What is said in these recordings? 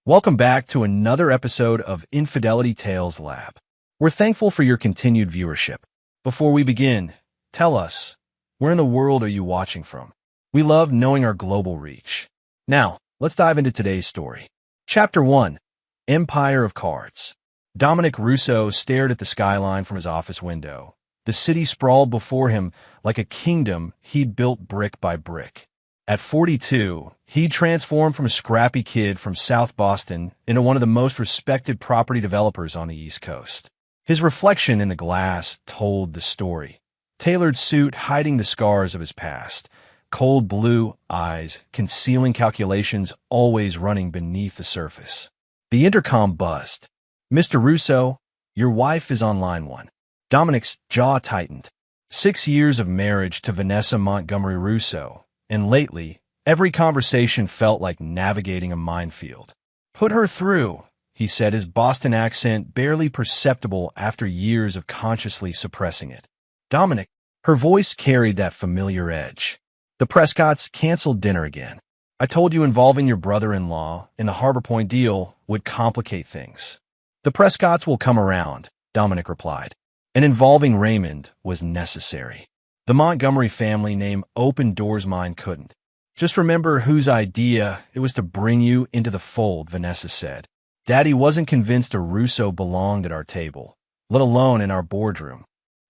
Welcome back to another episode of Infidelity Tales Lab. We're thankful for your continued viewership. Before we begin, tell us, where in the world are you watching from? We love knowing our global reach. Now, let's dive into today's story. Chapter 1. Empire of Cards. Dominic Russo stared at the skyline from his office window. The city sprawled before him like a kingdom he'd built brick by brick. At 42, he transformed from a scrappy kid from South Boston into one of the most respected property developers on the East Coast. His reflection in the glass told the story. Tailored suit hiding the scars of his past. Cold blue eyes concealing calculations always running beneath the surface. The intercom buzzed. "Mr. Russo, your wife is on line 1. Dominic's jaw tightened. 6 years of marriage to Vanessa Montgomery Russo. And lately, every conversation felt like navigating a minefield. "Put her through," he said, his Boston accent barely perceptible after years of consciously suppressing it. "Dominic," her voice carried that familiar edge. "The Prescotts canceled dinner again. I told you involving your brother-in-law in the Harbor Point deal would complicate things." "The Prescotts will come around," Dominic replied, and involving Raymond was necessary. The Montgomery family name opened doors mine couldn't. "Just remember whose idea it was to bring you into the fold," Vanessa said. "Daddy wasn't convinced a Russo belonged at our table, let alone in our boardroom."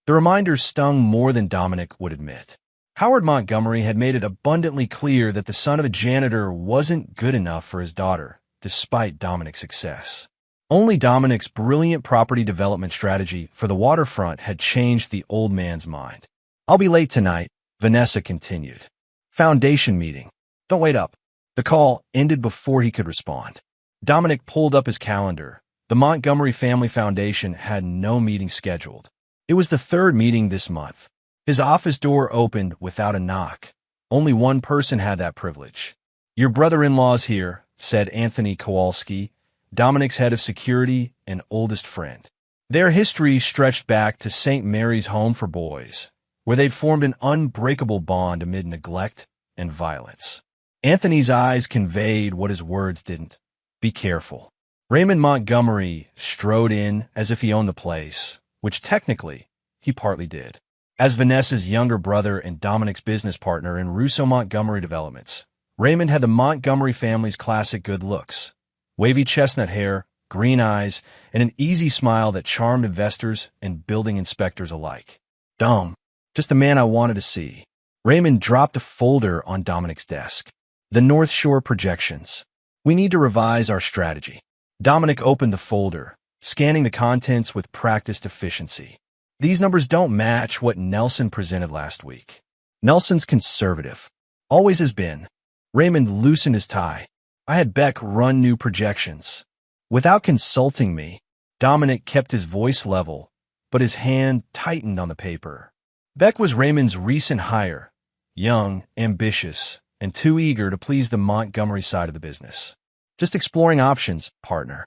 The reminder stung more than Dominic would admit. Howard Montgomery had made it abundantly clear that the son of a janitor wasn't good enough for his daughter, despite Dominic's success. Only Dominic's brilliant property development strategy for the waterfront had changed the old man's mind. "I'll be late tonight," Vanessa continued. "Foundation meeting. Don't wait up." The call ended before he could respond. Dominic pulled up his calendar. The Montgomery Family Foundation had no meeting scheduled. It was the third meeting this month. His office door opened without a knock. Only one person had that privilege. "Your brother-in-law's here," said Anthony Kowalski, Dominic's head of security and oldest friend. Their history stretched back to St. Mary's Home for Boys, where they'd formed an unbreakable bond amid neglect and violence. Anthony's eyes conveyed what his words didn't. "Be careful." Raymond Montgomery strode in as if he owned the place, which technically he partly did. As Vanessa's younger brother and Dominic's business partner in Russo Montgomery Developments, Raymond had the Montgomery family's classic good looks. Wavy chestnut hair, green eyes, and an easy smile that charmed investors and building inspectors alike. Dumb. Just the man I wanted to see. Raymond dropped a folder on Dominic's desk. "The North Shore projections. We need to revise our strategy." Dominic opened the folder, scanning the contents with practiced efficiency. "These numbers don't match what Nelson presented last week." "Nelson's conservative. Always has been." Raymond loosened his tie. "I had Beck run new projections. Without consulting me." Dominic kept his voice level, but his hand tightened on the paper. Beck was Raymond's recent hire, young, ambitious, and too eager to please the Montgomery side of the business. "Just exploring options, partner."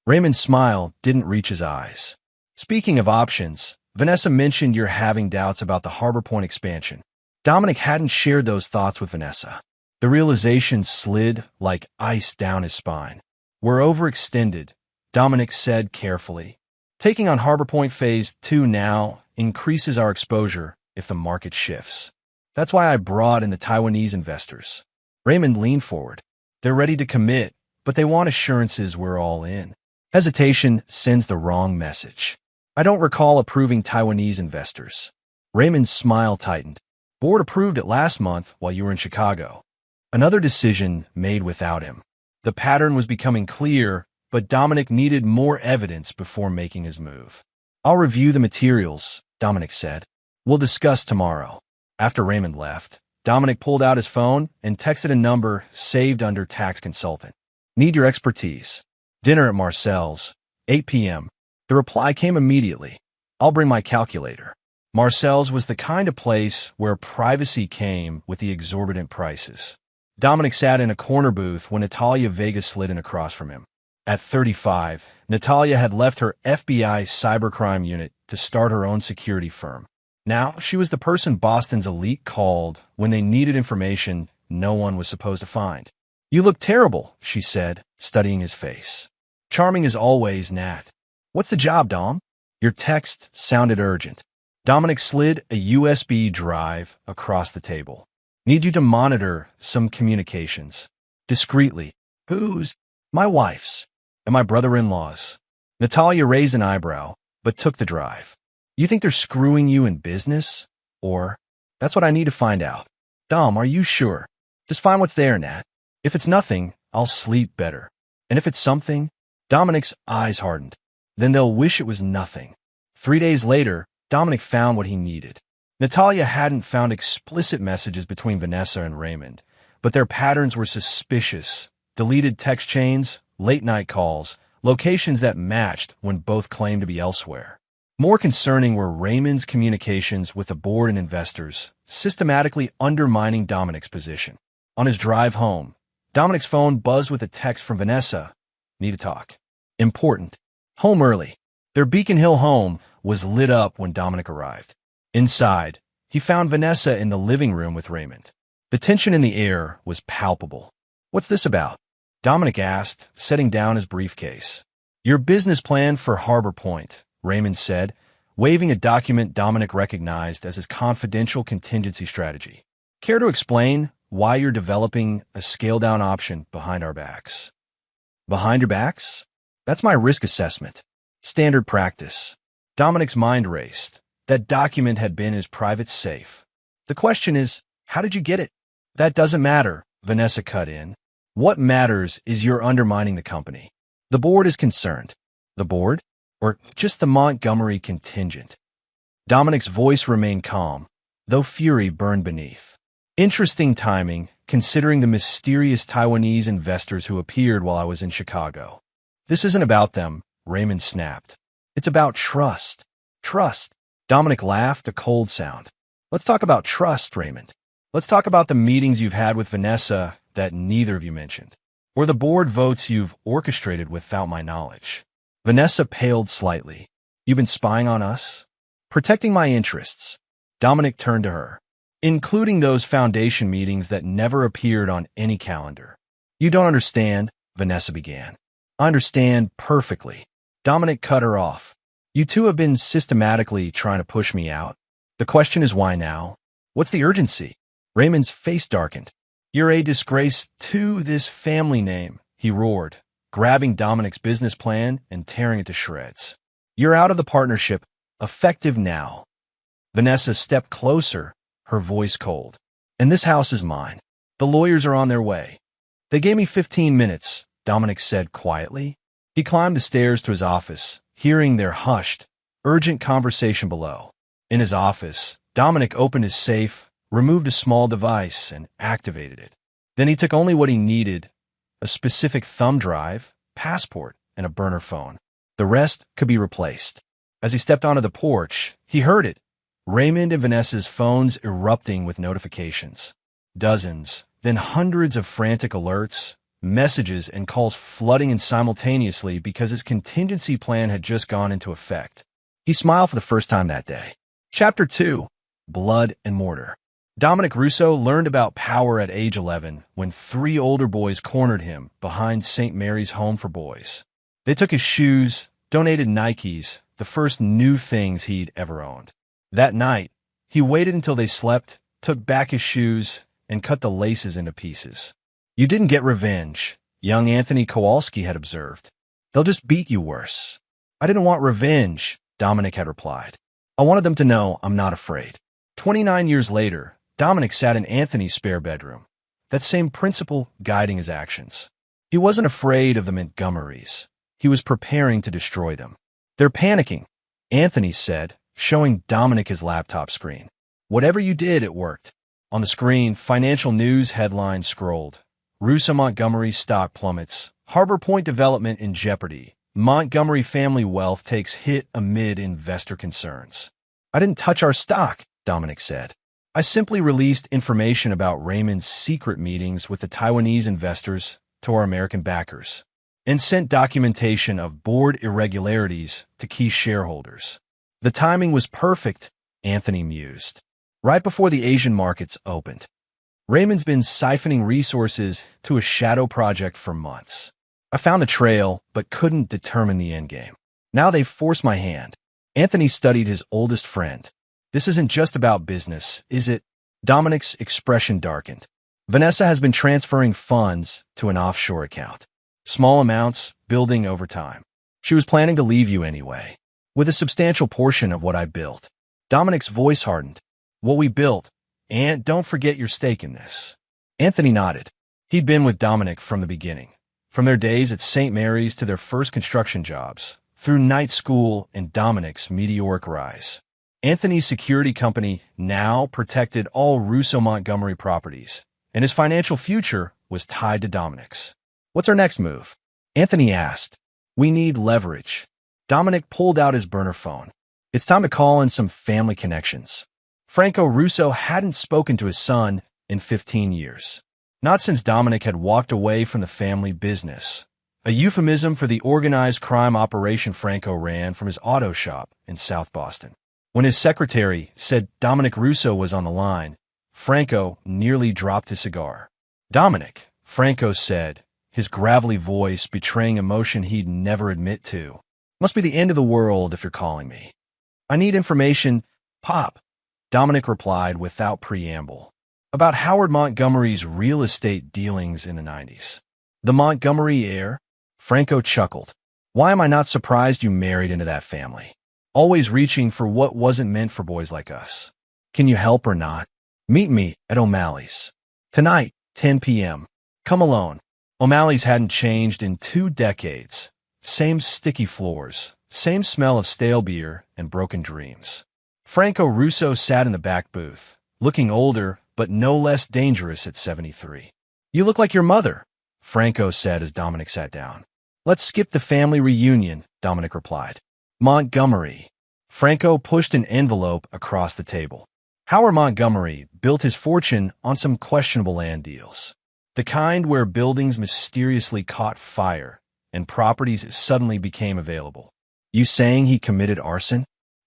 Raymond's smile didn't reach his eyes. "Speaking of options, Vanessa mentioned you're having doubts about the Harbor Point expansion." Dominic hadn't shared those thoughts with Vanessa. The realization slid like ice down his spine. "We're overextended," Dominic said carefully. "Taking on Harbor Point Phase 2 now increases our exposure if the market shifts. That's why I brought in the Taiwanese investors." Raymond leaned forward. "They're ready to commit, but they want assurances we're all in." Hesitation sends the wrong message. "I don't recall approving Taiwanese investors." Raymond's smile tightened. "Board approved it last month while you were in Chicago." Another decision made without him. The pattern was becoming clear, but Dominic needed more evidence before making his move. "I'll review the materials," Dominic said. "We'll discuss tomorrow." After Raymond left, Dominic pulled out his phone and texted a number saved under tax consultant. "Need your expertise. Dinner at Marcel's, 8 p.m. The reply came immediately. "I'll bring my calculator." Marcel's was the kind of place where privacy came with the exorbitant prices. Dominic sat in a corner booth when Natalia Vega slid in across from him. At 35, Natalia had left her FBI cybercrime unit to start her own security firm. Now she was the person Boston's elite called when they needed information no one was supposed to find. You look terrible, she said, studying his face. Charming as always, Nat. What's the job, Dom? Your text sounded urgent. Dominic slid a USB drive across the table. Need you to monitor some communications. Discreetly. Whose? My wife's. And my brother-in-law's. Natalia raised an eyebrow, but took the drive. You think they're screwing you in business? Or, that's what I need to find out. Dom, are you sure? Just find what's there, Nat. If it's nothing, I'll sleep better. And if it's something, Dominic's eyes hardened. Then they'll wish it was nothing. 3 days later, Dominic found what he needed. Natalia hadn't found explicit messages between Vanessa and Raymond, but their patterns were suspicious. Deleted text chains, late-night calls, locations that matched when both claimed to be elsewhere. More concerning were Raymond's communications with the board and investors, systematically undermining Dominic's position. On his drive home, Dominic's phone buzzed with a text from Vanessa. Need to talk. Important. Home early. Their Beacon Hill home was lit up when Dominic arrived. Inside, he found Vanessa in the living room with Raymond. The tension in the air was palpable. What's this about? Dominic asked, setting down his briefcase. Your business plan for Harbor Point, Raymond said, waving a document Dominic recognized as his confidential contingency strategy. Care to explain why you're developing a scale-down option behind our backs? Behind your backs? That's my risk assessment. Standard practice. Dominic's mind raced. That document had been his private safe. The question is, how did you get it? That doesn't matter, Vanessa cut in. What matters is you're undermining the company. The board is concerned. The board? Or just the Montgomery contingent? Dominic's voice remained calm, though fury burned beneath. Interesting timing, considering the mysterious Taiwanese investors who appeared while I was in Chicago. This isn't about them, Raymond snapped. It's about trust. Trust. Dominic laughed, a cold sound. Let's talk about trust, Raymond. Let's talk about the meetings you've had with Vanessa that neither of you mentioned, or the board votes you've orchestrated without my knowledge. Vanessa paled slightly. You've been spying on us? Protecting my interests. Dominic turned to her. Including those foundation meetings that never appeared on any calendar. You don't understand, Vanessa began. I understand perfectly. Dominic cut her off. You two have been systematically trying to push me out. The question is why now? What's the urgency? Raymond's face darkened. You're a disgrace to this family name, he roared, grabbing Dominic's business plan and tearing it to shreds. You're out of the partnership, effective now. Vanessa stepped closer, her voice cold. And this house is mine. The lawyers are on their way. They gave me 15 minutes, Dominic said quietly. He climbed the stairs to his office, hearing their hushed, urgent conversation below. In his office, Dominic opened his safe, removed a small device, and activated it. Then he took only what he needed, a specific thumb drive, passport, and a burner phone. The rest could be replaced. As he stepped onto the porch, he heard it. Raymond and Vanessa's phones erupting with notifications. Dozens, then hundreds of frantic alerts, messages and calls flooding in simultaneously because his contingency plan had just gone into effect. He smiled for the first time that day. Chapter 2. Blood and Mortar. Dominic Russo learned about power at age 11 when 3 older boys cornered him behind St. Mary's Home for Boys. They took his shoes, donated Nikes, the first new things he'd ever owned. That night, he waited until they slept, took back his shoes, and cut the laces into pieces. You didn't get revenge, young Anthony Kowalski had observed. They'll just beat you worse. I didn't want revenge, Dominic had replied. I wanted them to know I'm not afraid. 29 years later, Dominic sat in Anthony's spare bedroom, that same principle guiding his actions. He wasn't afraid of the Montgomerys. He was preparing to destroy them. They're panicking, Anthony said, showing Dominic his laptop screen. Whatever you did, it worked. On the screen, financial news headlines scrolled. Russo Montgomery stock plummets. Harbor Point development in jeopardy. Montgomery family wealth takes hit amid investor concerns. I didn't touch our stock, Dominic said. I simply released information about Raymond's secret meetings with the Taiwanese investors to our American backers, and sent documentation of board irregularities to key shareholders. The timing was perfect, Anthony mused. Right before the Asian markets opened. Raymond's been siphoning resources to a shadow project for months. I found the trail, but couldn't determine the endgame. Now they've forced my hand. Anthony studied his oldest friend. This isn't just about business, is it? Dominic's expression darkened. Vanessa has been transferring funds to an offshore account. Small amounts, building over time. She was planning to leave you anyway, with a substantial portion of what I built. Dominic's voice hardened. What we built, and don't forget your stake in this. Anthony nodded. He'd been with Dominic from the beginning, from their days at St. Mary's to their first construction jobs, through night school and Dominic's meteoric rise. Anthony's security company now protected all Russo Montgomery properties, and his financial future was tied to Dominic's. What's our next move? Anthony asked. We need leverage. Dominic pulled out his burner phone. It's time to call in some family connections. Franco Russo hadn't spoken to his son in 15 years. Not since Dominic had walked away from the family business, a euphemism for the organized crime operation Franco ran from his auto shop in South Boston. When his secretary said Dominic Russo was on the line, Franco nearly dropped his cigar. Dominic, Franco said, his gravelly voice betraying emotion he'd never admit to. Must be the end of the world if you're calling me. I need information, Pop, Dominic replied without preamble, about Howard Montgomery's real estate dealings in the 90s. The Montgomery heir? Franco chuckled. Why am I not surprised you married into that family? Always reaching for what wasn't meant for boys like us. Can you help or not? Meet me at O'Malley's. Tonight, 10 p.m. Come alone. O'Malley's hadn't changed in 2 decades. Same sticky floors, same smell of stale beer and broken dreams. Franco Russo sat in the back booth, looking older but no less dangerous at 73. You look like your mother, Franco said as Dominic sat down. Let's skip the family reunion, Dominic replied. Montgomery. Franco pushed an envelope across the table. Howard Montgomery built his fortune on some questionable land deals. The kind where buildings mysteriously caught fire and properties suddenly became available. You saying he committed arson?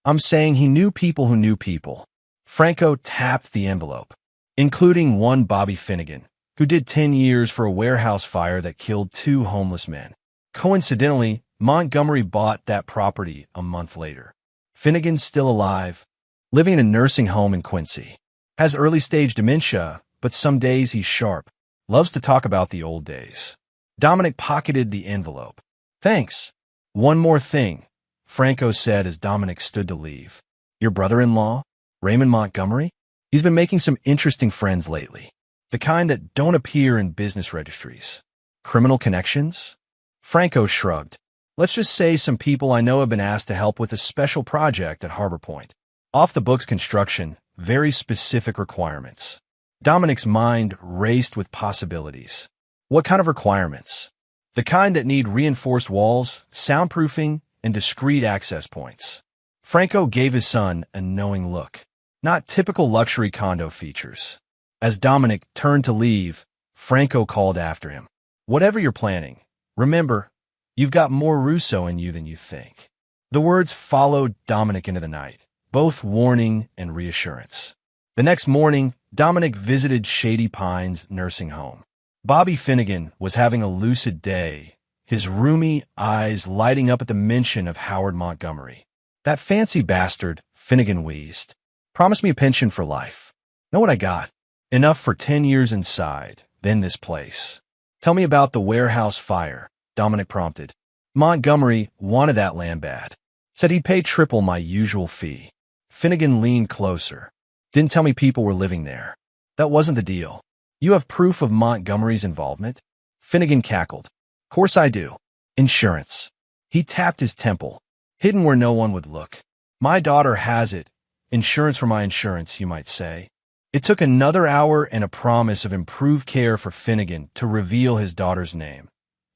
I'm saying he knew people who knew people. Franco tapped the envelope, including one Bobby Finnegan, who did 10 years for a warehouse fire that killed 2 homeless men. Coincidentally, Montgomery bought that property a month later. Finnegan's still alive, living in a nursing home in Quincy. Has early-stage dementia, but some days he's sharp. Loves to talk about the old days. Dominic pocketed the envelope. Thanks. One more thing, Franco said as Dominic stood to leave. Your brother-in-law, Raymond Montgomery? He's been making some interesting friends lately. The kind that don't appear in business registries. Criminal connections? Franco shrugged. Let's just say some people I know have been asked to help with a special project at Harbor Point. Off-the-books construction, very specific requirements. Dominic's mind raced with possibilities. What kind of requirements? The kind that need reinforced walls, soundproofing, and discrete access points. Franco gave his son a knowing look. Not typical luxury condo features. As Dominic turned to leave, Franco called after him. Whatever you're planning, remember, you've got more Russo in you than you think. The words followed Dominic into the night, both warning and reassurance. The next morning, Dominic visited Shady Pines nursing home. Bobby Finnegan was having a lucid day, his roomy eyes lighting up at the mention of Howard Montgomery. That fancy bastard, Finnegan wheezed. Promised me a pension for life. Know what I got? Enough for 10 years inside, then this place. Tell me about the warehouse fire, Dominic prompted. Montgomery wanted that land bad. Said he'd pay triple my usual fee. Finnegan leaned closer. Didn't tell me people were living there. That wasn't the deal. You have proof of Montgomery's involvement? Finnegan cackled. Course I do. Insurance. He tapped his temple, hidden where no one would look. My daughter has it. Insurance for my insurance, you might say. It took another hour and a promise of improved care for Finnegan to reveal his daughter's name.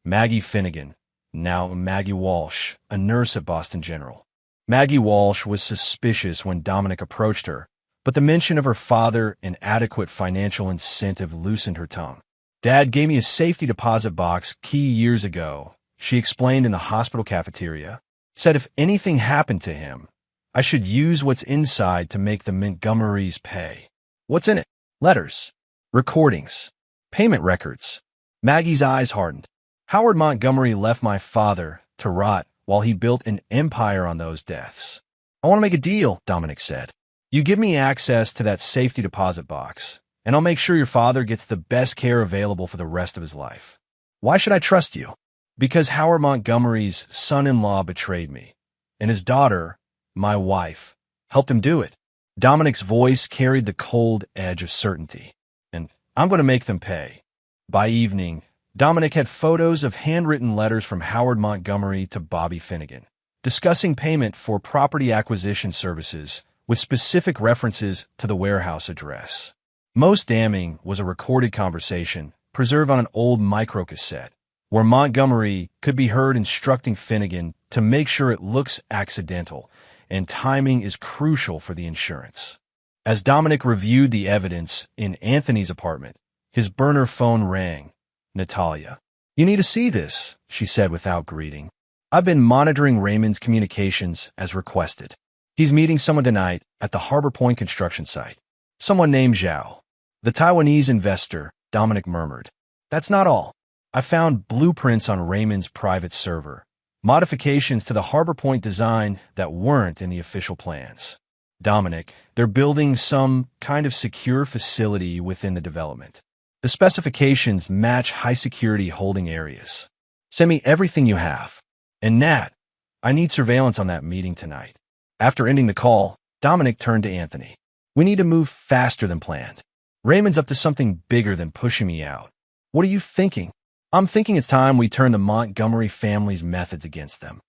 Maggie Finnegan, now Maggie Walsh, a nurse at Boston General. Maggie Walsh was suspicious when Dominic approached her, but the mention of her father and adequate financial incentive loosened her tongue. Dad gave me a safety deposit box key years ago, she explained in the hospital cafeteria. Said if anything happened to him, I should use what's inside to make the Montgomerys pay. What's in it? Letters. recordings, payment records. Maggie's eyes hardened. Howard Montgomery left my father to rot while he built an empire on those deaths. I want to make a deal, Dominic said. You give me access to that safety deposit box, and I'll make sure your father gets the best care available for the rest of his life. Why should I trust you? Because Howard Montgomery's son-in-law betrayed me, and his daughter, my wife, helped him do it. Dominic's voice carried the cold edge of certainty. And I'm going to make them pay. By evening, Dominic had photos of handwritten letters from Howard Montgomery to Bobby Finnegan, discussing payment for property acquisition services with specific references to the warehouse address. Most damning was a recorded conversation preserved on an old microcassette, where Montgomery could be heard instructing Finnegan to make sure it looks accidental and timing is crucial for the insurance. As Dominic reviewed the evidence in Anthony's apartment, his burner phone rang. Natalia. You need to see this, she said without greeting. I've been monitoring Raymond's communications as requested. He's meeting someone tonight at the Harbor Point construction site. Someone named Zhao. The Taiwanese investor, Dominic murmured. That's not all. I found blueprints on Raymond's private server, modifications to the Harbor Point design that weren't in the official plans. Dominic, they're building some kind of secure facility within the development. The specifications match high-security holding areas. Send me everything you have. And Nat, I need surveillance on that meeting tonight. After ending the call, Dominic turned to Anthony. We need to move faster than planned. Raymond's up to something bigger than pushing me out. What are you thinking? I'm thinking it's time we turn the Montgomery family's methods against them.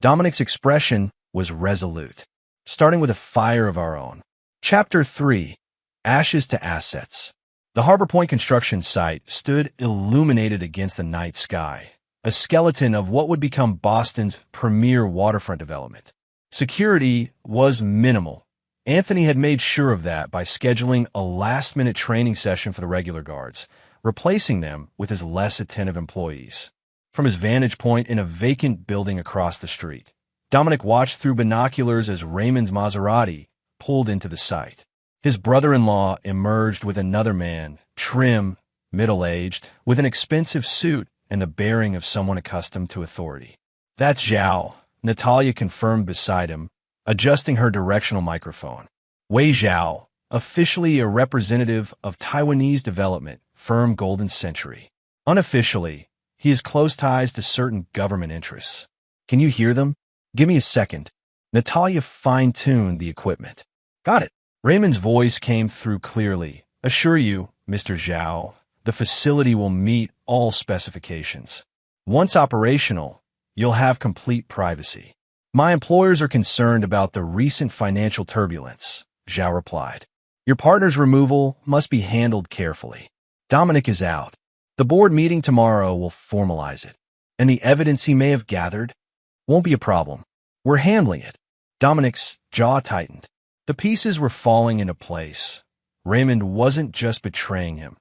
Dominic's expression was resolute, starting with a fire of our own. Chapter 3. Ashes to Assets. The Harbor Point construction site stood illuminated against the night sky, a skeleton of what would become Boston's premier waterfront development. Security was minimal. Anthony had made sure of that by scheduling a last-minute training session for the regular guards, replacing them with his less attentive employees. From his vantage point in a vacant building across the street, Dominic watched through binoculars as Raymond's Maserati pulled into the site. His brother-in-law emerged with another man, trim, middle-aged, with an expensive suit and the bearing of someone accustomed to authority. That's Zhao, Natalia confirmed beside him, adjusting her directional microphone. Wei Zhao, officially a representative of Taiwanese development firm Golden Century. Unofficially, he has close ties to certain government interests. Can you hear them? Give me a second. Natalia fine-tuned the equipment. Got it. Raymond's voice came through clearly. Assure you, Mr. Zhao, the facility will meet all specifications. Once operational, you'll have complete privacy. My employers are concerned about the recent financial turbulence, Zhao replied. Your partner's removal must be handled carefully. Dominic is out. The board meeting tomorrow will formalize it, and the evidence he may have gathered won't be a problem. We're handling it. Dominic's jaw tightened. The pieces were falling into place. Raymond wasn't just betraying him.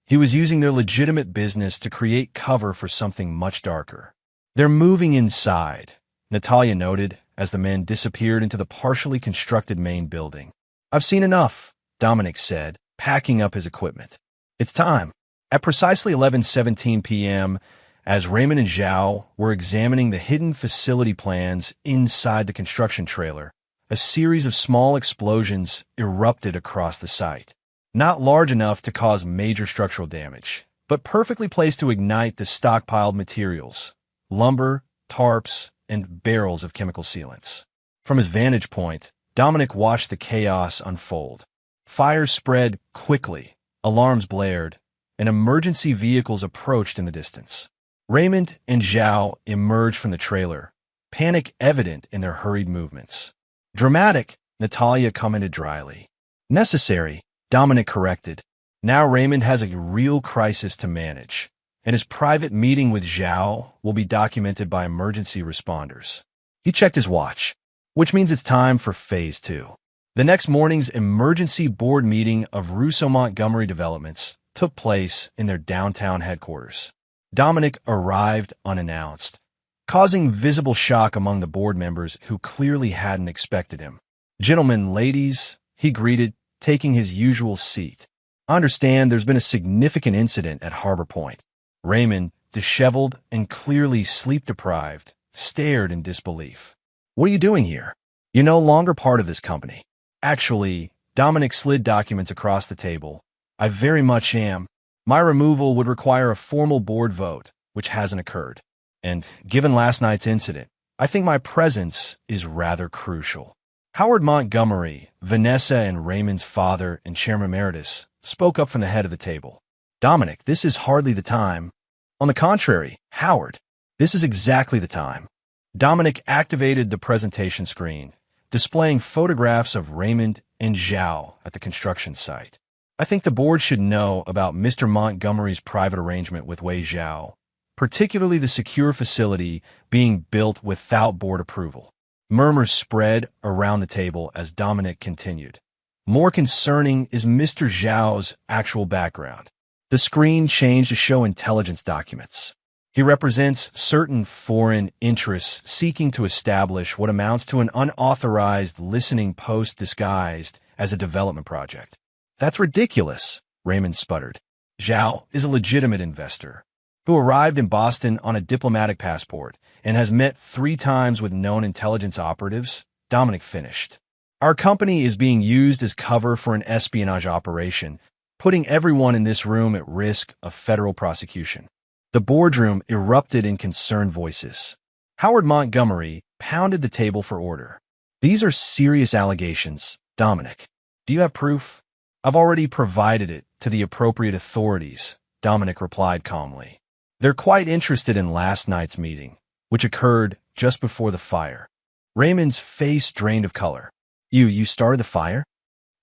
He was using their legitimate business to create cover for something much darker. They're moving inside, Natalia noted as the men disappeared into the partially constructed main building. I've seen enough, Dominic said, packing up his equipment. It's time. At precisely 11:17 p.m., as Raymond and Zhao were examining the hidden facility plans inside the construction trailer, a series of small explosions erupted across the site. Not large enough to cause major structural damage, but perfectly placed to ignite the stockpiled materials, lumber, tarps, and barrels of chemical sealants. From his vantage point, Dominic watched the chaos unfold. Fires spread quickly, alarms blared, and emergency vehicles approached in the distance. Raymond and Zhao emerged from the trailer, panic evident in their hurried movements. Dramatic, Natalia commented dryly. Necessary, Dominic corrected. Now Raymond has a real crisis to manage, and his private meeting with Zhao will be documented by emergency responders. He checked his watch, which means it's time for Phase 2. The next morning's emergency board meeting of Russo Montgomery Developments took place in their downtown headquarters. Dominic arrived unannounced, causing visible shock among the board members who clearly hadn't expected him. Gentlemen, ladies, he greeted, taking his usual seat. I understand there's been a significant incident at Harbor Point. Raymond, disheveled and clearly sleep-deprived, stared in disbelief. What are you doing here? You're no longer part of this company. Actually, Dominic slid documents across the table. I very much am. My removal would require a formal board vote, which hasn't occurred. And given last night's incident, I think my presence is rather crucial. Howard Montgomery, Vanessa and Raymond's father and chairman emeritus, spoke up from the head of the table. Dominic, this is hardly the time. On the contrary, Howard, this is exactly the time. Dominic activated the presentation screen, displaying photographs of Raymond and Zhao at the construction site. I think the board should know about Mr. Montgomery's private arrangement with Wei Zhao, particularly the secure facility being built without board approval. Murmurs spread around the table as Dominic continued. More concerning is Mr. Zhao's actual background. The screen changed to show intelligence documents. He represents certain foreign interests seeking to establish what amounts to an unauthorized listening post disguised as a development project. That's ridiculous, Raymond sputtered. Zhao is a legitimate investor who arrived in Boston on a diplomatic passport and has met 3 times with known intelligence operatives, Dominic finished. Our company is being used as cover for an espionage operation, putting everyone in this room at risk of federal prosecution. The boardroom erupted in concerned voices. Howard Montgomery pounded the table for order. These are serious allegations, Dominic. Do you have proof? I've already provided it to the appropriate authorities, Dominic replied calmly. They're quite interested in last night's meeting, which occurred just before the fire. Raymond's face drained of color. You started the fire?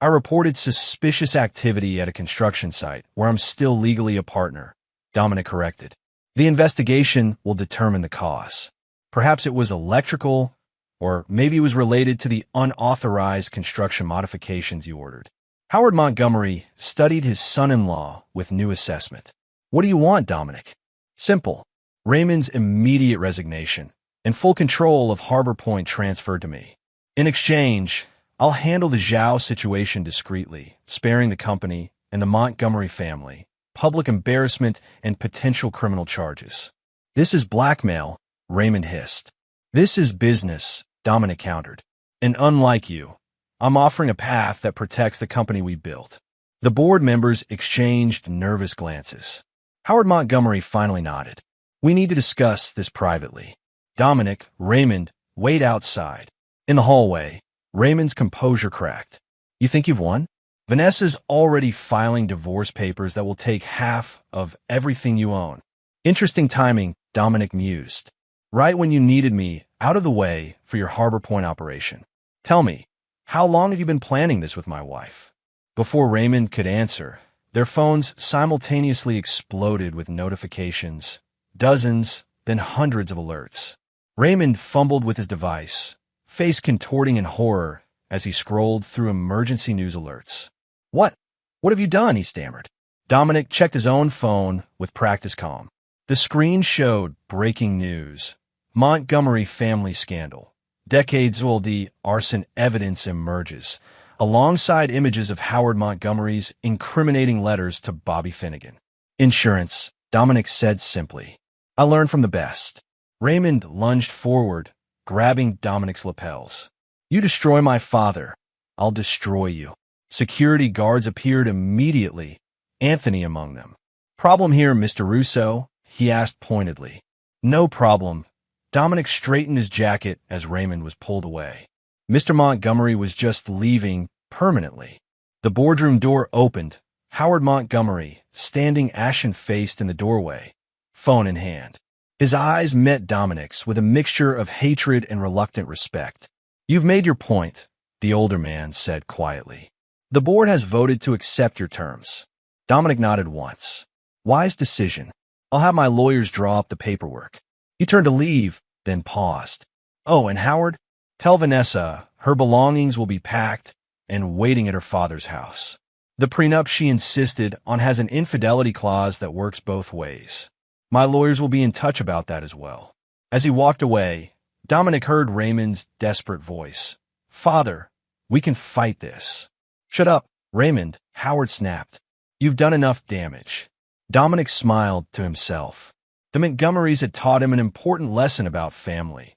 I reported suspicious activity at a construction site where I'm still legally a partner, Dominic corrected. The investigation will determine the cause. Perhaps it was electrical, or maybe it was related to the unauthorized construction modifications you ordered. Howard Montgomery studied his son-in-law with new assessment. What do you want, Dominic? Simple. Raymond's immediate resignation and full control of Harbor Point transferred to me. In exchange, I'll handle the Zhao situation discreetly, sparing the company and the Montgomery family public embarrassment and potential criminal charges. This is blackmail, Raymond hissed. This is business, Dominic countered. And unlike you, I'm offering a path that protects the company we built. The board members exchanged nervous glances. Howard Montgomery finally nodded. We need to discuss this privately. Dominic, Raymond, wait outside. In the hallway, Raymond's composure cracked. You think you've won? Vanessa's already filing divorce papers that will take half of everything you own. Interesting timing, Dominic mused. Right when you needed me out of the way for your Harbor Point operation. Tell me, how long have you been planning this with my wife? Before Raymond could answer, their phones simultaneously exploded with notifications, dozens, then hundreds of alerts. Raymond fumbled with his device, face contorting in horror as he scrolled through emergency news alerts. What have you done? He stammered. Dominic checked his own phone with practice calm. The screen showed breaking news. Montgomery family scandal. Decades-old arson evidence emerges, alongside images of Howard Montgomery's incriminating letters to Bobby Finnegan. Insurance, Dominic said simply. I learned from the best. Raymond lunged forward, grabbing Dominic's lapels. You destroy my father, I'll destroy you. Security guards appeared immediately, Anthony among them. Problem here, Mr. Russo? He asked pointedly. No problem. Dominic straightened his jacket as Raymond was pulled away. Mr. Montgomery was just leaving permanently. The boardroom door opened. Howard Montgomery, standing ashen-faced in the doorway, phone in hand. His eyes met Dominic's with a mixture of hatred and reluctant respect. You've made your point, the older man said quietly. The board has voted to accept your terms. Dominic nodded once. Wise decision. I'll have my lawyers draw up the paperwork. He turned to leave, then paused. Oh, and Howard? Tell Vanessa her belongings will be packed and waiting at her father's house. The prenup she insisted on has an infidelity clause that works both ways. My lawyers will be in touch about that as well. As he walked away, Dominic heard Raymond's desperate voice. Father, we can fight this. Shut up, Raymond, Howard snapped. You've done enough damage. Dominic smiled to himself. The Montgomerys had taught him an important lesson about family.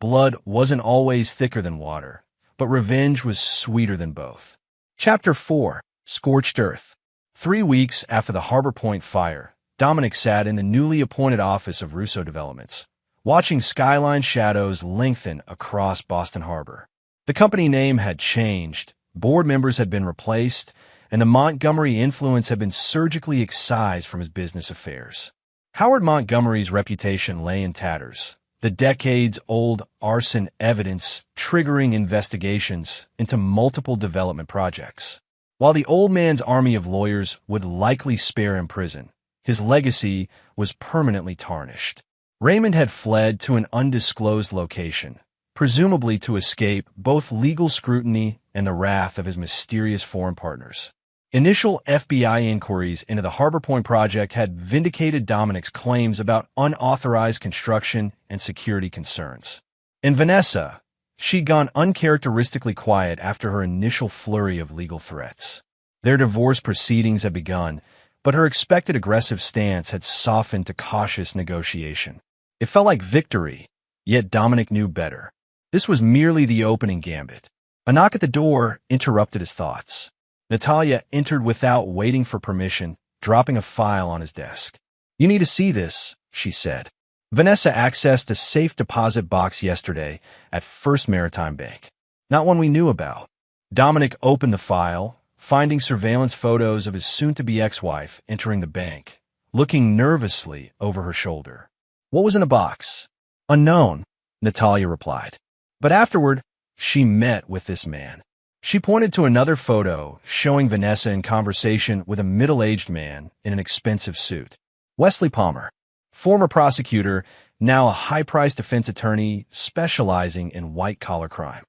Blood wasn't always thicker than water, but revenge was sweeter than both. Chapter 4. Scorched Earth. 3 weeks after the Harbor Point fire, Dominic sat in the newly appointed office of Russo Developments, watching skyline shadows lengthen across Boston Harbor. The company name had changed, board members had been replaced, and the Montgomery influence had been surgically excised from his business affairs. Howard Montgomery's reputation lay in tatters, the decades-old arson evidence triggering investigations into multiple development projects. While the old man's army of lawyers would likely spare him prison, his legacy was permanently tarnished. Raymond had fled to an undisclosed location, presumably to escape both legal scrutiny and the wrath of his mysterious foreign partners. Initial FBI inquiries into the Harbor Point project had vindicated Dominic's claims about unauthorized construction and security concerns. And Vanessa, she'd gone uncharacteristically quiet after her initial flurry of legal threats. Their divorce proceedings had begun, but her expected aggressive stance had softened to cautious negotiation. It felt like victory, yet Dominic knew better. This was merely the opening gambit. A knock at the door interrupted his thoughts. Natalia entered without waiting for permission, dropping a file on his desk. "You need to see this," she said. "Vanessa accessed a safe deposit box yesterday at First Maritime Bank. Not one we knew about." Dominic opened the file, finding surveillance photos of his soon-to-be ex-wife entering the bank, looking nervously over her shoulder. "What was in the box?" "Unknown," Natalia replied. But afterward, she met with this man. She pointed to another photo showing Vanessa in conversation with a middle-aged man in an expensive suit. Wesley Palmer, former prosecutor, now a high-priced defense attorney specializing in white-collar crime.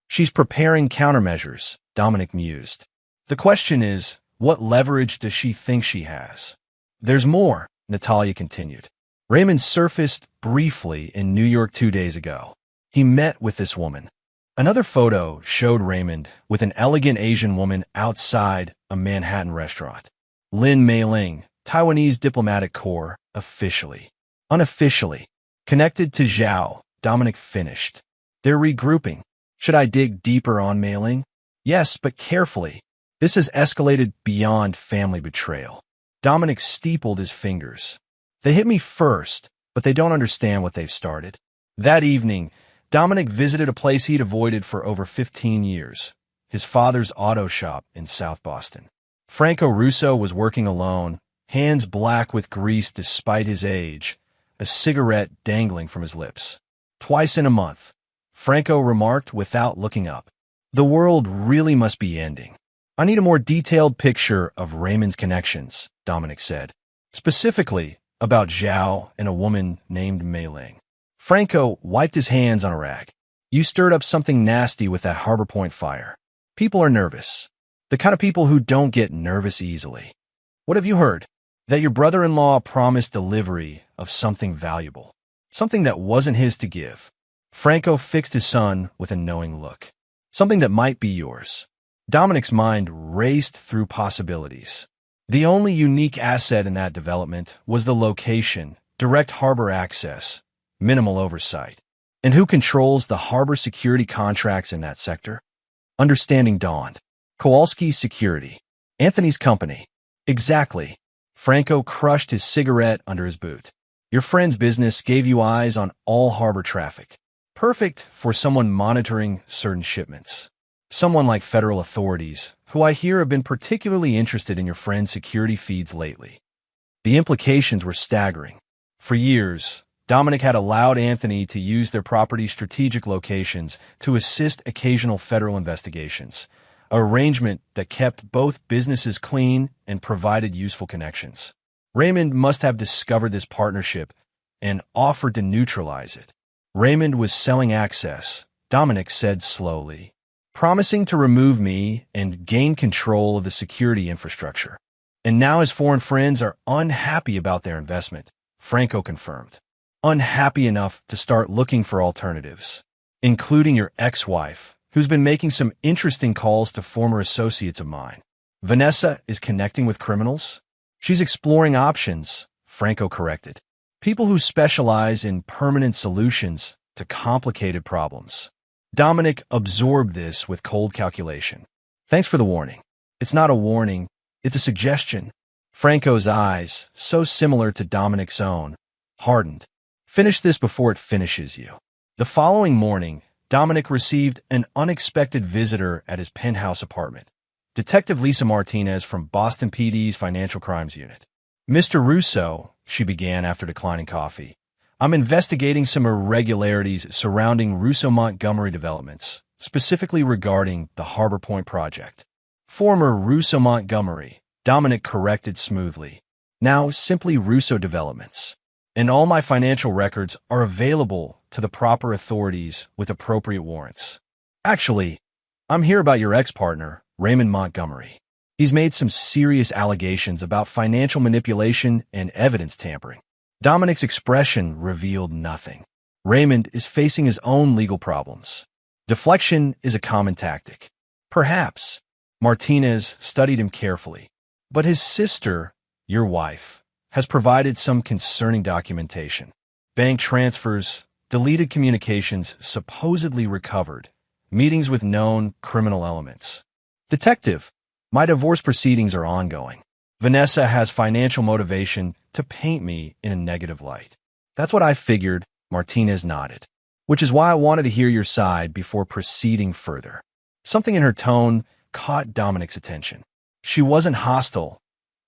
"She's preparing countermeasures," Dominic mused. "The question is, what leverage does she think she has?" "There's more," Natalia continued. "Raymond surfaced briefly in New York 2 days ago. He met with this woman." Another photo showed Raymond with an elegant Asian woman outside a Manhattan restaurant. Lin Mei-ling, Taiwanese diplomatic corps, officially. Unofficially. Connected to Zhao, Dominic finished. "They're regrouping. Should I dig deeper on Mei-ling?" "Yes, but carefully. This has escalated beyond family betrayal." Dominic steepled his fingers. "They hit me first, but they don't understand what they've started." That evening, Dominic visited a place he'd avoided for over 15 years, his father's auto shop in South Boston. Franco Russo was working alone, hands black with grease despite his age, a cigarette dangling from his lips. "Twice in a month," Franco remarked without looking up. "The world really must be ending." "I need a more detailed picture of Raymond's connections," Dominic said. "Specifically about Zhao and a woman named Mei-ling." Franco wiped his hands on a rag. "You stirred up something nasty with that Harbor Point fire. People are nervous. The kind of people who don't get nervous easily." "What have you heard?" "That your brother-in-law promised delivery of something valuable. Something that wasn't his to give." Franco fixed his son with a knowing look. "Something that might be yours." Dominic's mind raced through possibilities. The only unique asset in that development was the location, direct harbor access, minimal oversight. And who controls the harbor security contracts in that sector? Understanding dawned. Kowalski's Security. Anthony's company. Exactly. Franco crushed his cigarette under his boot. "Your friend's business gave you eyes on all harbor traffic. Perfect for someone monitoring certain shipments. Someone like federal authorities, who I hear have been particularly interested in your friend's security feeds lately." The implications were staggering. For years, Dominic had allowed Anthony to use their property's strategic locations to assist occasional federal investigations, an arrangement that kept both businesses clean and provided useful connections. Raymond must have discovered this partnership and offered to neutralize it. "Raymond was selling access," Dominic said slowly, "promising to remove me and gain control of the security infrastructure. And now his foreign friends are unhappy about their investment," Franco confirmed. "Unhappy enough to start looking for alternatives, including your ex-wife, who's been making some interesting calls to former associates of mine." Vanessa is connecting with criminals? She's exploring options, Franco corrected. People who specialize in permanent solutions to complicated problems. Dominic absorbed this with cold calculation. Thanks for the warning. It's not a warning, it's a suggestion. Franco's eyes, so similar to Dominic's own, hardened. Finish this before it finishes you. The following morning, Dominic received an unexpected visitor at his penthouse apartment. Detective Lisa Martinez from Boston PD's Financial Crimes Unit. Mr. Russo, she began after declining coffee, I'm investigating some irregularities surrounding Russo Montgomery developments, specifically regarding the Harbor Point project. Former Russo Montgomery, Dominic corrected smoothly. Now simply Russo Developments. And all my financial records are available to the proper authorities with appropriate warrants. Actually, I'm here about your ex-partner, Raymond Montgomery. He's made some serious allegations about financial manipulation and evidence tampering. Dominic's expression revealed nothing. Raymond is facing his own legal problems. Deflection is a common tactic. Perhaps. Martinez studied him carefully. But his sister, your wife, has provided some concerning documentation. Bank transfers, deleted communications supposedly recovered, meetings with known criminal elements. Detective, my divorce proceedings are ongoing. Vanessa has financial motivation to paint me in a negative light. That's what I figured, Martinez nodded. Which is why I wanted to hear your side before proceeding further. Something in her tone caught Dominic's attention. She wasn't hostile.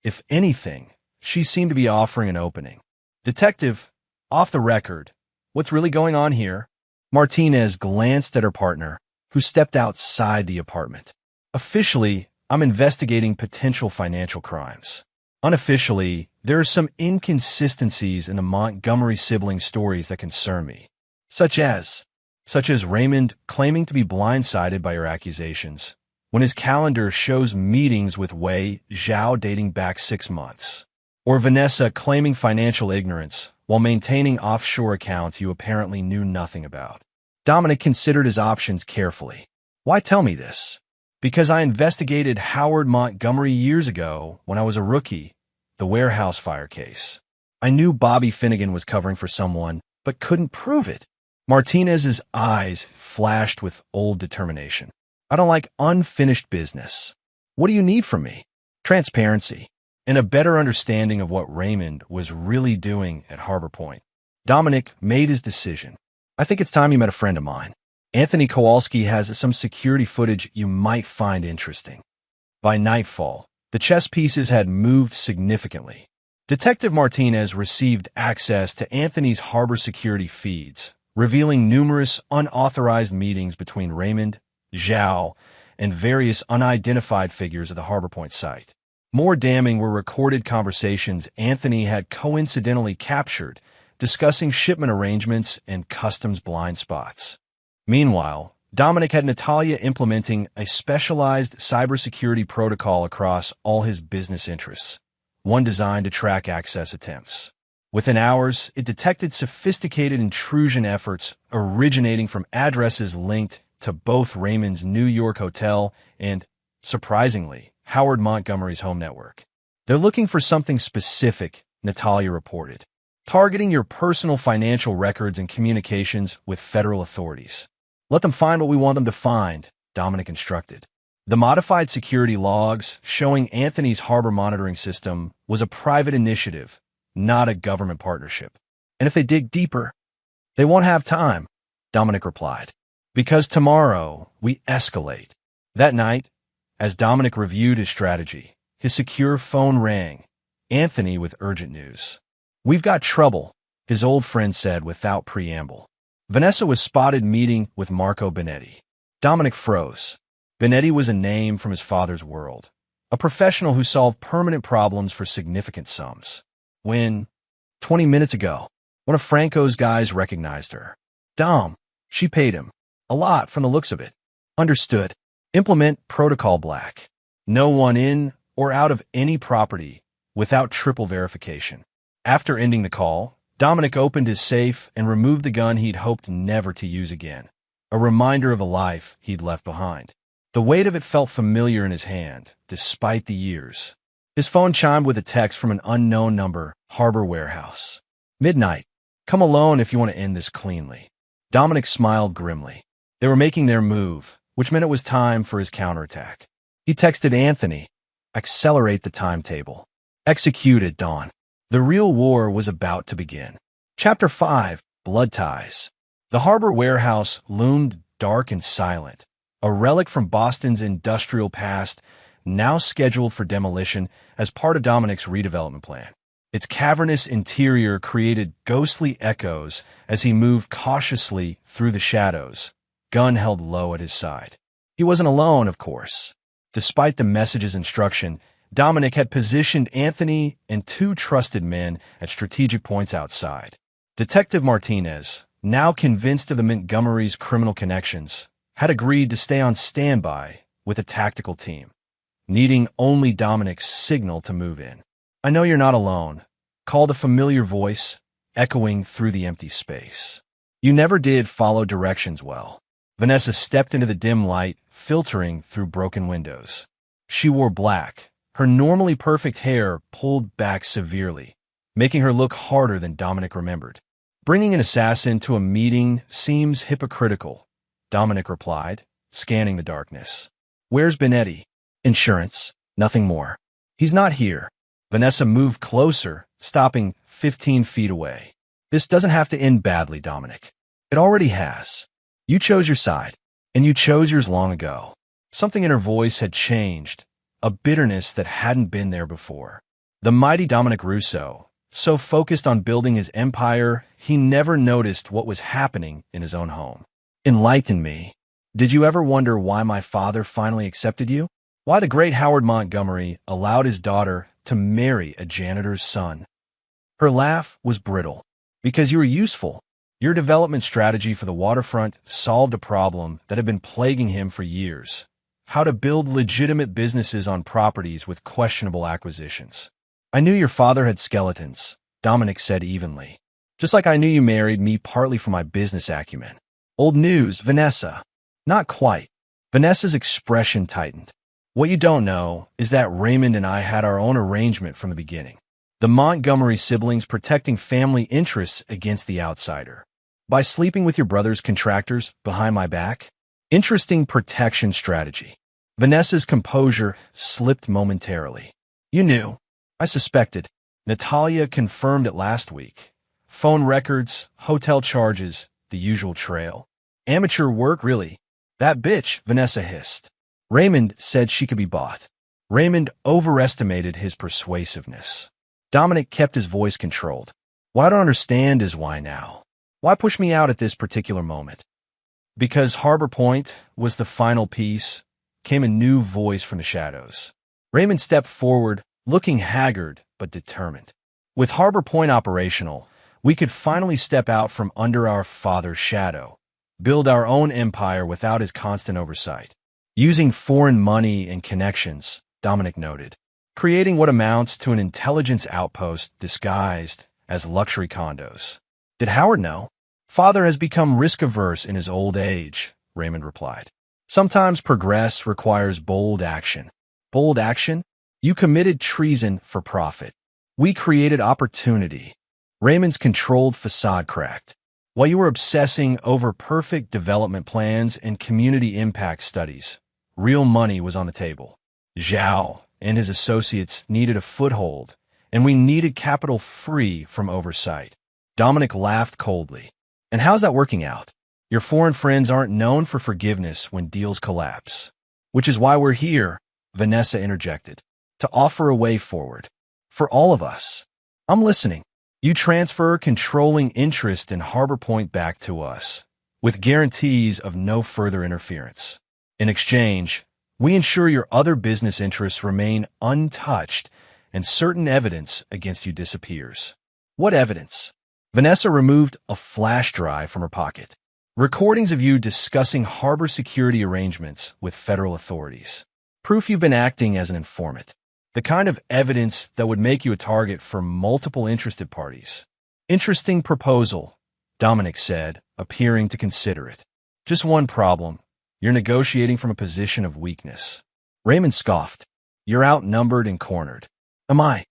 If anything, she seemed to be offering an opening. Detective, off the record, what's really going on here? Martinez glanced at her partner, who stepped outside the apartment. Officially, I'm investigating potential financial crimes. Unofficially, there are some inconsistencies in the Montgomery sibling stories that concern me. Such as Raymond claiming to be blindsided by your accusations, when his calendar shows meetings with Wei Zhao dating back 6 months. Or Vanessa claiming financial ignorance while maintaining offshore accounts you apparently knew nothing about. Dominic considered his options carefully. Why tell me this? Because I investigated Howard Montgomery years ago when I was a rookie, the warehouse fire case. I knew Bobby Finnegan was covering for someone, but couldn't prove it. Martinez's eyes flashed with old determination. I don't like unfinished business. What do you need from me? Transparency, and a better understanding of what Raymond was really doing at Harbor Point. Dominic made his decision. I think it's time you met a friend of mine. Anthony Kowalski has some security footage you might find interesting. By nightfall, the chess pieces had moved significantly. Detective Martinez received access to Anthony's harbor security feeds, revealing numerous unauthorized meetings between Raymond, Zhao, and various unidentified figures of the Harbor Point site. More damning were recorded conversations Anthony had coincidentally captured, discussing shipment arrangements and customs blind spots. Meanwhile, Dominic had Natalia implementing a specialized cybersecurity protocol across all his business interests, one designed to track access attempts. Within hours, it detected sophisticated intrusion efforts originating from addresses linked to both Raymond's New York hotel and, surprisingly, Howard Montgomery's home network. They're looking for something specific, Natalia reported, targeting your personal financial records and communications with federal authorities. Let them find what we want them to find, Dominic instructed. The modified security logs showing Anthony's harbor monitoring system was a private initiative, not a government partnership. And if they dig deeper, they won't have time, Dominic replied. Because tomorrow, we escalate. That night, as Dominic reviewed his strategy, his secure phone rang, Anthony with urgent news. We've got trouble, his old friend said without preamble. Vanessa was spotted meeting with Marco Benetti. Dominic froze. Benetti was a name from his father's world, a professional who solved permanent problems for significant sums. When, 20 minutes ago, one of Franco's guys recognized her. Dom, she paid him. A lot from the looks of it. Understood. Implement Protocol Black. No one in or out of any property without triple verification. After ending the call, Dominic opened his safe and removed the gun he'd hoped never to use again, a reminder of the life he'd left behind. The weight of it felt familiar in his hand, despite the years. His phone chimed with a text from an unknown number, Harbor Warehouse. Midnight. Come alone if you want to end this cleanly. Dominic smiled grimly. They were making their move, which meant it was time for his counterattack. He texted Anthony, accelerate the timetable. Executed, Dawn. The real war was about to begin. Chapter 5, Blood Ties. The Harbor Warehouse loomed dark and silent, a relic from Boston's industrial past, now scheduled for demolition as part of Dominic's redevelopment plan. Its cavernous interior created ghostly echoes as he moved cautiously through the shadows, gun held low at his side. He wasn't alone, of course. Despite the message's instruction, Dominic had positioned Anthony and two trusted men at strategic points outside. Detective Martinez, now convinced of the Montgomery's criminal connections, had agreed to stay on standby with a tactical team, needing only Dominic's signal to move in. I know you're not alone, called a familiar voice, echoing through the empty space. You never did follow directions well. Vanessa stepped into the dim light, filtering through broken windows. She wore black, her normally perfect hair pulled back severely, making her look harder than Dominic remembered. Bringing an assassin to a meeting seems hypocritical, Dominic replied, scanning the darkness. Where's Benetti? Insurance, nothing more. He's not here. Vanessa moved closer, stopping 15 feet away. This doesn't have to end badly, Dominic. It already has. You chose your side, and you chose yours long ago. Something in her voice had changed, a bitterness that hadn't been there before. The mighty Dominic Russo, so focused on building his empire, he never noticed what was happening in his own home. Enlighten me. Did you ever wonder why my father finally accepted you? Why the great Howard Montgomery allowed his daughter to marry a janitor's son? Her laugh was brittle. Because you were useful. Your development strategy for the waterfront solved a problem that had been plaguing him for years. How to build legitimate businesses on properties with questionable acquisitions. I knew your father had skeletons, Dominic said evenly. Just like I knew you married me partly for my business acumen. Old news, Vanessa. Not quite. Vanessa's expression tightened. What you don't know is that Raymond and I had our own arrangement from the beginning. The Montgomery siblings protecting family interests against the outsider. By sleeping with your brother's contractors behind my back? Interesting protection strategy. Vanessa's composure slipped momentarily. You knew. I suspected. Natalia confirmed it last week. Phone records, hotel charges, the usual trail. Amateur work, really. That bitch, Vanessa hissed. Raymond said she could be bought. Raymond overestimated his persuasiveness. Dominic kept his voice controlled. What I don't understand is why now. Why push me out at this particular moment? Because Harbor Point was the final piece, came a new voice from the shadows. Raymond stepped forward, looking haggard but determined. With Harbor Point operational, we could finally step out from under our father's shadow, build our own empire without his constant oversight. Using foreign money and connections, Dominic noted, creating what amounts to an intelligence outpost disguised as luxury condos. Did Howard know? Father has become risk-averse in his old age, Raymond replied. Sometimes progress requires bold action. Bold action? You committed treason for profit. We created opportunity. Raymond's controlled facade cracked. While you were obsessing over perfect development plans and community impact studies, real money was on the table. Zhao and his associates needed a foothold, and we needed capital free from oversight. Dominic laughed coldly. And how's that working out? Your foreign friends aren't known for forgiveness when deals collapse. Which is why we're here, Vanessa interjected, to offer a way forward. For all of us. I'm listening. You transfer controlling interest in Harbor Point back to us, with guarantees of no further interference. In exchange, we ensure your other business interests remain untouched and certain evidence against you disappears. What evidence? Vanessa removed a flash drive from her pocket. Recordings of you discussing harbor security arrangements with federal authorities. Proof you've been acting as an informant. The kind of evidence that would make you a target for multiple interested parties. Interesting proposal, Dominic said, appearing to consider it. Just one problem. You're negotiating from a position of weakness. Raymond scoffed. You're outnumbered and cornered. Am I?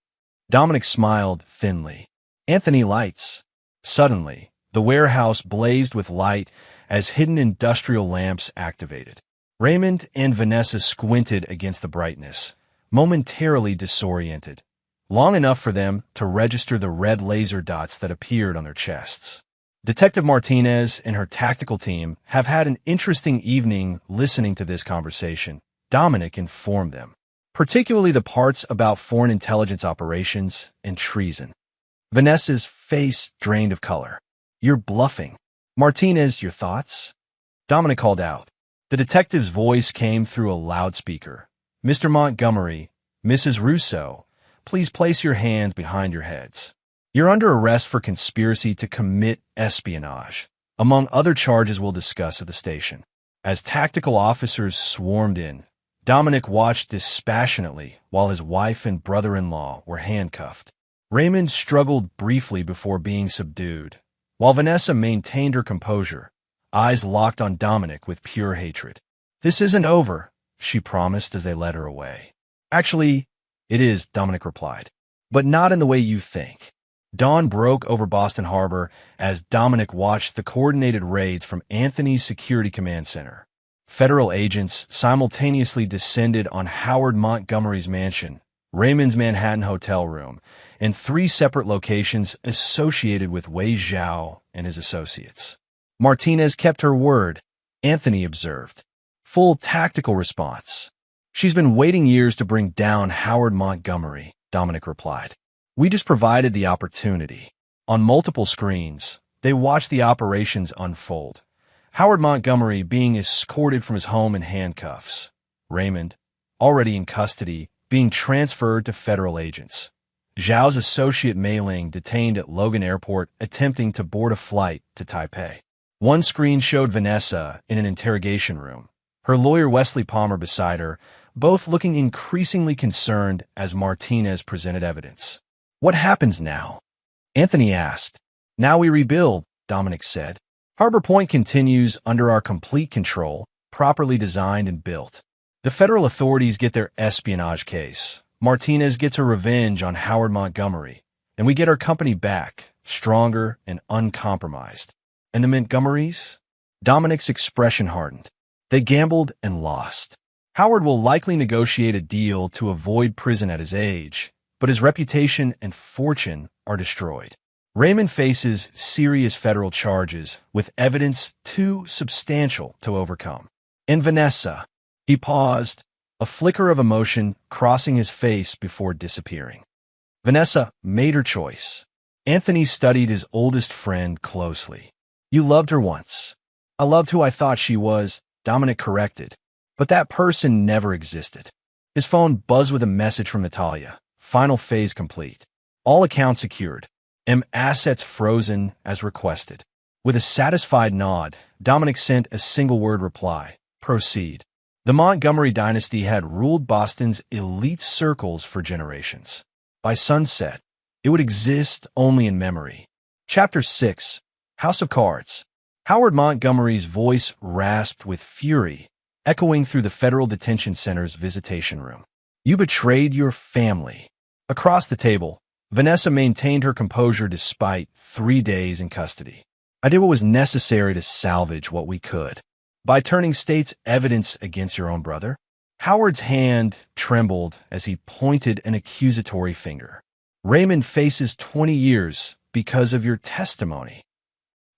Dominic smiled thinly. Anthony lights. Suddenly, the warehouse blazed with light as hidden industrial lamps activated. Raymond and Vanessa squinted against the brightness, momentarily disoriented, long enough for them to register the red laser dots that appeared on their chests. Detective Martinez and her tactical team have had an interesting evening listening to this conversation, Dominic informed them, particularly the parts about foreign intelligence operations and treason. Vanessa's face drained of color. You're bluffing. Martinez, your thoughts? Dominic called out. The detective's voice came through a loudspeaker. Mr. Montgomery, Mrs. Russo, please place your hands behind your heads. You're under arrest for conspiracy to commit espionage, among other charges we'll discuss at the station. As tactical officers swarmed in, Dominic watched dispassionately while his wife and brother-in-law were handcuffed. Raymond struggled briefly before being subdued, while Vanessa maintained her composure, eyes locked on Dominic with pure hatred. This isn't over, she promised as they led her away. Actually, it is, Dominic replied, but not in the way you think. Dawn broke over Boston Harbor as Dominic watched the coordinated raids from Anthony's Security Command Center. Federal agents simultaneously descended on Howard Montgomery's mansion, Raymond's Manhattan hotel room, and 3 separate locations associated with Wei Zhao and his associates. Martinez kept her word, Anthony observed. Full tactical response. She's been waiting years to bring down Howard Montgomery, Dominic replied. We just provided the opportunity. On multiple screens, they watched the operations unfold. Howard Montgomery being escorted from his home in handcuffs. Raymond, already in custody, being transferred to federal agents. Zhao's associate Mei Ling detained at Logan Airport attempting to board a flight to Taipei. One screen showed Vanessa in an interrogation room, her lawyer Wesley Palmer beside her, both looking increasingly concerned as Martinez presented evidence. What happens now? Anthony asked. Now we rebuild, Dominic said. Harbor Point continues under our complete control, properly designed and built. The federal authorities get their espionage case. Martinez gets her revenge on Howard Montgomery, and we get our company back, stronger and uncompromised. And the Montgomerys? Dominic's expression hardened. They gambled and lost. Howard will likely negotiate a deal to avoid prison at his age, but his reputation and fortune are destroyed. Raymond faces serious federal charges with evidence too substantial to overcome. And Vanessa, he paused, a flicker of emotion crossing his face before disappearing. Vanessa made her choice. Anthony studied his oldest friend closely. You loved her once. I loved who I thought she was, Dominic corrected. But that person never existed. His phone buzzed with a message from Natalia. Final phase complete. All accounts secured. Assets frozen as requested. With a satisfied nod, Dominic sent a single-word reply. Proceed. The Montgomery dynasty had ruled Boston's elite circles for generations. By sunset, it would exist only in memory. Chapter 6. House of Cards. Howard Montgomery's voice rasped with fury, echoing through the Federal Detention Center's visitation room. You betrayed your family. Across the table, Vanessa maintained her composure despite 3 days in custody. I did what was necessary to salvage what we could. By turning state's evidence against your own brother? Howard's hand trembled as he pointed an accusatory finger. Raymond faces 20 years because of your testimony.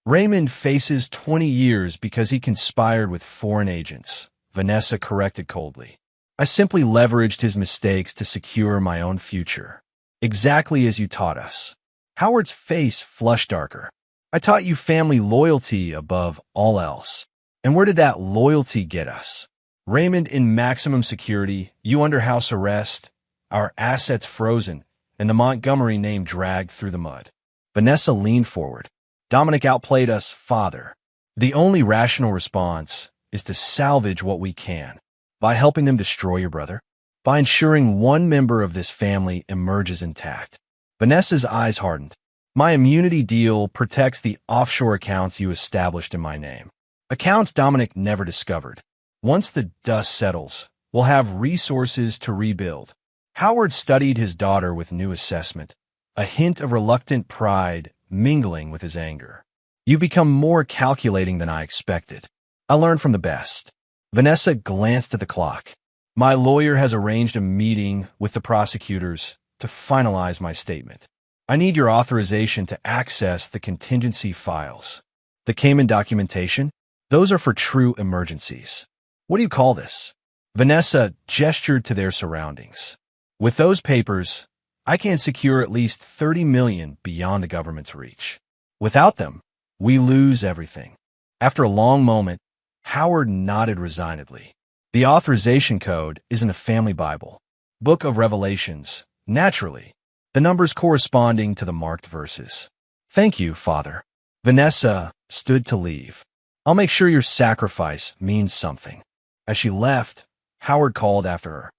Raymond faces 20 years because he conspired with foreign agents, Vanessa corrected coldly. I simply leveraged his mistakes to secure my own future. Exactly as you taught us. Howard's face flushed darker. I taught you family loyalty above all else. And where did that loyalty get us? Raymond in maximum security, you under house arrest, our assets frozen, and the Montgomery name dragged through the mud. Vanessa leaned forward. Dominic outplayed us, father. The only rational response is to salvage what we can. By helping them destroy your brother? By ensuring one member of this family emerges intact. Vanessa's eyes hardened. My immunity deal protects the offshore accounts you established in my name. Accounts Dominic never discovered. Once the dust settles, we'll have resources to rebuild. Howard studied his daughter with new assessment, a hint of reluctant pride mingling with his anger. "You become more calculating than I expected. I learned from the best." Vanessa glanced at the clock. "My lawyer has arranged a meeting with the prosecutors to finalize my statement. I need your authorization to access the contingency files." "The Cayman documentation? Those are for true emergencies. What do you call this?" Vanessa gestured to their surroundings. "With those papers, I can secure at least $30 million beyond the government's reach. Without them, we lose everything." After a long moment, Howard nodded resignedly. "The authorization code is in the family Bible, Book of Revelations, naturally, the numbers corresponding to the marked verses." "Thank you, Father." Vanessa stood to leave. "I'll make sure your sacrifice means something." As she left, Howard called after her.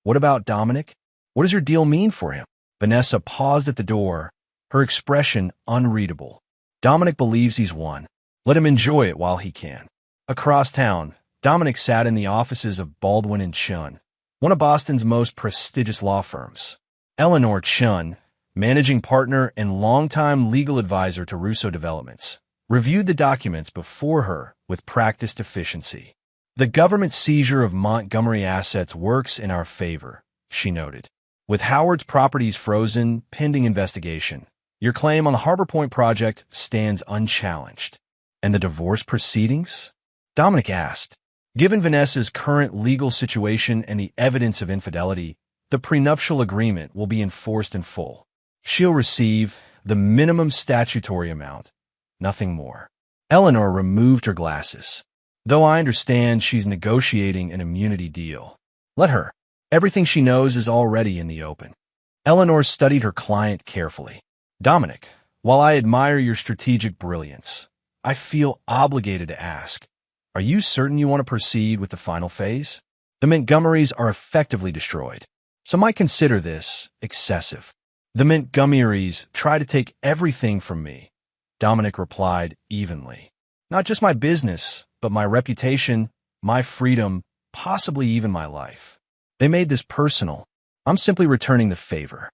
"What about Dominic? What does your deal mean for him?" Vanessa paused at the door, her expression unreadable. "Dominic believes he's won. Let him enjoy it while he can." Across town, Dominic sat in the offices of Baldwin & Chun, one of Boston's most prestigious law firms. Eleanor Chun, managing partner and longtime legal advisor to Russo Developments, reviewed the documents before her with practiced efficiency. "The government seizure of Montgomery assets works in our favor," she noted. "With Howard's properties frozen pending investigation, your claim on the Harbor Point project stands unchallenged." "And the divorce proceedings?" Dominic asked. Given Vanessa's current legal situation and the evidence of infidelity, the prenuptial agreement will be enforced in full. She'll receive the minimum statutory amount, nothing more. Eleanor removed her glasses. "Though I understand she's negotiating an immunity deal. Let her. Everything she knows is already in the open." Eleanor studied her client carefully. "Dominic, while I admire your strategic brilliance, I feel obligated to ask, are you certain you want to proceed with the final phase? The Montgomerys are effectively destroyed. Some might consider this excessive." "The Montgomerys try to take everything from me," Dominic replied evenly. "Not just my business, but my reputation, my freedom, possibly even my life. They made this personal. I'm simply returning the favor."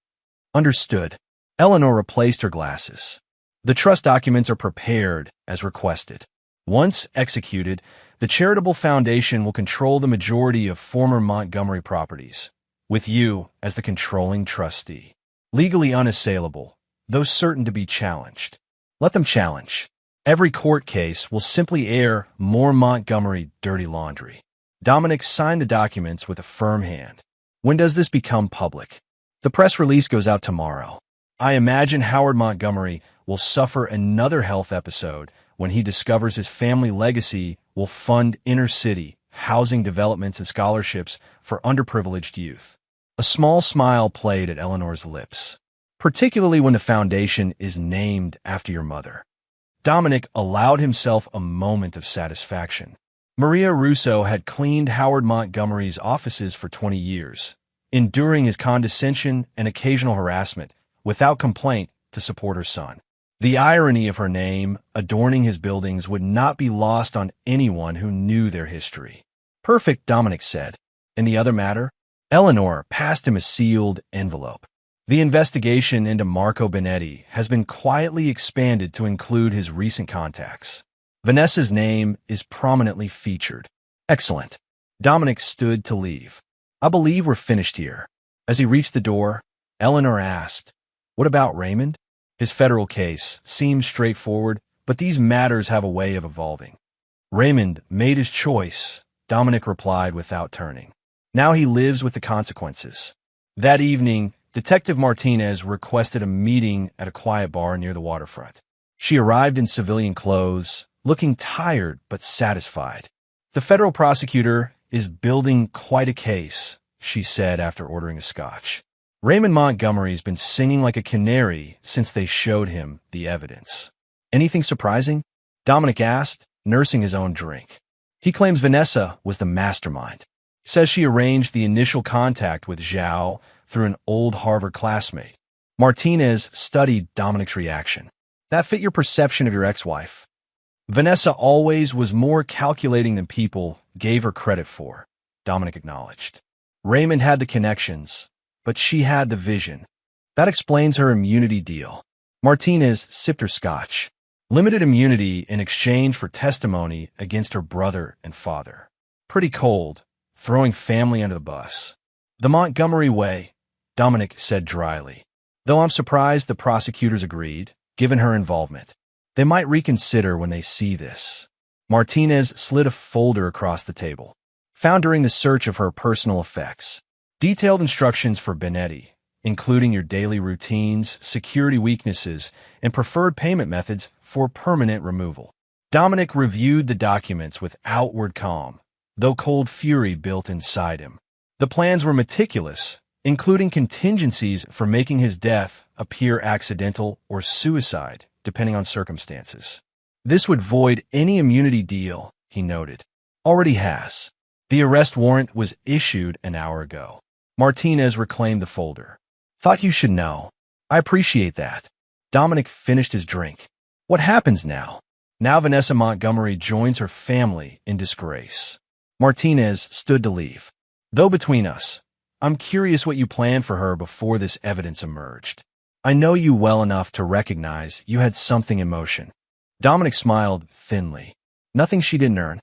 "Understood." Eleanor replaced her glasses. "The trust documents are prepared as requested. Once executed, the charitable foundation will control the majority of former Montgomery properties, with you as the controlling trustee. Legally unassailable, though certain to be challenged. Let them challenge. Every court case will simply air more Montgomery dirty laundry." Dominic signed the documents with a firm hand. "When does this become public?" "The press release goes out tomorrow. I imagine Howard Montgomery will suffer another health episode when he discovers his family legacy will fund inner-city housing developments and scholarships for underprivileged youth." A small smile played at Eleanor's lips. "Particularly when the foundation is named after your mother." Dominic allowed himself a moment of satisfaction. Maria Russo had cleaned Howard Montgomery's offices for 20 years, enduring his condescension and occasional harassment without complaint to support her son. The irony of her name adorning his buildings would not be lost on anyone who knew their history. "Perfect," Dominic said. "In the other matter?" Eleanor passed him a sealed envelope. "The investigation into Marco Benetti has been quietly expanded to include his recent contacts. Vanessa's name is prominently featured." "Excellent." Dominic stood to leave. "I believe we're finished here." As he reached the door, Eleanor asked, "What about Raymond?" His federal case seems straightforward, but these matters have a way of evolving. "Raymond made his choice," Dominic replied without turning. "Now he lives with the consequences." That evening, Detective Martinez requested a meeting at a quiet bar near the waterfront. She arrived in civilian clothes, looking tired but satisfied. "The federal prosecutor is building quite a case," she said after ordering a scotch. "Raymond Montgomery's been singing like a canary since they showed him the evidence." "Anything surprising?" Dominic asked, nursing his own drink. "He claims Vanessa was the mastermind. Says she arranged the initial contact with Zhao through an old Harvard classmate." Martinez studied Dominic's reaction. "That fit your perception of your ex-wife?" "Vanessa always was more calculating than people gave her credit for, Dominic acknowledged. Raymond had the connections, but she had the vision. That explains her immunity deal. Martinez sipped her scotch. Limited immunity in exchange for testimony against her brother and father. Pretty cold, throwing family under the bus. The Montgomery way, Dominic said dryly. Though I'm surprised the prosecutors agreed, given her involvement. They might reconsider when they see this. Martinez slid a folder across the table. Found during the search of her personal effects. Detailed instructions for Benetti, including your daily routines, security weaknesses, and preferred payment methods for permanent removal. Dominic reviewed the documents with outward calm, though cold fury built inside him. The plans were meticulous, including contingencies for making his death appear accidental or suicide, depending on circumstances. This would void any immunity deal, he noted. Already has. The arrest warrant was issued an hour ago. Martinez reclaimed the folder. Thought you should know. I appreciate that. Dominic finished his drink. What happens now? Now Vanessa Montgomery joins her family in disgrace. Martinez stood to leave. Though between us, I'm curious what you planned for her before this evidence emerged. I know you well enough to recognize you had something in motion. Dominic smiled thinly. Nothing she didn't earn.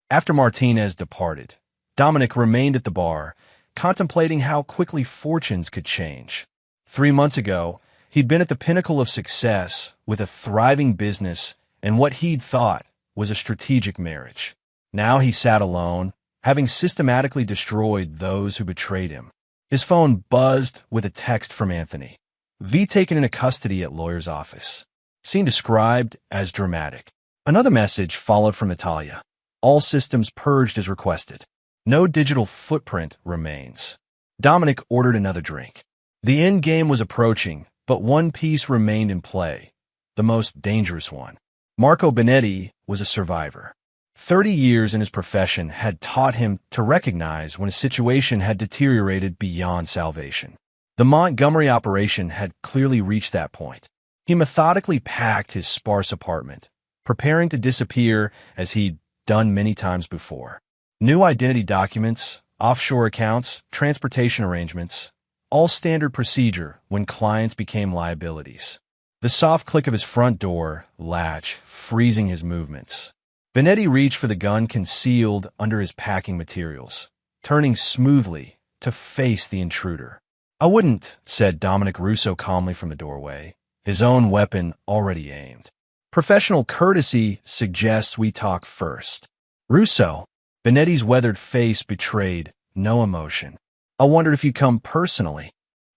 After Martinez departed, Dominic remained at the bar, contemplating how quickly fortunes could change. 3 months ago, he'd been at the pinnacle of success with a thriving business and what he'd thought was a strategic marriage. Now he sat alone, having systematically destroyed those who betrayed him. His phone buzzed with a text from Anthony. V taken into custody at lawyer's office. Scene described as dramatic. Another message followed from Natalia. All systems purged as requested. No digital footprint remains. Dominic ordered another drink. The end game was approaching, but one piece remained in play, the most dangerous one. Marco Benetti was a survivor. 30 years in his profession had taught him to recognize when a situation had deteriorated beyond salvation. The Montgomery operation had clearly reached that point. He methodically packed his sparse apartment, preparing to disappear as he'd done many times before. New identity documents, offshore accounts, transportation arrangements, all standard procedure when clients became liabilities. The soft click of his front door latch freezing his movements. Benetti reached for the gun concealed under his packing materials, turning smoothly to face the intruder. I wouldn't, said Dominic Russo calmly from the doorway, his own weapon already aimed. Professional courtesy suggests we talk first. Russo, Benetti's weathered face betrayed no emotion. I wondered if you'd come personally.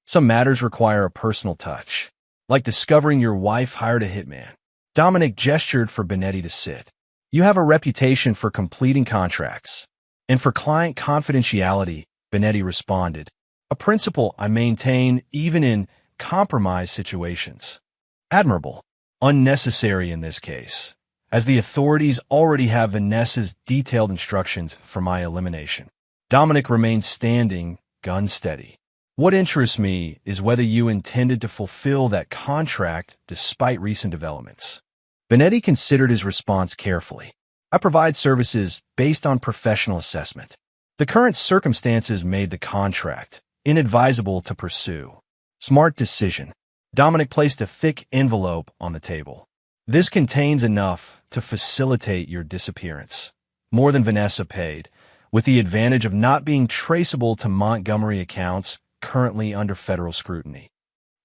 Some matters require a personal touch, like discovering your wife hired a hitman. Dominic gestured for Benetti to sit. You have a reputation for completing contracts, and for client confidentiality, Benetti responded. A principle I maintain even in compromise situations. Admirable. Unnecessary in this case, as the authorities already have Vanessa's detailed instructions for my elimination. Dominic remained standing, gun steady. What interests me is whether you intended to fulfill that contract despite recent developments. Benetti considered his response carefully. I provide services based on professional assessment. The current circumstances made the contract inadvisable to pursue. Smart decision. Dominic placed a thick envelope on the table. This contains enough to facilitate your disappearance. More than Vanessa paid, with the advantage of not being traceable to Montgomery accounts currently under federal scrutiny.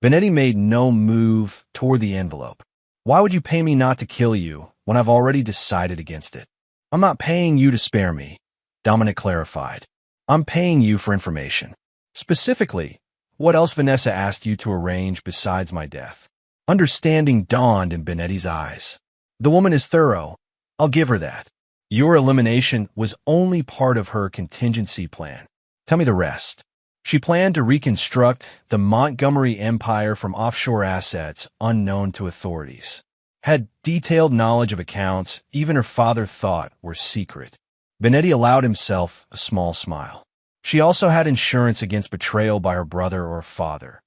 Benetti made no move toward the envelope. Why would you pay me not to kill you when I've already decided against it? I'm not paying you to spare me, Dominic clarified. I'm paying you for information. Specifically, what else Vanessa asked you to arrange besides my death? Understanding dawned in Benetti's eyes. The woman is thorough. I'll give her that. Your elimination was only part of her contingency plan. Tell me the rest. She planned to reconstruct the Montgomery empire from offshore assets unknown to authorities. Had detailed knowledge of accounts even her father thought were secret. Benetti allowed himself a small smile. She also had insurance against betrayal by her brother or father.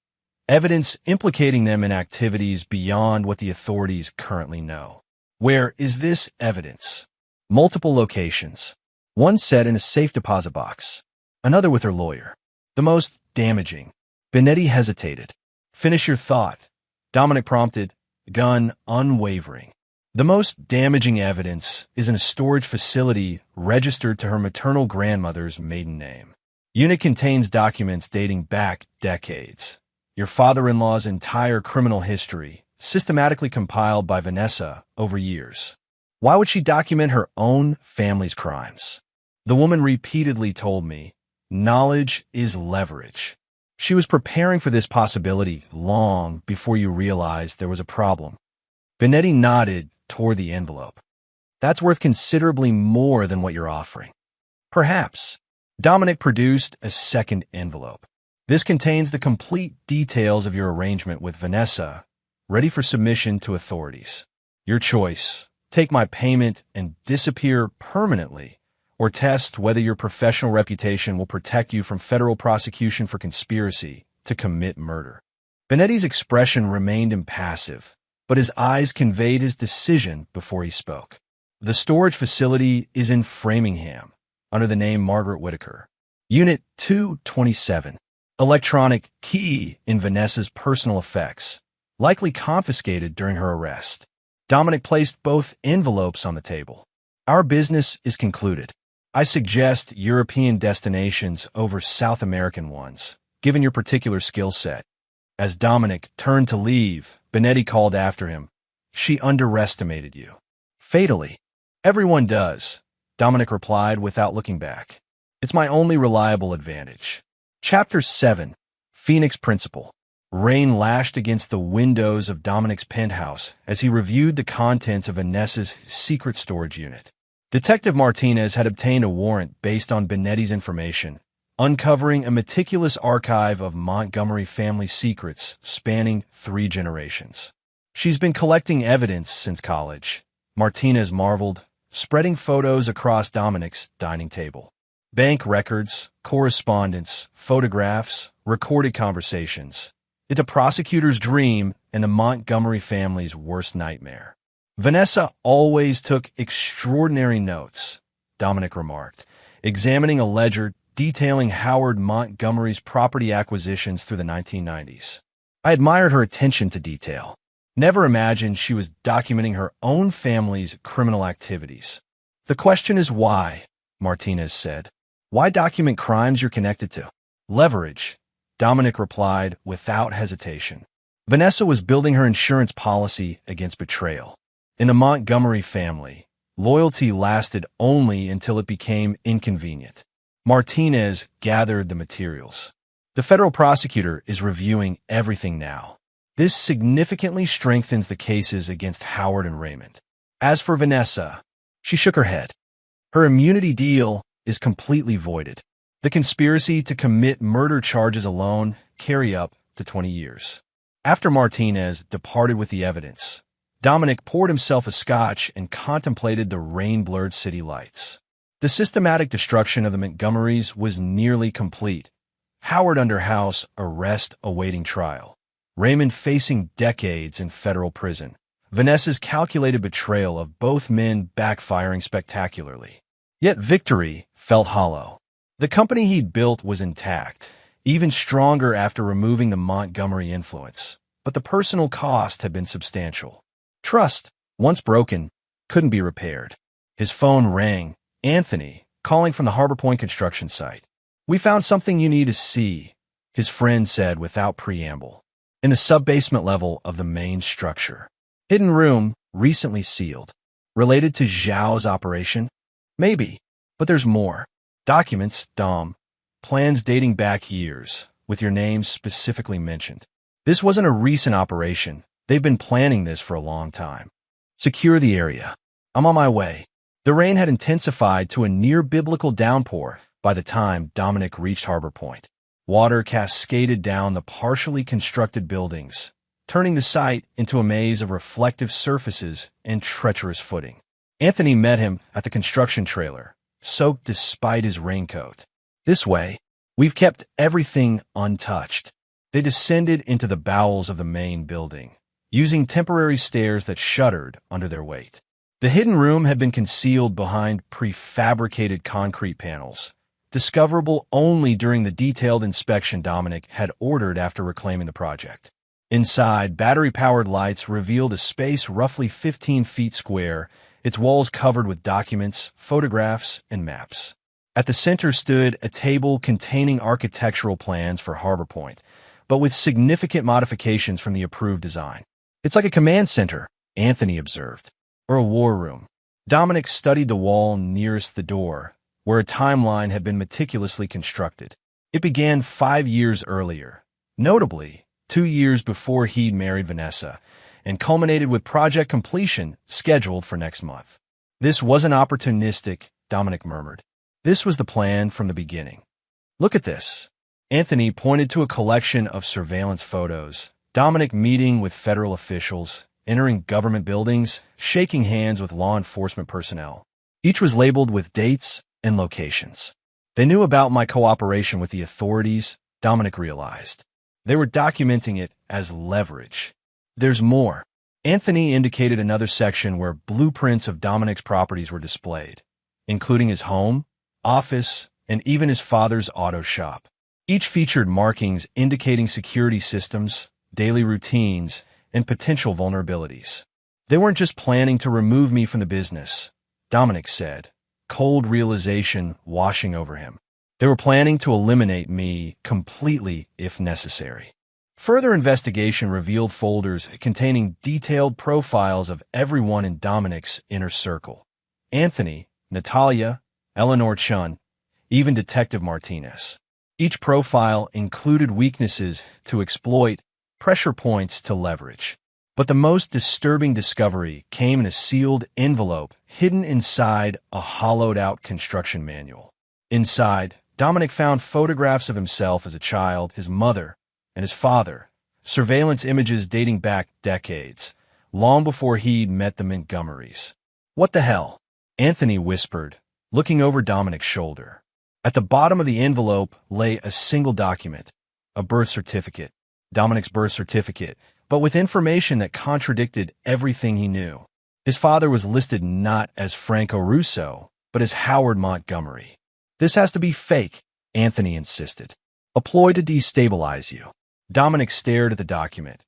Evidence implicating them in activities beyond what the authorities currently know. Where is this evidence? Multiple locations. One said in a safe deposit box, another with her lawyer. The most damaging. Benetti hesitated. Finish your thought. Dominic prompted, gun unwavering. The most damaging evidence is in a storage facility registered to her maternal grandmother's maiden name. Unit contains documents dating back decades. Your father-in-law's entire criminal history, systematically compiled by Vanessa over years. Why would she document her own family's crimes? The woman repeatedly told me, knowledge is leverage. She was preparing for this possibility long before you realized there was a problem. Benetti nodded toward the envelope. That's worth considerably more than what you're offering. Perhaps. Dominic produced a second envelope. This contains the complete details of your arrangement with Vanessa, ready for submission to authorities. Your choice. Take my payment and disappear permanently, or test whether your professional reputation will protect you from federal prosecution for conspiracy to commit murder. Benetti's expression remained impassive, but his eyes conveyed his decision before he spoke. The storage facility is in Framingham, under the name Margaret Whitaker. Unit 227. Electronic key in Vanessa's personal effects, likely confiscated during her arrest. Dominic placed both envelopes on the table. Our business is concluded. I suggest European destinations over South American ones, given your particular skill set. As Dominic turned to leave, Benetti called after him. She underestimated you. Fatally. Everyone does, Dominic replied without looking back. It's my only reliable advantage. Chapter 7. Phoenix Principle. Rain lashed against the windows of Dominic's penthouse as he reviewed the contents of Vanessa's secret storage unit. Detective Martinez had obtained a warrant based on Benetti's information, uncovering a meticulous archive of Montgomery family secrets spanning 3 generations. She's been collecting evidence since college, Martinez marveled, spreading photos across Dominic's dining table. Bank records, correspondence, photographs, recorded conversations. It's a prosecutor's dream and the Montgomery family's worst nightmare. Vanessa always took extraordinary notes, Dominic remarked, examining a ledger detailing Howard Montgomery's property acquisitions through the 1990s. I admired her attention to detail. Never imagined she was documenting her own family's criminal activities. The question is why, Martinez said. Why document crimes you're connected to? Leverage, Dominic replied without hesitation. Vanessa was building her insurance policy against betrayal. In the Montgomery family, loyalty lasted only until it became inconvenient. Martinez gathered the materials. The federal prosecutor is reviewing everything now. This significantly strengthens the cases against Howard and Raymond. As for Vanessa, she shook her head. Her immunity deal is completely voided. The conspiracy to commit murder charges alone carry up to 20 years. After Martinez departed with the evidence, Dominic poured himself a scotch and contemplated the rain-blurred city lights. The systematic destruction of the Montgomerys was nearly complete. Howard under house arrest awaiting trial. Raymond facing decades in federal prison. Vanessa's calculated betrayal of both men backfiring spectacularly. Yet victory felt hollow. The company he'd built was intact, even stronger after removing the Montgomery influence, but the personal cost had been substantial. Trust, once broken, couldn't be repaired. His phone rang. Anthony, calling from the Harbor Point construction site. We found something you need to see, his friend said without preamble. In the sub-basement level of the main structure. Hidden room, recently sealed. Related to Zhao's operation? Maybe, but there's more. Documents, Dom. Plans dating back years, with your name specifically mentioned. This wasn't a recent operation. They've been planning this for a long time. Secure the area. I'm on my way. The rain had intensified to a near-biblical downpour by the time Dominic reached Harbor Point. Water cascaded down the partially constructed buildings, turning the site into a maze of reflective surfaces and treacherous footing. Anthony met him at the construction trailer, soaked despite his raincoat. This way, we've kept everything untouched. They descended into the bowels of the main building, using temporary stairs that shuddered under their weight. The hidden room had been concealed behind prefabricated concrete panels, discoverable only during the detailed inspection Dominic had ordered after reclaiming the project. Inside, battery-powered lights revealed a space roughly 15 feet square, its walls covered with documents, photographs, and maps. At the center stood a table containing architectural plans for Harbor Point, but with significant modifications from the approved design. "It's like a command center," Anthony observed, "or a war room." Dominic studied the wall nearest the door, where a timeline had been meticulously constructed. It began 5 years earlier, notably 2 years before he'd married Vanessa, and culminated with project completion scheduled for next month. "This wasn't opportunistic," Dominic murmured. "This was the plan from the beginning. Look at this." Anthony pointed to a collection of surveillance photos, Dominic meeting with federal officials, entering government buildings, shaking hands with law enforcement personnel. Each was labeled with dates and locations. They knew about my cooperation with the authorities, Dominic realized. They were documenting it as leverage. "There's more." Anthony indicated another section where blueprints of Dominic's properties were displayed, including his home, office, and even his father's auto shop. Each featured markings indicating security systems, daily routines, and potential vulnerabilities. "They weren't just planning to remove me from the business," Dominic said, cold realization washing over him. "They were planning to eliminate me completely if necessary." Further investigation revealed folders containing detailed profiles of everyone in Dominic's inner circle. Anthony, Natalia, Eleanor Chun, even Detective Martinez. Each profile included weaknesses to exploit, pressure points to leverage. But the most disturbing discovery came in a sealed envelope hidden inside a hollowed-out construction manual. Inside, Dominic found photographs of himself as a child, his mother, and his father, surveillance images dating back decades, long before he'd met the Montgomerys. "What the hell?" Anthony whispered, looking over Dominic's shoulder. At the bottom of the envelope lay a single document, a birth certificate, Dominic's birth certificate, but with information that contradicted everything he knew. His father was listed not as Franco Russo, but as Howard Montgomery. "This has to be fake," Anthony insisted. "A ploy to destabilize you." Dominic stared at the document,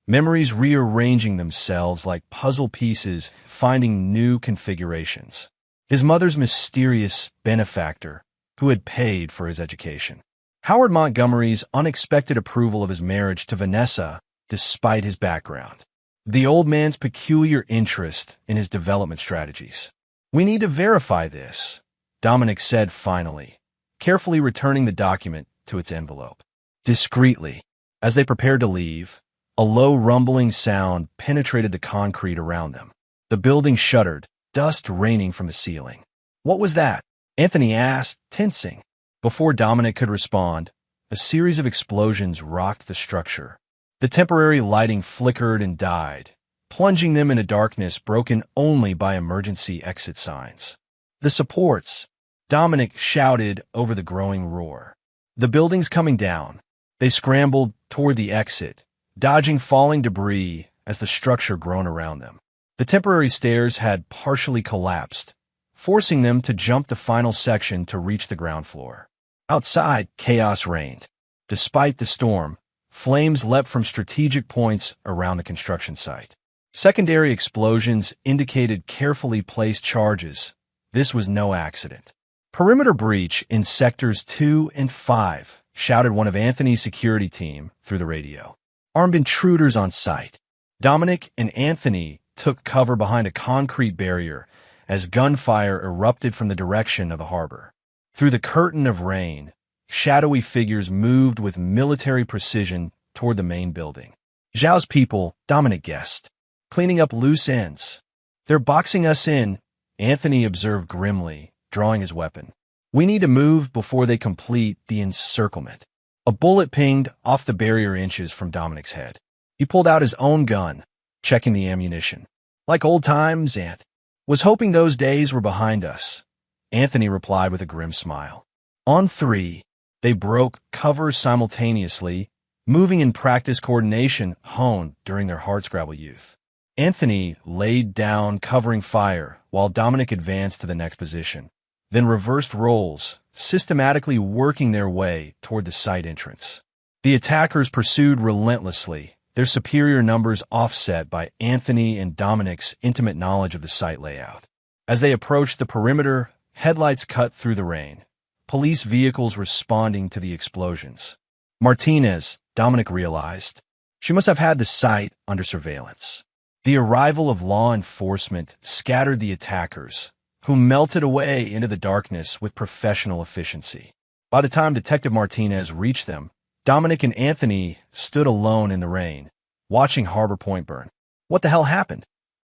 memories rearranging themselves like puzzle pieces, finding new configurations. His mother's mysterious benefactor, who had paid for his education. Howard Montgomery's unexpected approval of his marriage to Vanessa, despite his background. The old man's peculiar interest in his development strategies. "We need to verify this," Dominic said finally, carefully returning the document to its envelope. Discreetly, as they prepared to leave, a low rumbling sound penetrated the concrete around them. The building shuddered, dust raining from the ceiling. "What was that?" Anthony asked, tensing. Before Dominic could respond, a series of explosions rocked the structure. The temporary lighting flickered and died, plunging them into darkness broken only by emergency exit signs. "The supports!" Dominic shouted over the growing roar. "The building's coming down." They scrambled toward the exit, dodging falling debris as the structure groaned around them. The temporary stairs had partially collapsed, forcing them to jump the final section to reach the ground floor. Outside, chaos reigned. Despite the storm, flames leapt from strategic points around the construction site. Secondary explosions indicated carefully placed charges. This was no accident. "Perimeter breach in sectors 2 and 5, shouted one of Anthony's security team through the radio. "Armed intruders on site." Dominic and Anthony took cover behind a concrete barrier as gunfire erupted from the direction of the harbor. Through the curtain of rain, shadowy figures moved with military precision toward the main building. Zhao's people, Dominic guessed, cleaning up loose ends. "They're boxing us in," Anthony observed grimly, drawing his weapon. "We need to move before they complete the encirclement." A bullet pinged off the barrier inches from Dominic's head. He pulled out his own gun, checking the ammunition. "Like old times, Ant. Was hoping those days were behind us," Anthony replied with a grim smile. On 3, they broke cover simultaneously, moving in practice coordination honed during their hardscrabble youth. Anthony laid down, covering fire, while Dominic advanced to the next position, then reversed roles, systematically working their way toward the site entrance. The attackers pursued relentlessly, their superior numbers offset by Anthony and Dominic's intimate knowledge of the site layout. As they approached the perimeter, headlights cut through the rain, police vehicles responding to the explosions. Martinez, Dominic realized, she must have had the site under surveillance. The arrival of law enforcement scattered the attackers, who melted away into the darkness with professional efficiency. By the time Detective Martinez reached them, Dominic and Anthony stood alone in the rain, watching Harbor Point burn. What the hell happened?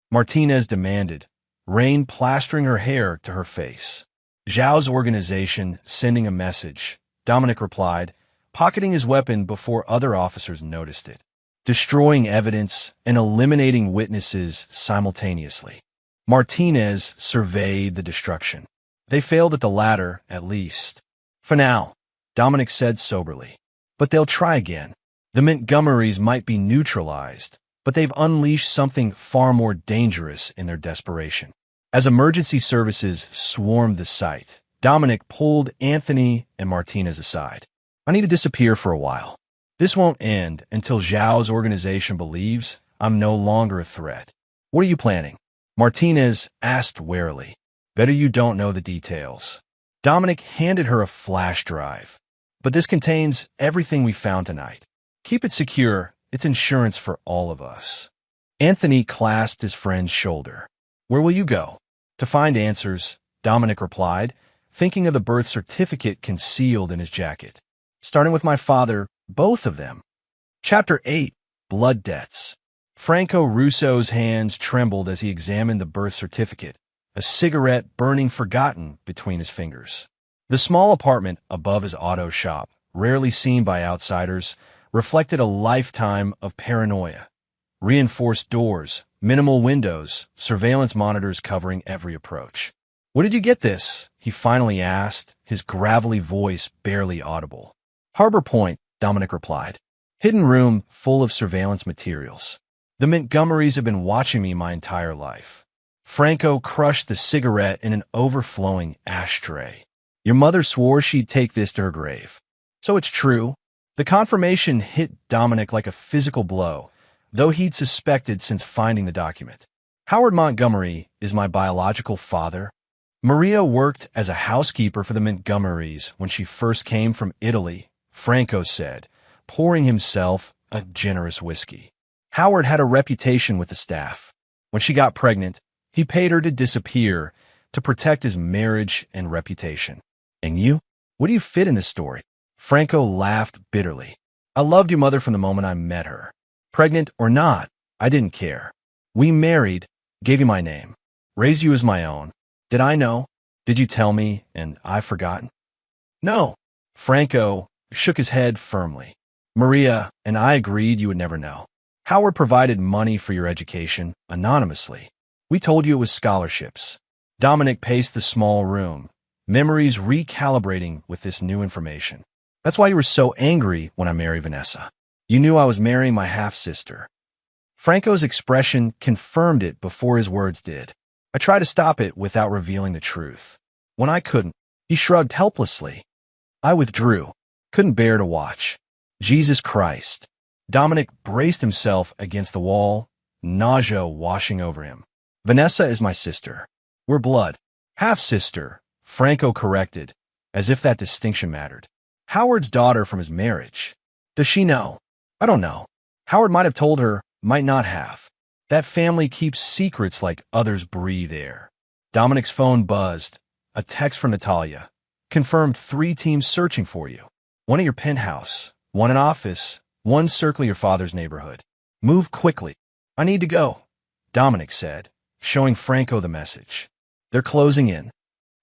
Martinez demanded, rain plastering her hair to her face. Zhao's organization sending a message, Dominic replied, pocketing his weapon before other officers noticed it, destroying evidence and eliminating witnesses simultaneously. Martinez surveyed the destruction. They failed at the latter, at least. For now, Dominic said soberly. But they'll try again. The Montgomerys might be neutralized, but they've unleashed something far more dangerous in their desperation. As emergency services swarmed the site, Dominic pulled Anthony and Martinez aside. I need to disappear for a while. This won't end until Zhao's organization believes I'm no longer a threat. What are you planning? Martinez asked warily. Better you don't know the details. Dominic handed her a flash drive. But this contains everything we found tonight. Keep it secure. It's insurance for all of us. Anthony clasped his friend's shoulder. Where will you go? To find answers, Dominic replied, thinking of the birth certificate concealed in his jacket. Starting with my father, both of them. Chapter 8, Blood Debts. Franco Russo's hands trembled as he examined the birth certificate, a cigarette burning forgotten between his fingers. The small apartment above his auto shop, rarely seen by outsiders, reflected a lifetime of paranoia. Reinforced doors, minimal windows, surveillance monitors covering every approach. Where did you get this? He finally asked, his gravelly voice barely audible. Harbor Point, Dominic replied. Hidden room full of surveillance materials. The Montgomerys have been watching me my entire life. Franco crushed the cigarette in an overflowing ashtray. Your mother swore she'd take this to her grave. So it's true. The confirmation hit Dominic like a physical blow, though he'd suspected since finding the document. Howard Montgomery is my biological father. Maria worked as a housekeeper for the Montgomerys when she first came from Italy, Franco said, pouring himself a generous whiskey. Howard had a reputation with the staff. When she got pregnant, he paid her to disappear to protect his marriage and reputation. And you? What do you fit in this story? Franco laughed bitterly. I loved your mother from the moment I met her. Pregnant or not, I didn't care. We married, gave you my name, raised you as my own. Did I know? Did you tell me and I've forgotten? No. Franco shook his head firmly. Maria and I agreed you would never know. Howard provided money for your education, anonymously. We told you it was scholarships. Dominic paced the small room, memories recalibrating with this new information. That's why you were so angry when I married Vanessa. You knew I was marrying my half-sister. Franco's expression confirmed it before his words did. I tried to stop it without revealing the truth. When I couldn't, he shrugged helplessly. I withdrew. Couldn't bear to watch. Jesus Christ. Dominic braced himself against the wall, nausea washing over him. Vanessa is my sister. We're blood. Half-sister, Franco corrected, as if that distinction mattered. Howard's daughter from his marriage. Does she know? I don't know. Howard might have told her, might not have. That family keeps secrets like others breathe air. Dominic's phone buzzed. A text from Natalia. Confirmed 3 teams searching for you. 1 at your penthouse, 1 in office, 1 circling your father's neighborhood. Move quickly. I need to go, Dominic said, showing Franco the message. They're closing in.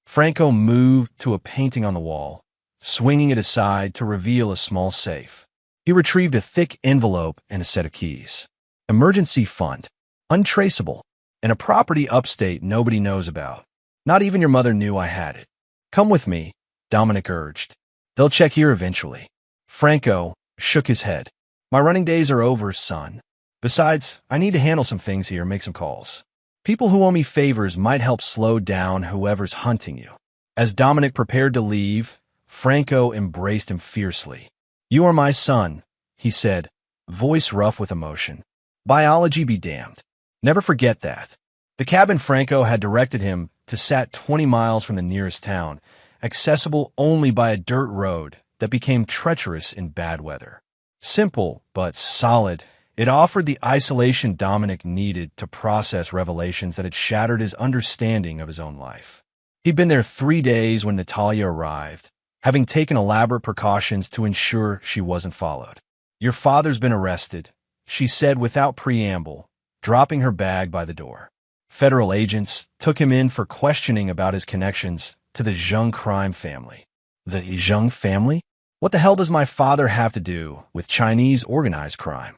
Franco moved to a painting on the wall, swinging it aside to reveal a small safe. He retrieved a thick envelope and a set of keys. Emergency fund. Untraceable. And a property upstate nobody knows about. Not even your mother knew I had it. Come with me, Dominic urged. They'll check here eventually. Franco shook his head. My running days are over, son. Besides, I need to handle some things here, make some calls. People who owe me favors might help slow down whoever's hunting you. As Dominic prepared to leave, Franco embraced him fiercely. You are my son, he said, voice rough with emotion. Biology be damned. Never forget that. The cabin Franco had directed him to sat 20 miles from the nearest town, accessible only by a dirt road that became treacherous in bad weather. Simple, but solid, it offered the isolation Dominic needed to process revelations that had shattered his understanding of his own life. He'd been there 3 days when Natalia arrived, having taken elaborate precautions to ensure she wasn't followed. Your father's been arrested, she said without preamble, dropping her bag by the door. Federal agents took him in for questioning about his connections to the Zheng crime family. The Zheng family? What the hell does my father have to do with Chinese organized crime?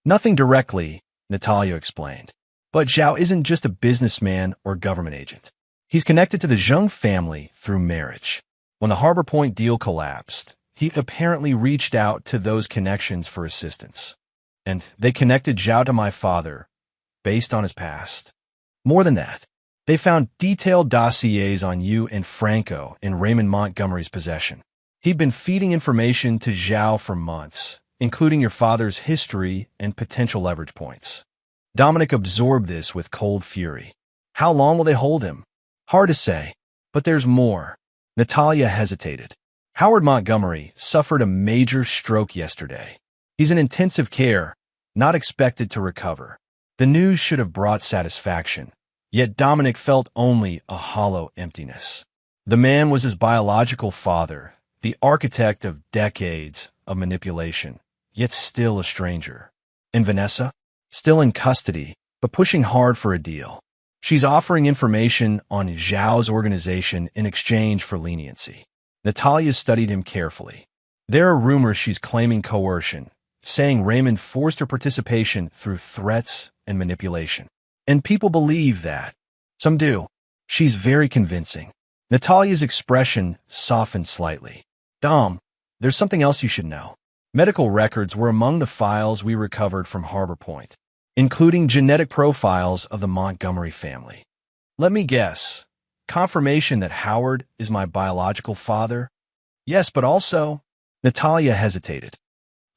Nothing directly, Natalia explained. But Zhao isn't just a businessman or government agent. He's connected to the Zheng family through marriage. When the Harbor Point deal collapsed, he apparently reached out to those connections for assistance. And they connected Zhao to my father, based on his past. More than that, they found detailed dossiers on you and Franco in Raymond Montgomery's possession. He'd been feeding information to Zhao for months, including your father's history and potential leverage points. Dominic absorbed this with cold fury. How long will they hold him? Hard to say, but there's more. Natalia hesitated. Howard Montgomery suffered a major stroke yesterday. He's in intensive care, not expected to recover. The news should have brought satisfaction, yet Dominic felt only a hollow emptiness. The man was his biological father, the architect of decades of manipulation, yet still a stranger. And Vanessa? Still in custody, but pushing hard for a deal. She's offering information on Zhao's organization in exchange for leniency. Natalia studied him carefully. There are rumors she's claiming coercion, saying Raymond forced her participation through threats and manipulation. And people believe that. Some do. She's very convincing. Natalia's expression softened slightly. Dom, there's something else you should know. Medical records were among the files we recovered from Harbor Point, including genetic profiles of the Montgomery family. Let me guess. Confirmation that Howard is my biological father? Yes, but also... Natalia hesitated.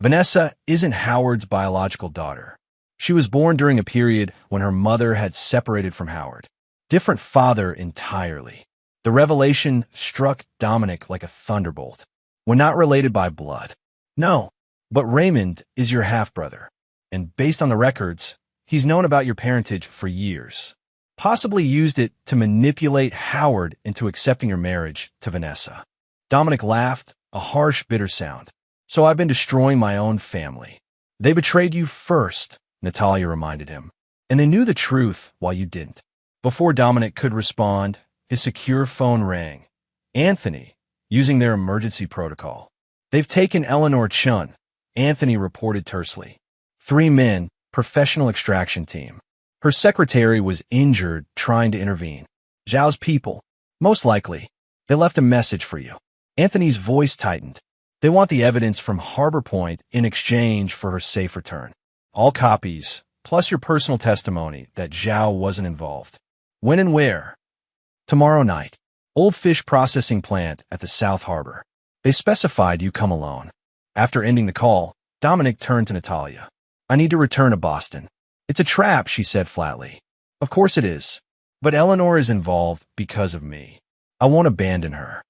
Vanessa isn't Howard's biological daughter. She was born during a period when her mother had separated from Howard. Different father entirely. The revelation struck Dominic like a thunderbolt. We're not related by blood. No, but Raymond is your half-brother. And based on the records, he's known about your parentage for years. Possibly used it to manipulate Howard into accepting your marriage to Vanessa. Dominic laughed, a harsh, bitter sound. So I've been destroying my own family. They betrayed you first, Natalia reminded him. And they knew the truth while you didn't. Before Dominic could respond, his secure phone rang. Anthony, using their emergency protocol. They've taken Eleanor Chun, Anthony reported tersely. 3 men, professional extraction team. Her secretary was injured trying to intervene. Zhao's people, most likely. They left a message for you. Anthony's voice tightened. They want the evidence from Harbor Point in exchange for her safe return. All copies, plus your personal testimony that Zhao wasn't involved. When and where? Tomorrow night. Old fish processing plant at the South Harbor. They specified you come alone. After ending the call, Dominic turned to Natalia. I need to return to Boston. It's a trap, she said flatly. Of course it is. But Eleanor is involved because of me. I won't abandon her.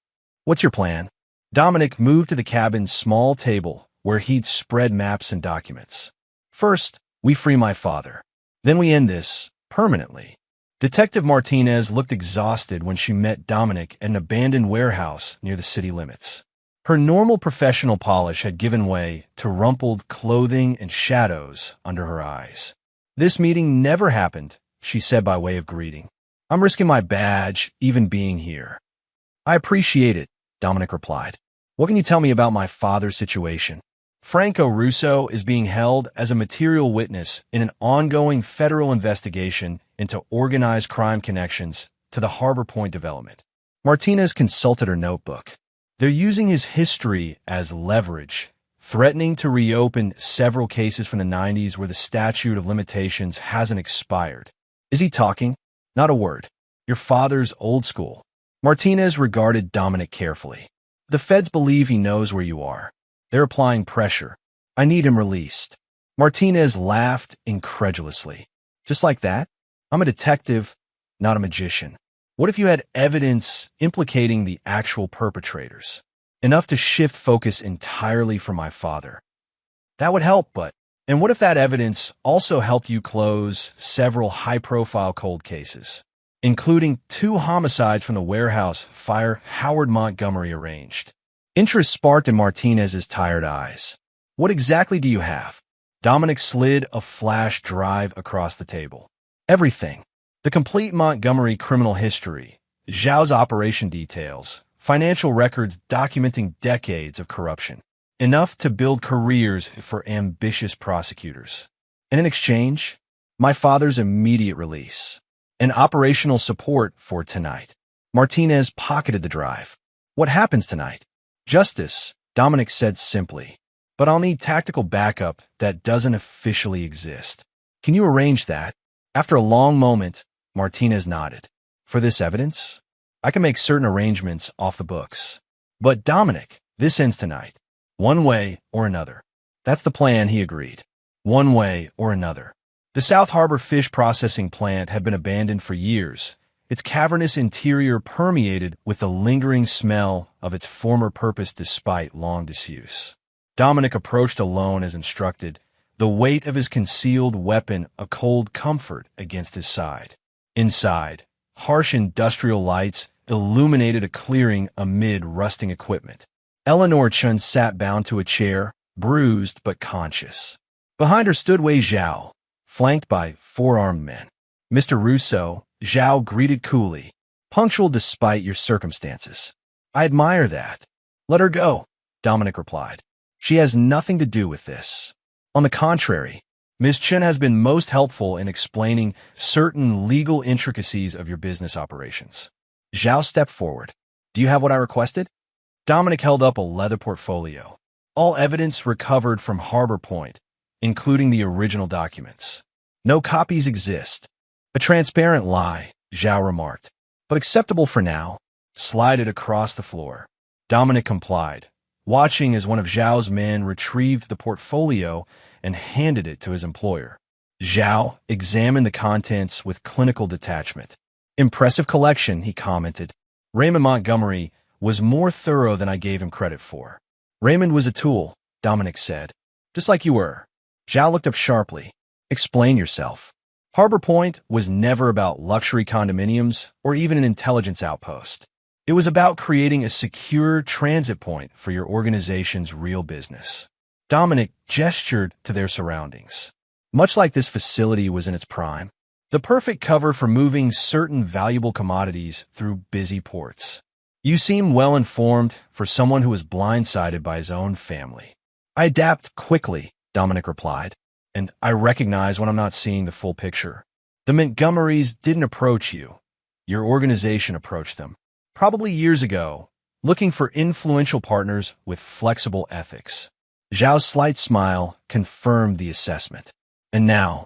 What's your plan? Dominic moved to the cabin's small table where he'd spread maps and documents. First, we free my father. Then we end this, permanently. Detective Martinez looked exhausted when she met Dominic at an abandoned warehouse near the city limits. Her normal professional polish had given way to rumpled clothing and shadows under her eyes. This meeting never happened, she said by way of greeting. I'm risking my badge, even being here. I appreciate it, Dominic replied. What can you tell me about my father's situation? Franco Russo is being held as a material witness in an ongoing federal investigation into organized crime connections to the Harbor Point development. Martinez consulted her notebook. They're using his history as leverage, threatening to reopen several cases from the 90s where the statute of limitations hasn't expired. Is he talking? Not a word. Your father's old school. Martinez regarded Dominic carefully. The feds believe he knows where you are. They're applying pressure. I need him released. Martinez laughed incredulously. Just like that? I'm a detective, not a magician. What if you had evidence implicating the actual perpetrators? Enough to shift focus entirely from my father. That would help, but... And what if that evidence also helped you close several high-profile cold cases, including 2 homicides from the warehouse fire Howard Montgomery arranged? Interest sparked in Martinez's tired eyes. What exactly do you have? Dominic slid a flash drive across the table. Everything. The complete Montgomery criminal history, Zhao's operation details, financial records documenting decades of corruption. Enough to build careers for ambitious prosecutors. And in exchange, my father's immediate release. And operational support for tonight. Martinez pocketed the drive. What happens tonight? Justice, Dominic said simply. But I'll need tactical backup that doesn't officially exist. Can you arrange that? After a long moment, Martinez nodded. For this evidence, I can make certain arrangements off the books. But Dominic, this ends tonight. One way or another. That's the plan, he agreed. One way or another. The South Harbor fish processing plant had been abandoned for years, its cavernous interior permeated with the lingering smell of its former purpose despite long disuse. Dominic approached alone as instructed, the weight of his concealed weapon a cold comfort against his side. Inside, harsh industrial lights illuminated a clearing amid rusting equipment. Eleanor Chun sat bound to a chair, bruised but conscious. Behind her stood Wei Zhao, flanked by 4 armed men. Mr. Russo, Zhao greeted coolly, punctual despite your circumstances. I admire that. Let her go, Dominic replied. She has nothing to do with this. On the contrary, Ms. Chen has been most helpful in explaining certain legal intricacies of your business operations. Zhao stepped forward. Do you have what I requested? Dominic held up a leather portfolio. All evidence recovered from Harbor Point, including the original documents. No copies exist. A transparent lie, Zhao remarked, but acceptable for now. Slide it across the floor. Dominic complied, watching as one of Zhao's men retrieved the portfolio and handed it to his employer. Zhao examined the contents with clinical detachment. Impressive collection, he commented. Raymond Montgomery was more thorough than I gave him credit for. Raymond was a tool, Dominic said. Just like you were. Zhao looked up sharply. Explain yourself. Harbor Point was never about luxury condominiums or even an intelligence outpost. It was about creating a secure transit point for your organization's real business. Dominic gestured to their surroundings. Much like this facility was in its prime, the perfect cover for moving certain valuable commodities through busy ports. You seem well informed for someone who was blindsided by his own family. I adapt quickly, Dominic replied, and I recognize when I'm not seeing the full picture. The Montgomerys didn't approach you. Your organization approached them. Probably years ago, looking for influential partners with flexible ethics. Zhao's slight smile confirmed the assessment. And now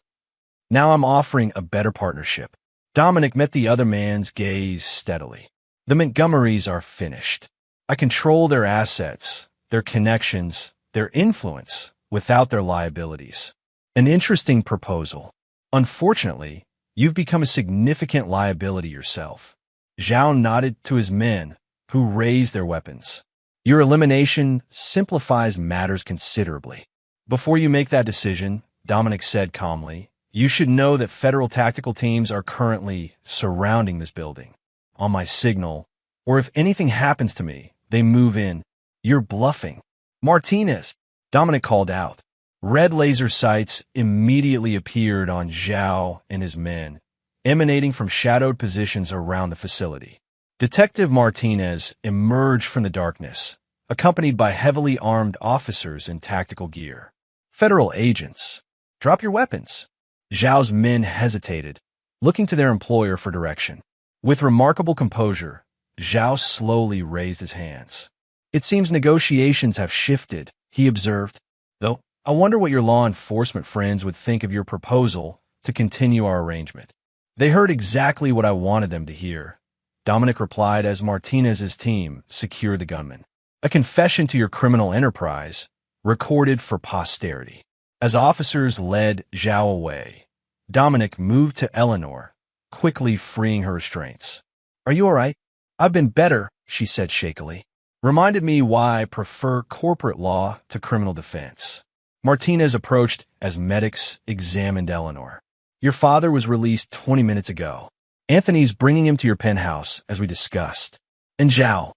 I'm offering a better partnership. Dominic met the other man's gaze steadily. The Montgomerys are finished. I control their assets, their connections, their influence, without their liabilities. An interesting proposal. Unfortunately, you've become a significant liability yourself. Zhao nodded to his men, who raised their weapons. Your elimination simplifies matters considerably. Before you make that decision, Dominic said calmly, you should know that federal tactical teams are currently surrounding this building. On my signal, or if anything happens to me, they move in. You're bluffing. Martinez, Dominic called out. Red laser sights immediately appeared on Zhao and his men, emanating from shadowed positions around the facility. Detective Martinez emerged from the darkness, accompanied by heavily armed officers in tactical gear. Federal agents. Drop your weapons. Zhao's men hesitated, looking to their employer for direction. With remarkable composure, Zhao slowly raised his hands. It seems negotiations have shifted, he observed. Though, I wonder what your law enforcement friends would think of your proposal to continue our arrangement. They heard exactly what I wanted them to hear, Dominic replied as Martinez's team secured the gunman. A confession to your criminal enterprise, recorded for posterity. As officers led Zhao away, Dominic moved to Eleanor, quickly freeing her restraints. Are you all right? I've been better, she said shakily. Reminded me why I prefer corporate law to criminal defense. Martinez approached as medics examined Eleanor. Your father was released 20 minutes ago. Anthony's bringing him to your penthouse, as we discussed. And Zhao,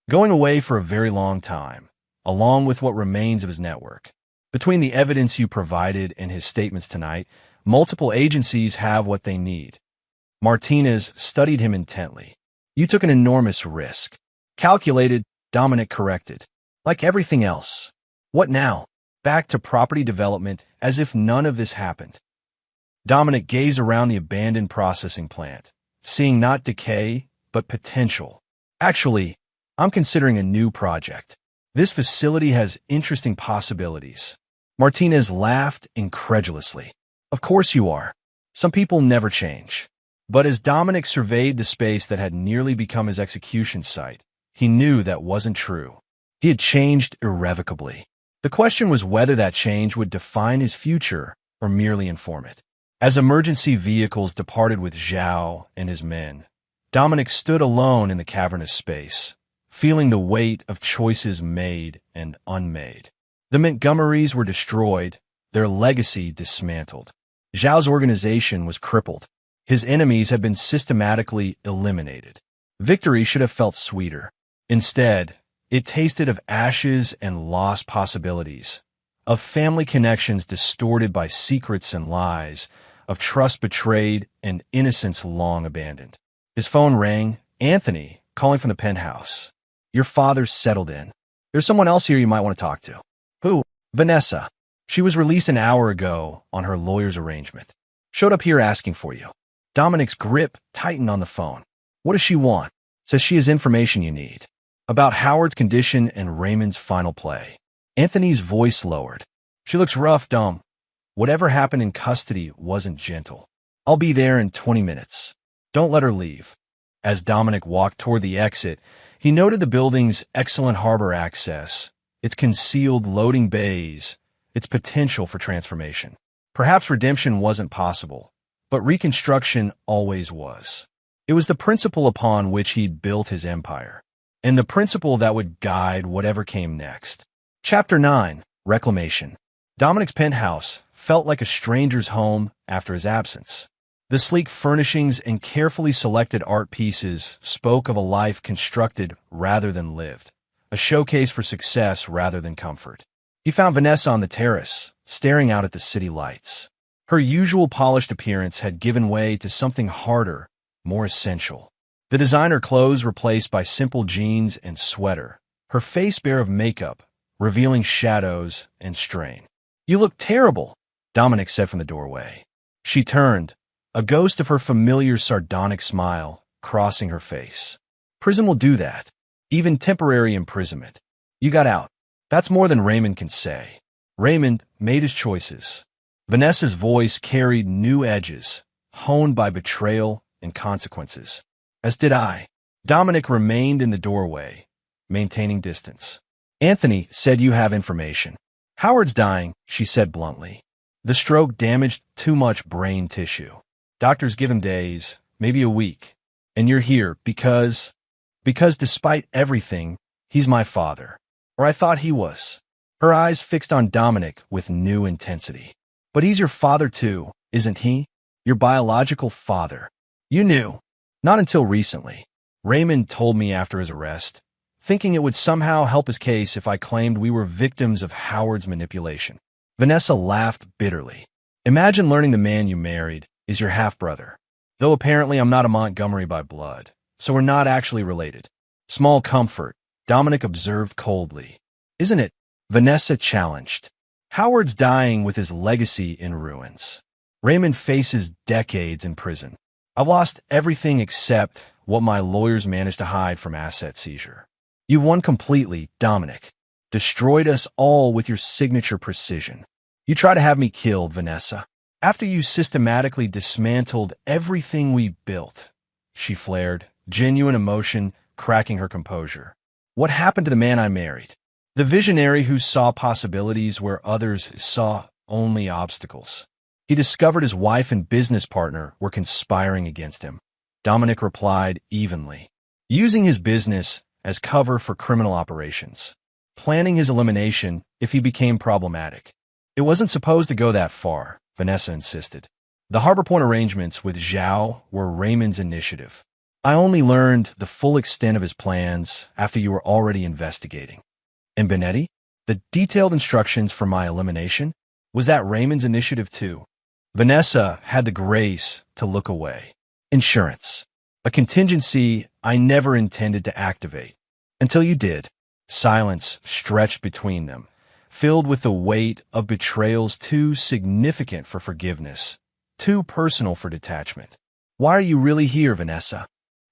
going away for a very long time, along with what remains of his network. Between the evidence you provided and his statements tonight, multiple agencies have what they need. Martinez studied him intently. You took an enormous risk. Calculated, Dominic corrected. Like everything else. What now? Back to property development as if none of this happened. Dominic gazed around the abandoned processing plant, seeing not decay, but potential. Actually, I'm considering a new project. This facility has interesting possibilities. Martinez laughed incredulously. Of course you are. Some people never change. But as Dominic surveyed the space that had nearly become his execution site, he knew that wasn't true. He had changed irrevocably. The question was whether that change would define his future or merely inform it. As emergency vehicles departed with Zhao and his men, Dominic stood alone in the cavernous space, feeling the weight of choices made and unmade. The Montgomerys were destroyed, their legacy dismantled. Zhao's organization was crippled. His enemies had been systematically eliminated. Victory should have felt sweeter. Instead, it tasted of ashes and lost possibilities, of family connections distorted by secrets and lies, of trust betrayed and innocence long abandoned. His phone rang. Anthony, calling from the penthouse. Your father's settled in. There's someone else here you might want to talk to. Who? Vanessa. She was released an hour ago on her lawyer's arrangement. Showed up here asking for you. Dominic's grip tightened on the phone. What does she want? Says she has information you need. About Howard's condition and Raymond's final play. Anthony's voice lowered. She looks rough, Dom. Whatever happened in custody wasn't gentle. I'll be there in 20 minutes. Don't let her leave. As Dominic walked toward the exit, he noted the building's excellent harbor access, its concealed loading bays, its potential for transformation. Perhaps redemption wasn't possible, but reconstruction always was. It was the principle upon which he'd built his empire, and the principle that would guide whatever came next. Chapter 9. Reclamation. Dominic's penthouse felt like a stranger's home after his absence. The sleek furnishings and carefully selected art pieces spoke of a life constructed rather than lived, a showcase for success rather than comfort. He found Vanessa on the terrace, staring out at the city lights. Her usual polished appearance had given way to something harder, more essential. The designer clothes replaced by simple jeans and sweater, her face bare of makeup, revealing shadows and strain. You look terrible, Dominic said from the doorway. She turned, a ghost of her familiar sardonic smile crossing her face. Prison will do that. Even temporary imprisonment. You got out. That's more than Raymond can say. Raymond made his choices. Vanessa's voice carried new edges, honed by betrayal and consequences. As did I. Dominic remained in the doorway, maintaining distance. Anthony said you have information. Howard's dying, she said bluntly. The stroke damaged too much brain tissue. Doctors give him days, maybe a week. And you're here because despite everything, he's my father. Or I thought he was. Her eyes fixed on Dominic with new intensity. But he's your father too, isn't he? Your biological father. You knew. Not until recently. Raymond told me after his arrest, thinking it would somehow help his case if I claimed we were victims of Howard's manipulation. Vanessa laughed bitterly. Imagine learning the man you married is your half-brother. Though apparently I'm not a Montgomery by blood, so we're not actually related. Small comfort, Dominic observed coldly. Isn't it? Vanessa challenged. Howard's dying with his legacy in ruins. Raymond faces decades in prison. I've lost everything except what my lawyers managed to hide from asset seizure. You've won completely, Dominic. Destroyed us all with your signature precision. You try to have me killed, Vanessa. After you systematically dismantled everything we built, she flared, genuine emotion cracking her composure. What happened to the man I married? The visionary who saw possibilities where others saw only obstacles. He discovered his wife and business partner were conspiring against him. Dominic replied evenly, using his business as cover for criminal operations, planning his elimination if he became problematic. It wasn't supposed to go that far, Vanessa insisted. The Harbor Point arrangements with Zhao were Raymond's initiative. I only learned the full extent of his plans after you were already investigating. And Benetti? The detailed instructions for my elimination? Was that Raymond's initiative too? Vanessa had the grace to look away. Insurance. A contingency I never intended to activate. Until you did. Silence stretched between them, filled with the weight of betrayals too significant for forgiveness, too personal for detachment. Why are you really here, Vanessa?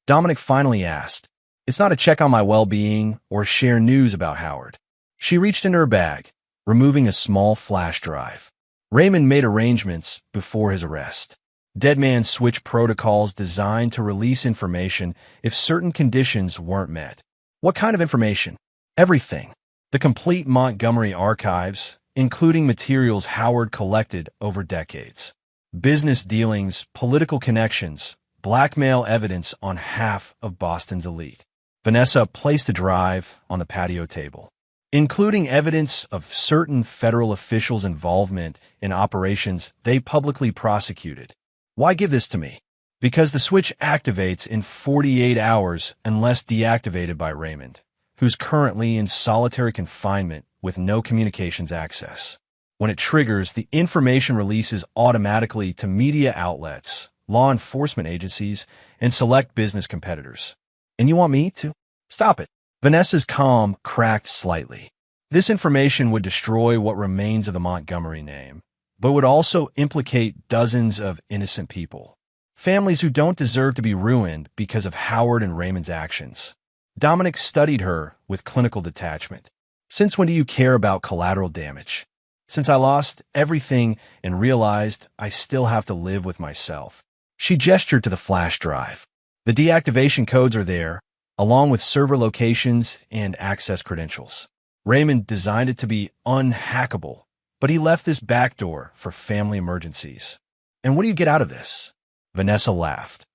Dominic finally asked. It's not a check on my well-being or share news about Howard. She reached into her bag, removing a small flash drive. Raymond made arrangements before his arrest. Dead man switch protocols designed to release information if certain conditions weren't met. What kind of information? Everything. The complete Montgomery archives, including materials Howard collected over decades. Business dealings, political connections, blackmail evidence on half of Boston's elite. Vanessa placed the drive on the patio table, including evidence of certain federal officials' involvement in operations they publicly prosecuted. Why give this to me? Because the switch activates in 48 hours unless deactivated by Raymond, who's currently in solitary confinement with no communications access. When it triggers, the information releases automatically to media outlets, law enforcement agencies, and select business competitors. And you want me to? Stop it. Vanessa's calm cracked slightly. This information would destroy what remains of the Montgomery name, but would also implicate dozens of innocent people. Families who don't deserve to be ruined because of Howard and Raymond's actions. Dominic studied her with clinical detachment. Since when do you care about collateral damage? Since I lost everything and realized I still have to live with myself. She gestured to the flash drive. The deactivation codes are there, along with server locations and access credentials. Raymond designed it to be unhackable, but he left this backdoor for family emergencies. And what do you get out of this? Vanessa laughed,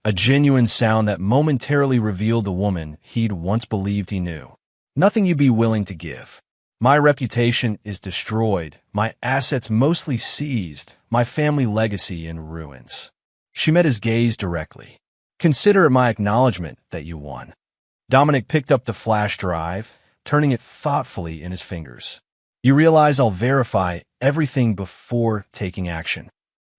a genuine sound that momentarily revealed the woman he'd once believed he knew. Nothing you'd be willing to give. My reputation is destroyed, my assets mostly seized, my family legacy in ruins. She met his gaze directly. Consider it my acknowledgement that you won. Dominic picked up the flash drive, turning it thoughtfully in his fingers. You realize I'll verify everything before taking action.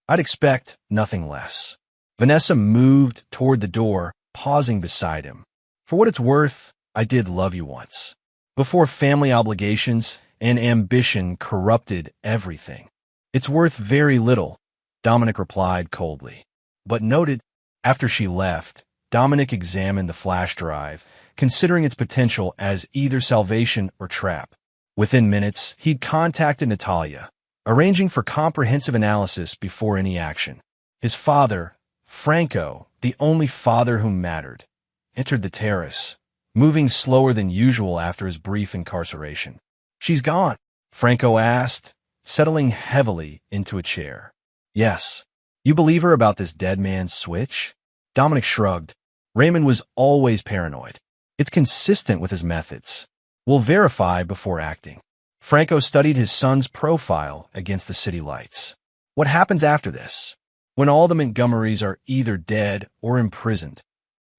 I'd expect nothing less. Vanessa moved toward the door, pausing beside him. For what it's worth, I did love you once. Before family obligations and ambition corrupted everything. It's worth very little, Dominic replied coldly. But noted, after she left, Dominic examined the flash drive, considering its potential as either salvation or trap. Within minutes, he'd contacted Natalia, arranging for comprehensive analysis before any action. His father, Franco, the only father who mattered, entered the terrace, moving slower than usual after his brief incarceration. She's gone, Franco asked, settling heavily into a chair. Yes. You believe her about this dead man's switch? Dominic shrugged. Raymond was always paranoid. It's consistent with his methods. We'll verify before acting. Franco studied his son's profile against the city lights. What happens after this? When all the Montgomerys are either dead or imprisoned?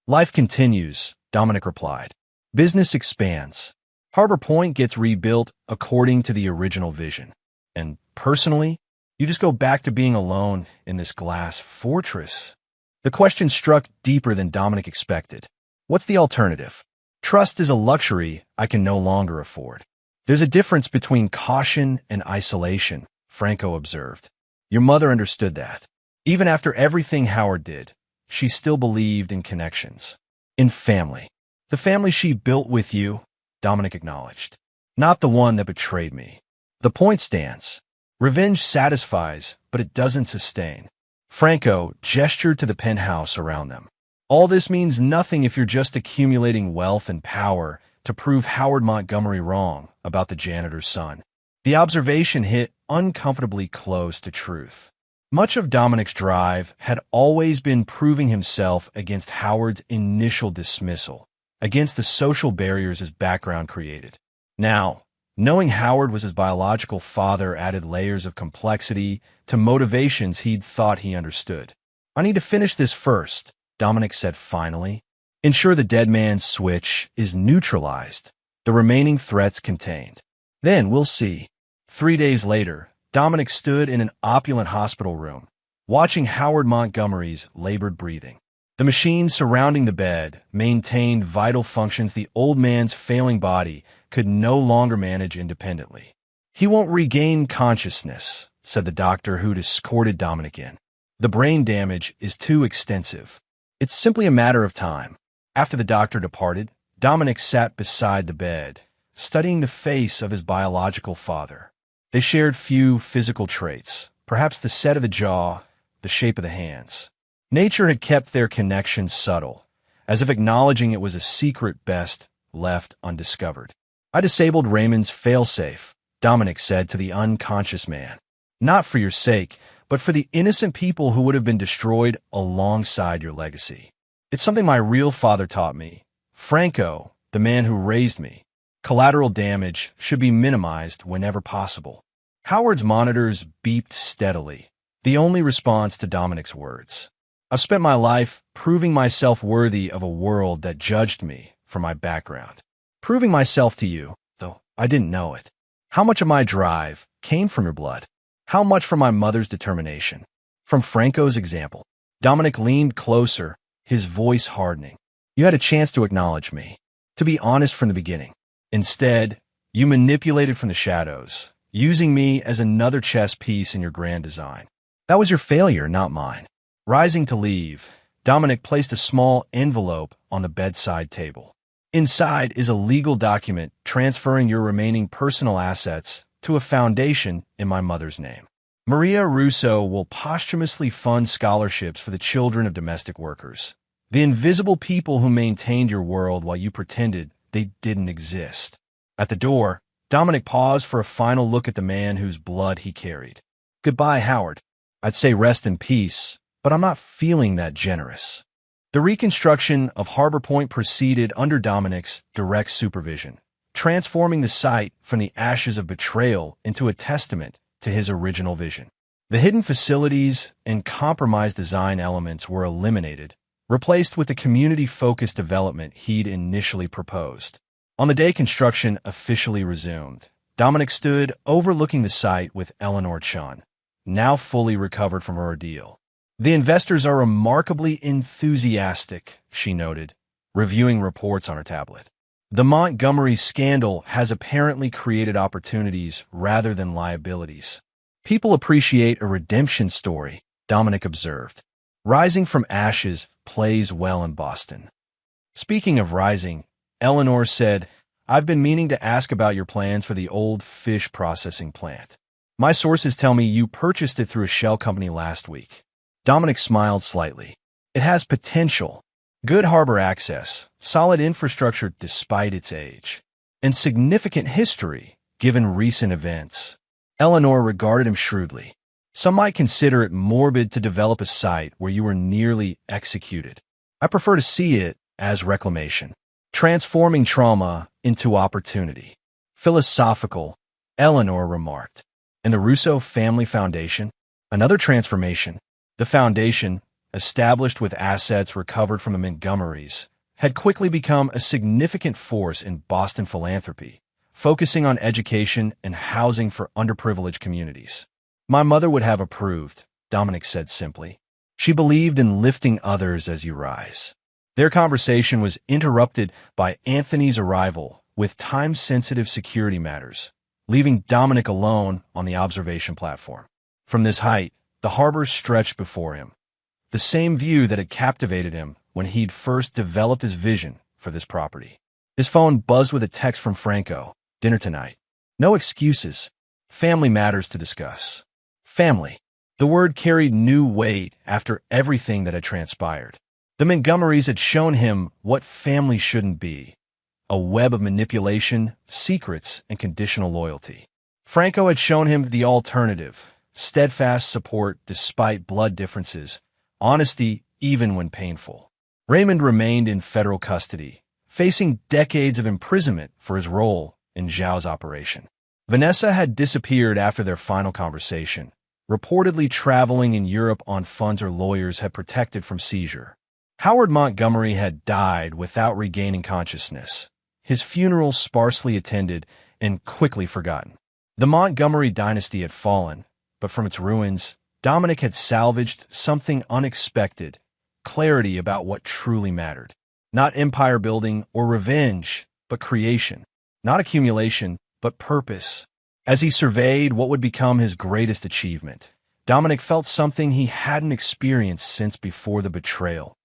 Life continues, Dominic replied. Business expands. Harbor Point gets rebuilt according to the original vision. And personally, you just go back to being alone in this glass fortress. The question struck deeper than Dominic expected. What's the alternative? Trust is a luxury I can no longer afford. There's a difference between caution and isolation, Franco observed. Your mother understood that. Even after everything Howard did, she still believed in connections. In family. The family she built with you, Dominic acknowledged. not the one that betrayed me. The point stands. Revenge satisfies, but it doesn't sustain. Franco gestured to the penthouse around them. All this means nothing if you're just accumulating wealth and power to prove Howard Montgomery wrong about the janitor's son. The observation hit uncomfortably close to truth. Much of Dominic's drive had always been proving himself against Howard's initial dismissal, against the social barriers his background created. Now, knowing Howard was his biological father added layers of complexity to motivations he'd thought he understood. "I need to finish this first," Dominic said finally. "Ensure the dead man's switch is neutralized, the remaining threats contained. Then we'll see." 3 days later, Dominic stood in an opulent hospital room, watching Howard Montgomery's labored breathing. The machines surrounding the bed maintained vital functions the old man's failing body could no longer manage independently. "He won't regain consciousness," said the doctor who'd escorted Dominic in. "The brain damage is too extensive. It's simply a matter of time." After the doctor departed, Dominic sat beside the bed, studying the face of his biological father. They shared few physical traits, perhaps the set of the jaw, the shape of the hands. Nature had kept their connection subtle, as if acknowledging it was a secret best left undiscovered. "I disabled Raymond's failsafe," Dominic said to the unconscious man. "Not for your sake, but for the innocent people who would have been destroyed alongside your legacy. It's something my real father taught me. Franco, the man who raised me. Collateral damage should be minimized whenever possible." Howard's monitors beeped steadily, the only response to Dominic's words. "I've spent my life proving myself worthy of a world that judged me for my background. Proving myself to you, though I didn't know it. How much of my drive came from your blood? How much from my mother's determination? From Franco's example?" Dominic leaned closer, his voice hardening. "You had a chance to acknowledge me, to be honest from the beginning. Instead, you manipulated from the shadows, using me as another chess piece in your grand design. That was your failure, not mine." Rising to leave, Dominic placed a small envelope on the bedside table. Inside is a legal document transferring your remaining personal assets to a foundation in my mother's name. Maria Russo will posthumously fund scholarships for the children of domestic workers, the invisible people who maintained your world while you pretended they didn't exist. At the door, Dominic paused for a final look at the man whose blood he carried. "Goodbye, Howard. I'd say rest in peace, but I'm not feeling that generous." The reconstruction of Harbor Point proceeded under Dominic's direct supervision, transforming the site from the ashes of betrayal into a testament to his original vision. The hidden facilities and compromised design elements were eliminated, replaced with the community-focused development he'd initially proposed. On the day construction officially resumed, Dominic stood overlooking the site with Eleanor Chun, now fully recovered from her ordeal. "The investors are remarkably enthusiastic," she noted, reviewing reports on her tablet. "The Montgomery scandal has apparently created opportunities rather than liabilities. People appreciate a redemption story," Dominic observed. "Rising from ashes plays well in Boston." Speaking of rising, Eleanor said, "I've been meaning to ask about your plans for the old fish processing plant. My sources tell me you purchased it through a shell company last week." Dominic smiled slightly. "It has potential. Good harbor access, solid infrastructure despite its age, and significant history given recent events." Eleanor regarded him shrewdly. "Some might consider it morbid to develop a site where you were nearly executed. I prefer to see it as reclamation, transforming trauma into opportunity." "Philosophical," Eleanor remarked. "And the Russo Family Foundation? Another transformation." The foundation, established with assets recovered from the Montgomerys, had quickly become a significant force in Boston philanthropy, focusing on education and housing for underprivileged communities. "My mother would have approved," Dominic said simply. "She believed in lifting others as you rise." Their conversation was interrupted by Anthony's arrival with time-sensitive security matters, leaving Dominic alone on the observation platform. From this height, the harbor stretched before him, the same view that had captivated him when he'd first developed his vision for this property. His phone buzzed with a text from Franco. Dinner tonight. No excuses. Family matters to discuss. Family. The word carried new weight after everything that had transpired. The Montgomerys had shown him what family shouldn't be: a web of manipulation, secrets, and conditional loyalty. Franco had shown him the alternative: steadfast support despite blood differences, honesty even when painful. Raymond remained in federal custody, facing decades of imprisonment for his role in Zhao's operation. Vanessa had disappeared after their final conversation, reportedly traveling in Europe on funds her lawyers had protected from seizure. Howard Montgomery had died without regaining consciousness, his funeral sparsely attended and quickly forgotten. The Montgomery dynasty had fallen, but from its ruins, Dominic had salvaged something unexpected: clarity about what truly mattered. Not empire building or revenge, but creation. Not accumulation, but purpose. As he surveyed what would become his greatest achievement, Dominic felt something he hadn't experienced since before the betrayal: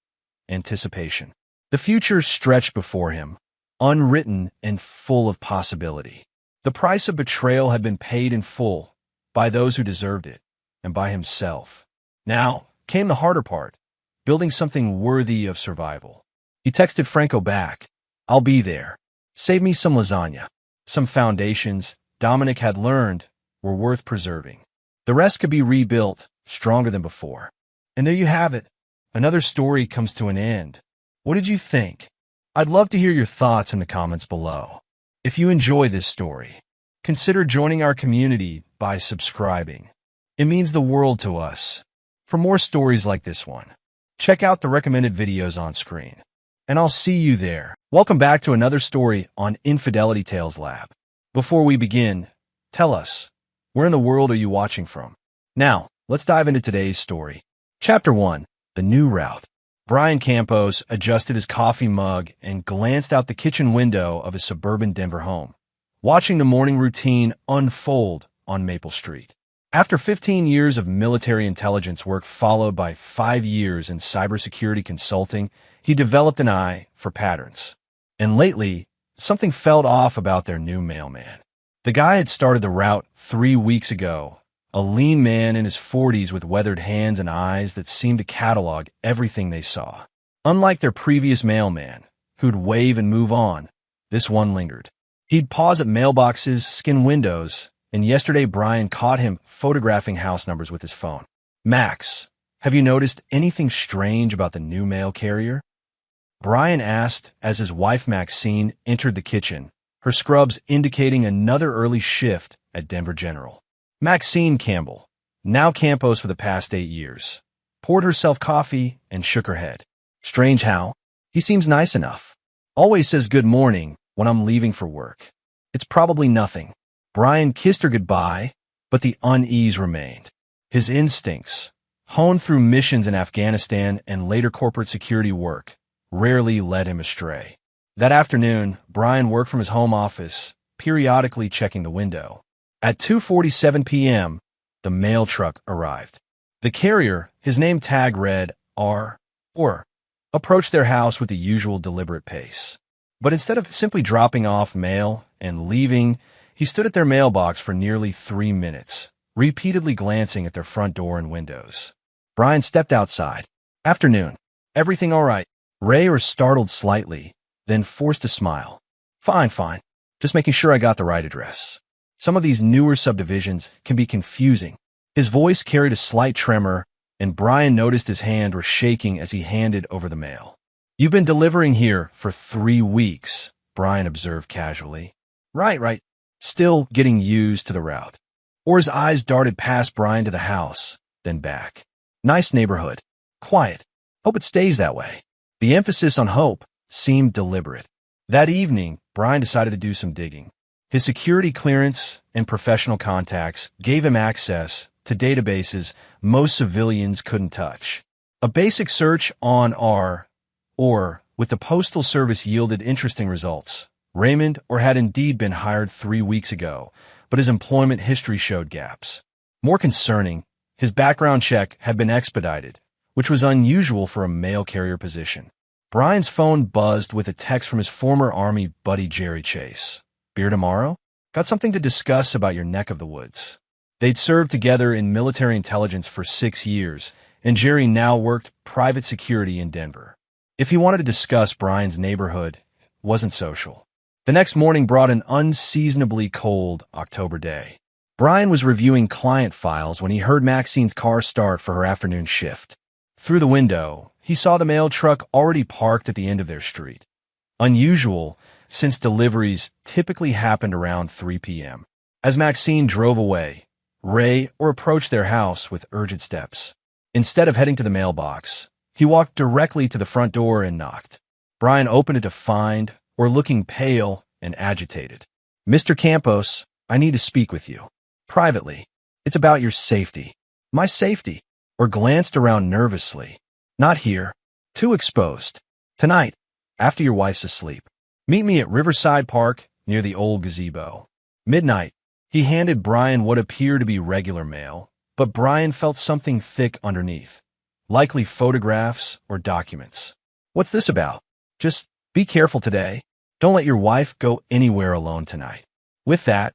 anticipation. The future stretched before him, unwritten and full of possibility. The price of betrayal had been paid in full, by those who deserved it, and by himself. Now came the harder part: building something worthy of survival. He texted Franco back, "I'll be there. Save me some lasagna." Some foundations, Dominic had learned, were worth preserving. The rest could be rebuilt, stronger than before. And there you have it. Another story comes to an end. What did you think? I'd love to hear your thoughts in the comments below. If you enjoy this story, consider joining our community by subscribing. It means the world to us. For more stories like this one, check out the recommended videos on screen. And I'll see you there. Welcome back to another story on Infidelity Tales Lab. Before we begin, tell us, where in the world are you watching from? Now, let's dive into today's story. Chapter 1. The New Route. Brian Campos adjusted his coffee mug and glanced out the kitchen window of his suburban Denver home, watching the morning routine unfold on Maple Street. After 15 years of military intelligence work followed by 5 years in cybersecurity consulting, he developed an eye for patterns. And lately, something felt off about their new mailman. The guy had started the route 3 weeks ago, a lean man in his 40s with weathered hands and eyes that seemed to catalog everything they saw. Unlike their previous mailman, who'd wave and move on, this one lingered. He'd pause at mailboxes, skin windows, and yesterday Brian caught him photographing house numbers with his phone. "Max, have you noticed anything strange about the new mail carrier?" Brian asked as his wife Maxine entered the kitchen, her scrubs indicating another early shift at Denver General. Maxine Campbell, now Campos for the past 8 years, poured herself coffee and shook her head. "Strange how? He seems nice enough. Always says good morning when I'm leaving for work. It's probably nothing." Brian kissed her goodbye, but the unease remained. His instincts, honed through missions in Afghanistan and later corporate security work, rarely led him astray. That afternoon, Brian worked from his home office, periodically checking the window. At 2:47 p.m., the mail truck arrived. The carrier, his name tag read R. or, approached their house with the usual deliberate pace. But instead of simply dropping off mail and leaving, he stood at their mailbox for nearly 3 minutes, repeatedly glancing at their front door and windows. Brian stepped outside. "Afternoon. Everything all right?" Ray was startled slightly, then forced a smile. Fine. Just making sure I got the right address. Some of these newer subdivisions can be confusing." His voice carried a slight tremor, and Brian noticed his hand was shaking as he handed over the mail. "You've been delivering here for 3 weeks," Brian observed casually. Right. Still getting used to the route." Orr's eyes darted past Brian to the house, then back. "Nice neighborhood. Quiet. Hope it stays that way." The emphasis on hope seemed deliberate. That evening, Brian decided to do some digging. His security clearance and professional contacts gave him access to databases most civilians couldn't touch. A basic search on R. or with the Postal Service yielded interesting results. Raymond or had indeed been hired 3 weeks ago, but his employment history showed gaps. More concerning, his background check had been expedited, which was unusual for a mail carrier position. Brian's phone buzzed with a text from his former Army buddy Jerry Chase. "Beer tomorrow?" Got something to discuss about your neck of the woods. They'd served together in military intelligence for 6 years, and Jerry now worked private security in Denver. If he wanted to discuss Brian's neighborhood, it wasn't social. The next morning brought an unseasonably cold October day. Brian was reviewing client files when he heard Maxine's car start for her afternoon shift. Through the window, he saw the mail truck already parked at the end of their street. Unusual, since deliveries typically happened around 3 p.m. As Maxine drove away, Ray approached their house with urgent steps. Instead of heading to the mailbox, he walked directly to the front door and knocked. Brian opened it to find, looking pale and agitated. "Mr. Campos, I need to speak with you. Privately. It's about your safety." "My safety?" Glanced around nervously. "Not here. Too exposed. Tonight, after your wife's asleep. Meet me at Riverside Park near the old gazebo." Midnight. He handed Brian what appeared to be regular mail, but Brian felt something thick underneath. Likely photographs or documents. "What's this about? Just be careful today. Don't let your wife go anywhere alone tonight." With that,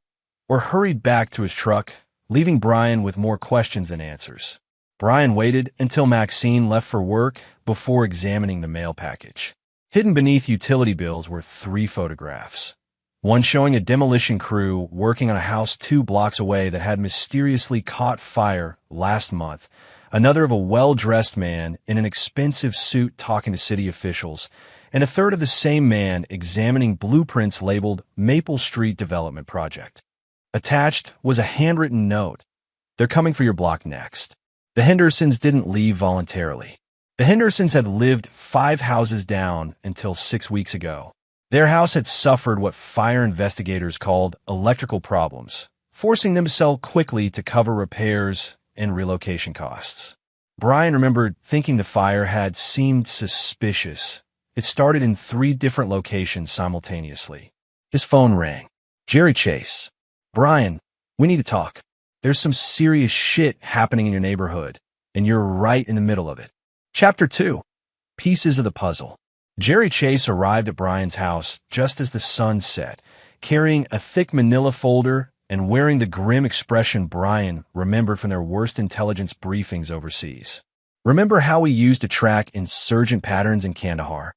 hurried back to his truck, leaving Brian with more questions than answers. Brian waited until Maxine left for work before examining the mail package. Hidden beneath utility bills were 3 photographs. One showing a demolition crew working on a house 2 blocks away that had mysteriously caught fire last month, another of a well-dressed man in an expensive suit talking to city officials, and a third of the same man examining blueprints labeled Maple Street Development Project. Attached was a handwritten note. "They're coming for your block next." The Hendersons didn't leave voluntarily. The Hendersons had lived 5 houses down until 6 weeks ago. Their house had suffered what fire investigators called electrical problems, forcing them to sell quickly to cover repairs and relocation costs. Brian remembered thinking the fire had seemed suspicious. It started in 3 different locations simultaneously. His phone rang. "Jerry Chase. Brian, we need to talk. There's some serious shit happening in your neighborhood, and you're right in the middle of it." Chapter 2. Pieces of the Puzzle. Jerry Chase arrived at Brian's house just as the sun set, carrying a thick manila folder and wearing the grim expression Brian remembered from their worst intelligence briefings overseas. "Remember how we used to track insurgent patterns in Kandahar?"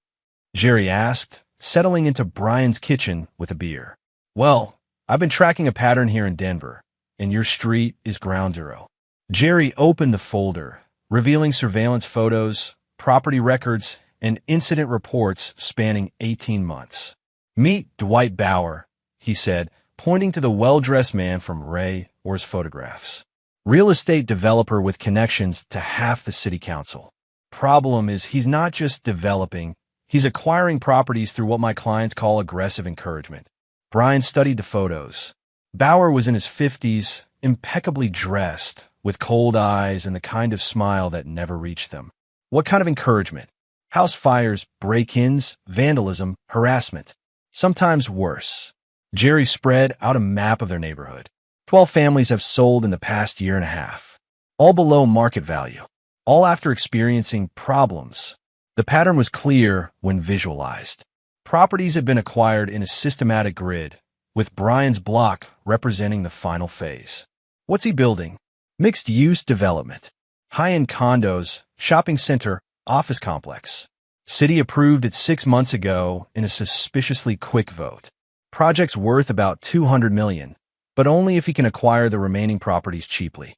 Jerry asked, settling into Brian's kitchen with a beer. "Well, I've been tracking a pattern here in Denver, and your street is ground zero." Jerry opened the folder, revealing surveillance photos, property records, and incident reports spanning 18 months. "Meet Dwight Bauer," he said, pointing to the well-dressed man from Ray Orr's photographs. "Real estate developer with connections to half the city council. Problem is he's not just developing, he's acquiring properties through what my clients call aggressive encouragement." Brian studied the photos. Bauer was in his 50s, impeccably dressed, with cold eyes and the kind of smile that never reached them. "What kind of encouragement?" "House fires, break-ins, vandalism, harassment. Sometimes worse." Jerry spread out a map of their neighborhood. 12 families have sold in the past year and a half. All below market value. All after experiencing problems. The pattern was clear when visualized. Properties had been acquired in a systematic grid, with Brian's block representing the final phase. What's he building? Mixed-use development. High-end condos, shopping center, office complex. City approved it 6 months ago in a suspiciously quick vote. Project's worth about $200 million, but only if he can acquire the remaining properties cheaply.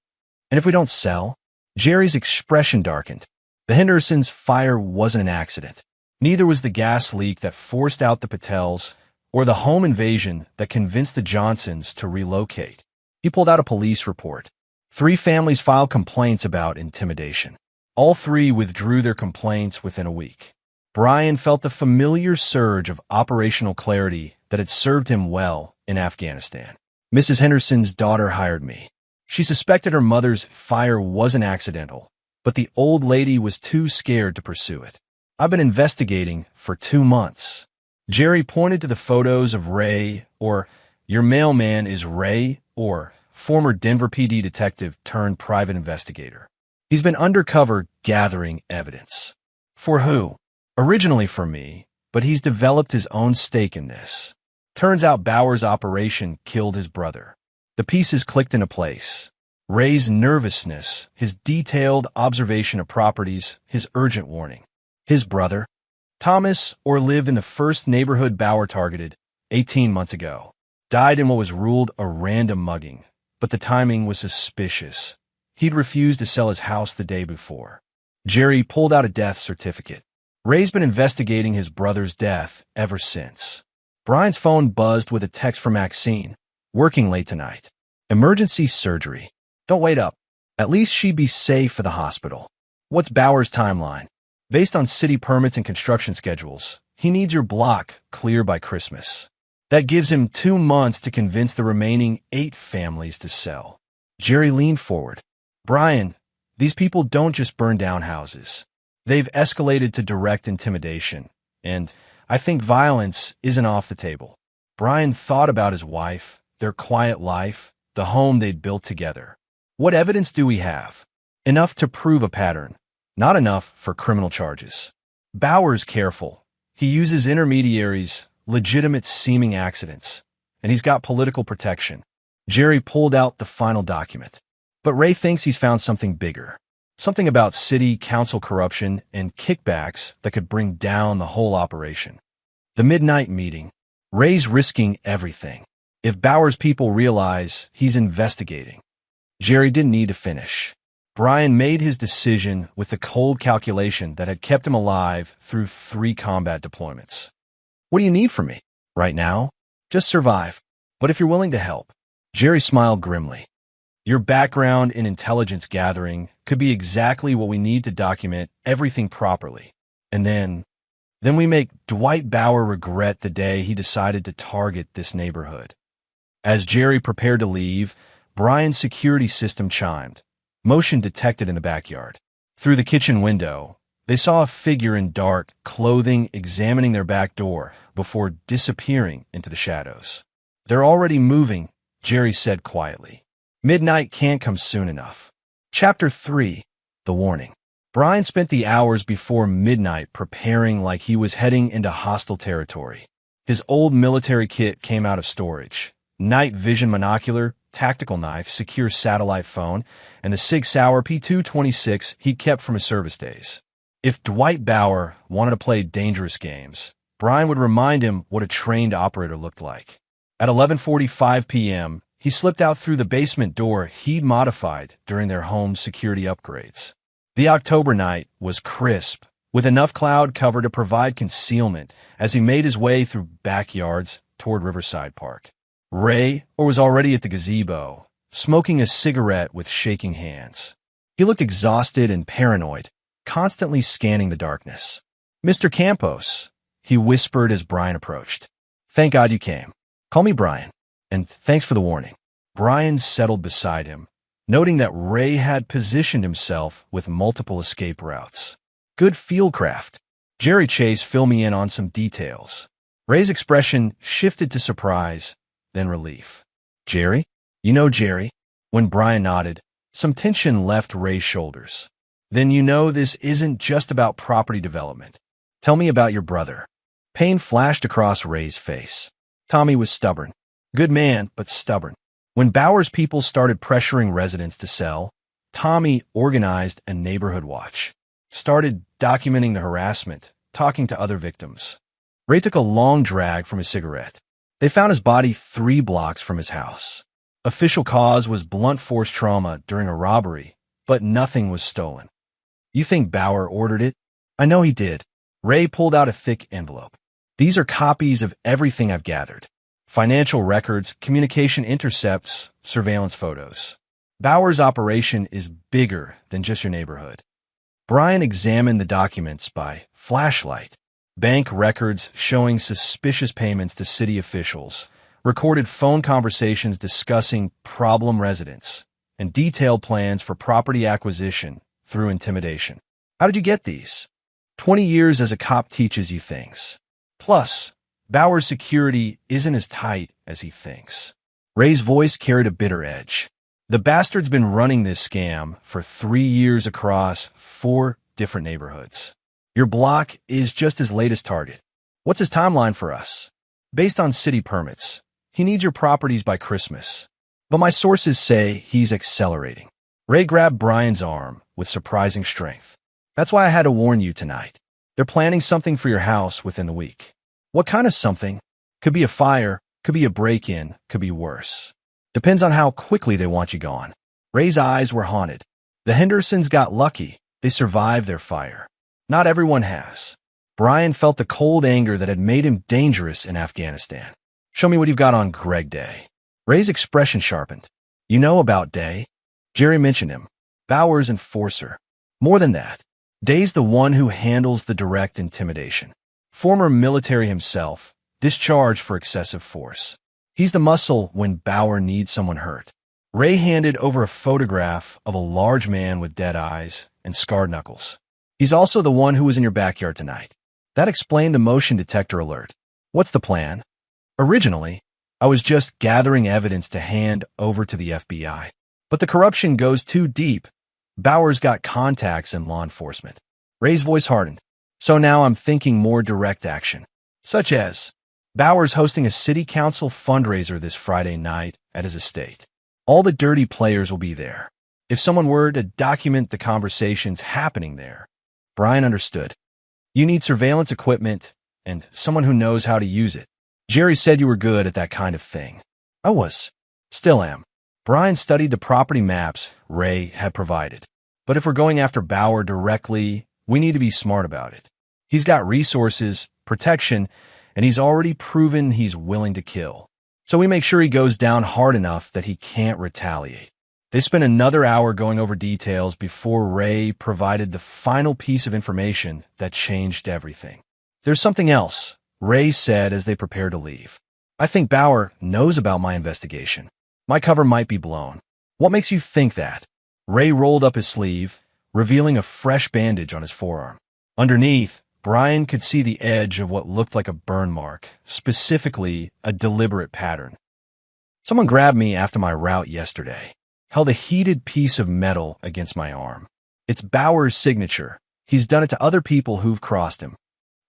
"And if we don't sell?" Jerry's expression darkened. The Hendersons' fire wasn't an accident. Neither was the gas leak that forced out the Patels or the home invasion that convinced the Johnsons to relocate. He pulled out a police report. 3 families filed complaints about intimidation. All 3 withdrew their complaints within a week. Brian felt the familiar surge of operational clarity that had served him well in Afghanistan. "Mrs. Henderson's daughter hired me. She suspected her mother's fire wasn't accidental, but the old lady was too scared to pursue it. I've been investigating for 2 months." Jerry pointed to the photos of Ray Orr. "Your mailman is Ray Orr, former Denver PD detective turned private investigator. He's been undercover gathering evidence." "For who?" "Originally for me, but he's developed his own stake in this." Turns out Bauer's operation killed his brother. The pieces clicked into place. Ray's nervousness, his detailed observation of properties, his urgent warning. His brother, Thomas, or lived in the first neighborhood Bauer targeted 18 months ago, died in what was ruled a random mugging, but the timing was suspicious. He'd refused to sell his house the day before. Jerry pulled out a death certificate. Ray's been investigating his brother's death ever since. Brian's phone buzzed with a text from Maxine. Working late tonight. Emergency surgery. Don't wait up. At least she'd be safe for the hospital. What's Bauer's timeline? Based on city permits and construction schedules, he needs your block clear by Christmas. That gives him 2 months to convince the remaining 8 families to sell. Jerry leaned forward. Brian, these people don't just burn down houses. They've escalated to direct intimidation, and I think violence isn't off the table. Brian thought about his wife, their quiet life, the home they'd built together. What evidence do we have? Enough to prove a pattern, not enough for criminal charges. Bauer's careful. He uses intermediaries, legitimate seeming accidents, and he's got political protection. Jerry pulled out the final document. But Ray thinks he's found something bigger. Something about city council corruption and kickbacks that could bring down the whole operation. The midnight meeting. Ray's risking everything. If Bauer's people realize he's investigating. Jerry didn't need to finish. Brian made his decision with the cold calculation that had kept him alive through 3 combat deployments. What do you need from me? Right now? Just survive. But if you're willing to help. Jerry smiled grimly. Your background in intelligence gathering could be exactly what we need to document everything properly. And then we make Dwight Bauer regret the day he decided to target this neighborhood. As Jerry prepared to leave, Brian's security system chimed. Motion detected in the backyard. Through the kitchen window, they saw a figure in dark clothing examining their back door before disappearing into the shadows. They're already moving, Jerry said quietly. Midnight can't come soon enough. Chapter 3. The Warning. Brian spent the hours before midnight preparing like he was heading into hostile territory. His old military kit came out of storage. Night vision monocular, tactical knife, secure satellite phone, and the Sig Sauer P226 he kept from his service days. If Dwight Bauer wanted to play dangerous games, Brian would remind him what a trained operator looked like. At 11:45 p.m., he slipped out through the basement door he'd modified during their home security upgrades. The October night was crisp, with enough cloud cover to provide concealment as he made his way through backyards toward Riverside Park. Ray was already at the gazebo, smoking a cigarette with shaking hands. He looked exhausted and paranoid, constantly scanning the darkness. Mr. Campos, he whispered as Brian approached. Thank God you came. Call me Brian. And thanks for the warning. Brian settled beside him, noting that Ray had positioned himself with multiple escape routes. Good fieldcraft. Jerry Chase, fill me in on some details. Ray's expression shifted to surprise, then relief. Jerry? You know Jerry? When Brian nodded, some tension left Ray's shoulders. Then you know this isn't just about property development. Tell me about your brother. Pain flashed across Ray's face. Tommy was stubborn. Good man, but stubborn. When Bauer's people started pressuring residents to sell, Tommy organized a neighborhood watch, started documenting the harassment, talking to other victims. Ray took a long drag from his cigarette. They found his body 3 blocks from his house. Official cause was blunt force trauma during a robbery, but nothing was stolen. You think Bauer ordered it? I know he did. Ray pulled out a thick envelope. These are copies of everything I've gathered. Financial records, communication intercepts, surveillance photos. Bauer's operation is bigger than just your neighborhood. Brian examined the documents by flashlight. Bank records showing suspicious payments to city officials, recorded phone conversations discussing problem residents, and detailed plans for property acquisition through intimidation. How did you get these? 20 years as a cop teaches you things. Plus, Bauer's security isn't as tight as he thinks. Ray's voice carried a bitter edge. The bastard's been running this scam for 3 years across 4 different neighborhoods. Your block is just his latest target. What's his timeline for us? Based on city permits, he needs your properties by Christmas. But my sources say he's accelerating. Ray grabbed Brian's arm with surprising strength. That's why I had to warn you tonight. They're planning something for your house within the week. What kind of something? Could be a fire, could be a break-in, could be worse. Depends on how quickly they want you gone. Ray's eyes were haunted. The Hendersons got lucky. They survived their fire. Not everyone has. Brian felt the cold anger that had made him dangerous in Afghanistan. Show me what you've got on Greg Day. Ray's expression sharpened. You know about Day? Jerry mentioned him. Bauer's enforcer. More than that, Day's the one who handles the direct intimidation. Former military himself, discharged for excessive force. He's the muscle when Bauer needs someone hurt. Ray handed over a photograph of a large man with dead eyes and scarred knuckles. He's also the one who was in your backyard tonight. That explained the motion detector alert. What's the plan? Originally, I was just gathering evidence to hand over to the FBI. But the corruption goes too deep. Bauer's got contacts in law enforcement. Ray's voice hardened. So now I'm thinking more direct action. Such as, Bauer's hosting a city council fundraiser this Friday night at his estate. All the dirty players will be there. If someone were to document the conversations happening there, Brian understood. You need surveillance equipment and someone who knows how to use it. Jerry said you were good at that kind of thing. I was. Still am. Brian studied the property maps Ray had provided. But if we're going after Bauer directly, we need to be smart about it. He's got resources, protection, and he's already proven he's willing to kill. So we make sure he goes down hard enough that he can't retaliate. They spent another hour going over details before Ray provided the final piece of information that changed everything. There's something else, Ray said as they prepared to leave. I think Bauer knows about my investigation. My cover might be blown. What makes you think that? Ray rolled up his sleeve, revealing a fresh bandage on his forearm. Underneath, Brian could see the edge of what looked like a burn mark, specifically a deliberate pattern. Someone grabbed me after my route yesterday, held a heated piece of metal against my arm. It's Bauer's signature. He's done it to other people who've crossed him.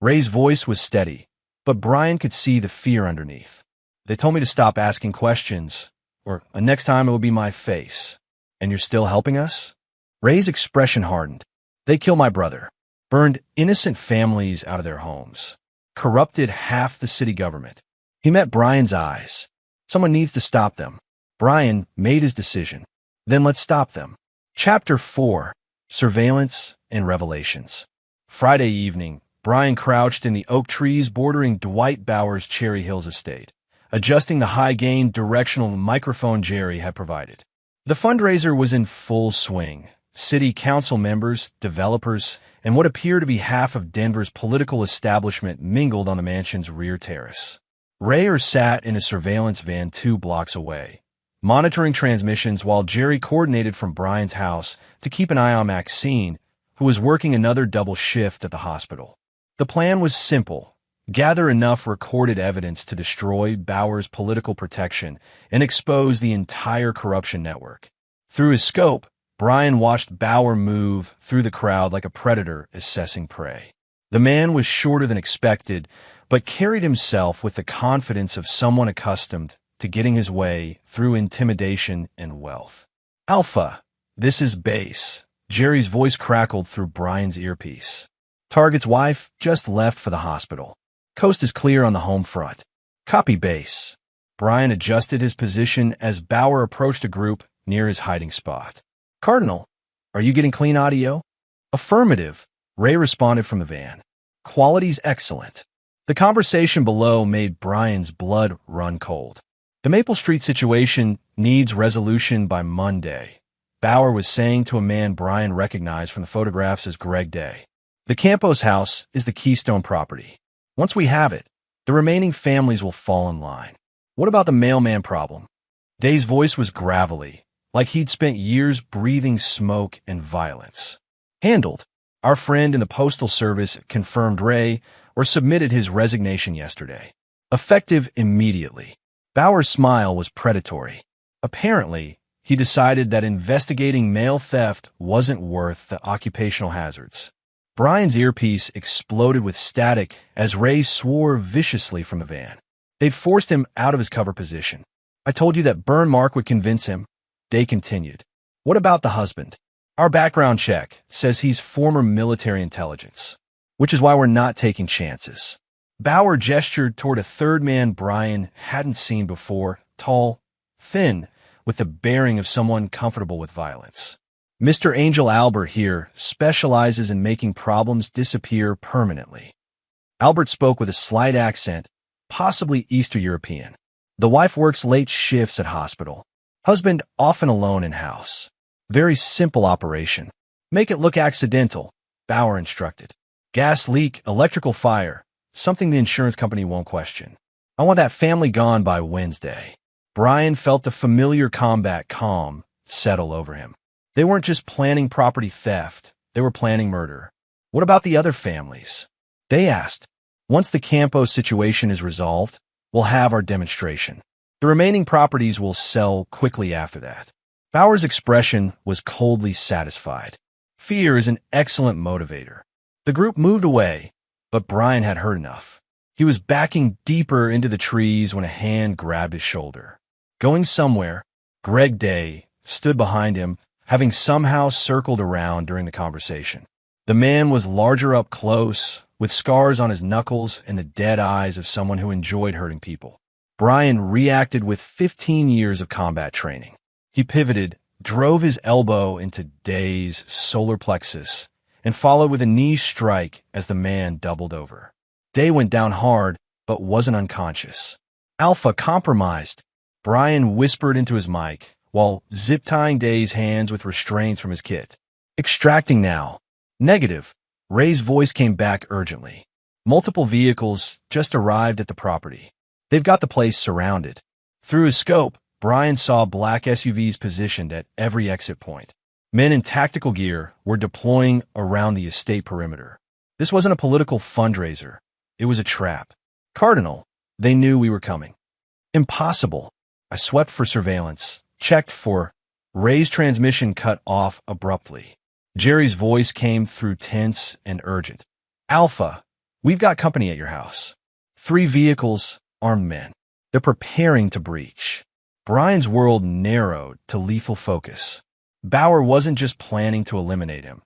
Ray's voice was steady, but Brian could see the fear underneath. They told me to stop asking questions, or next time it will be my face. And you're still helping us? Ray's expression hardened. They killed my brother, burned innocent families out of their homes, corrupted half the city government. He met Brian's eyes. Someone needs to stop them. Brian made his decision. Then let's stop them. Chapter 4, Surveillance and Revelations. Friday evening, Brian crouched in the oak trees bordering Dwight Bauer's Cherry Hills estate, adjusting the high-gain directional microphone Jerry had provided. The fundraiser was in full swing. City council members, developers, and what appeared to be half of Denver's political establishment mingled on the mansion's rear terrace. Rayer sat in a surveillance van 2 blocks away, monitoring transmissions while Jerry coordinated from Brian's house to keep an eye on Maxine, who was working another double shift at the hospital. The plan was simple. Gather enough recorded evidence to destroy Bauer's political protection and expose the entire corruption network. Through his scope, Brian watched Bauer move through the crowd like a predator assessing prey. The man was shorter than expected, but carried himself with the confidence of someone accustomed to getting his way through intimidation and wealth. Alpha, this is Base. Jerry's voice crackled through Brian's earpiece. Target's wife just left for the hospital. Coast is clear on the home front. Copy Base. Brian adjusted his position as Bauer approached a group near his hiding spot. Cardinal, are you getting clean audio? Affirmative, Ray responded from the van. Quality's excellent. The conversation below made Brian's blood run cold. The Maple Street situation needs resolution by Monday, Bauer was saying to a man Brian recognized from the photographs as Greg Day. The Campos house is the keystone property. Once we have it, the remaining families will fall in line. What about the mailman problem? Day's voice was gravelly, like he'd spent years breathing smoke and violence. Handled. Our friend in the Postal Service confirmed Ray or submitted his resignation yesterday. Effective immediately. Bauer's smile was predatory. Apparently, he decided that investigating mail theft wasn't worth the occupational hazards. Brian's earpiece exploded with static as Ray swore viciously from the van. They'd forced him out of his cover position. I told you that burn mark would convince him. Day continued. What about the husband? Our background check says he's former military intelligence, which is why we're not taking chances. Bauer gestured toward a third man Brian hadn't seen before, tall, thin, with the bearing of someone comfortable with violence. Mr. Angel Albert here specializes in making problems disappear permanently. Albert spoke with a slight accent, possibly Eastern European. The wife works late shifts at hospital. Husband often alone in house. Very simple operation. Make it look accidental, Bauer instructed. Gas leak, electrical fire, something the insurance company won't question. I want that family gone by Wednesday. Brian felt the familiar combat calm settle over him. They weren't just planning property theft, they were planning murder. What about the other families? They asked. Once the Campo situation is resolved, we'll have our demonstration. The remaining properties will sell quickly after that. Bauer's expression was coldly satisfied. Fear is an excellent motivator. The group moved away, but Brian had heard enough. He was backing deeper into the trees when a hand grabbed his shoulder. Going somewhere, Greg Day stood behind him, having somehow circled around during the conversation. The man was larger up close, with scars on his knuckles and the dead eyes of someone who enjoyed hurting people. Brian reacted with 15 years of combat training. He pivoted, drove his elbow into Day's solar plexus, and followed with a knee strike as the man doubled over. Day went down hard, but wasn't unconscious. Alpha compromised, Brian whispered into his mic, while zip-tying Day's hands with restraints from his kit. Extracting now. Negative. Ray's voice came back urgently. Multiple vehicles just arrived at the property. They've got the place surrounded. Through his scope, Brian saw black SUVs positioned at every exit point. Men in tactical gear were deploying around the estate perimeter. This wasn't a political fundraiser. It was a trap. Cardinal, they knew we were coming. Impossible. I swept for surveillance, checked for Ray's transmission cut off abruptly. Jerry's voice came through tense and urgent. Alpha, we've got company at your house. 3 vehicles, armed men. They're preparing to breach. Brian's world narrowed to lethal focus. Bauer wasn't just planning to eliminate him.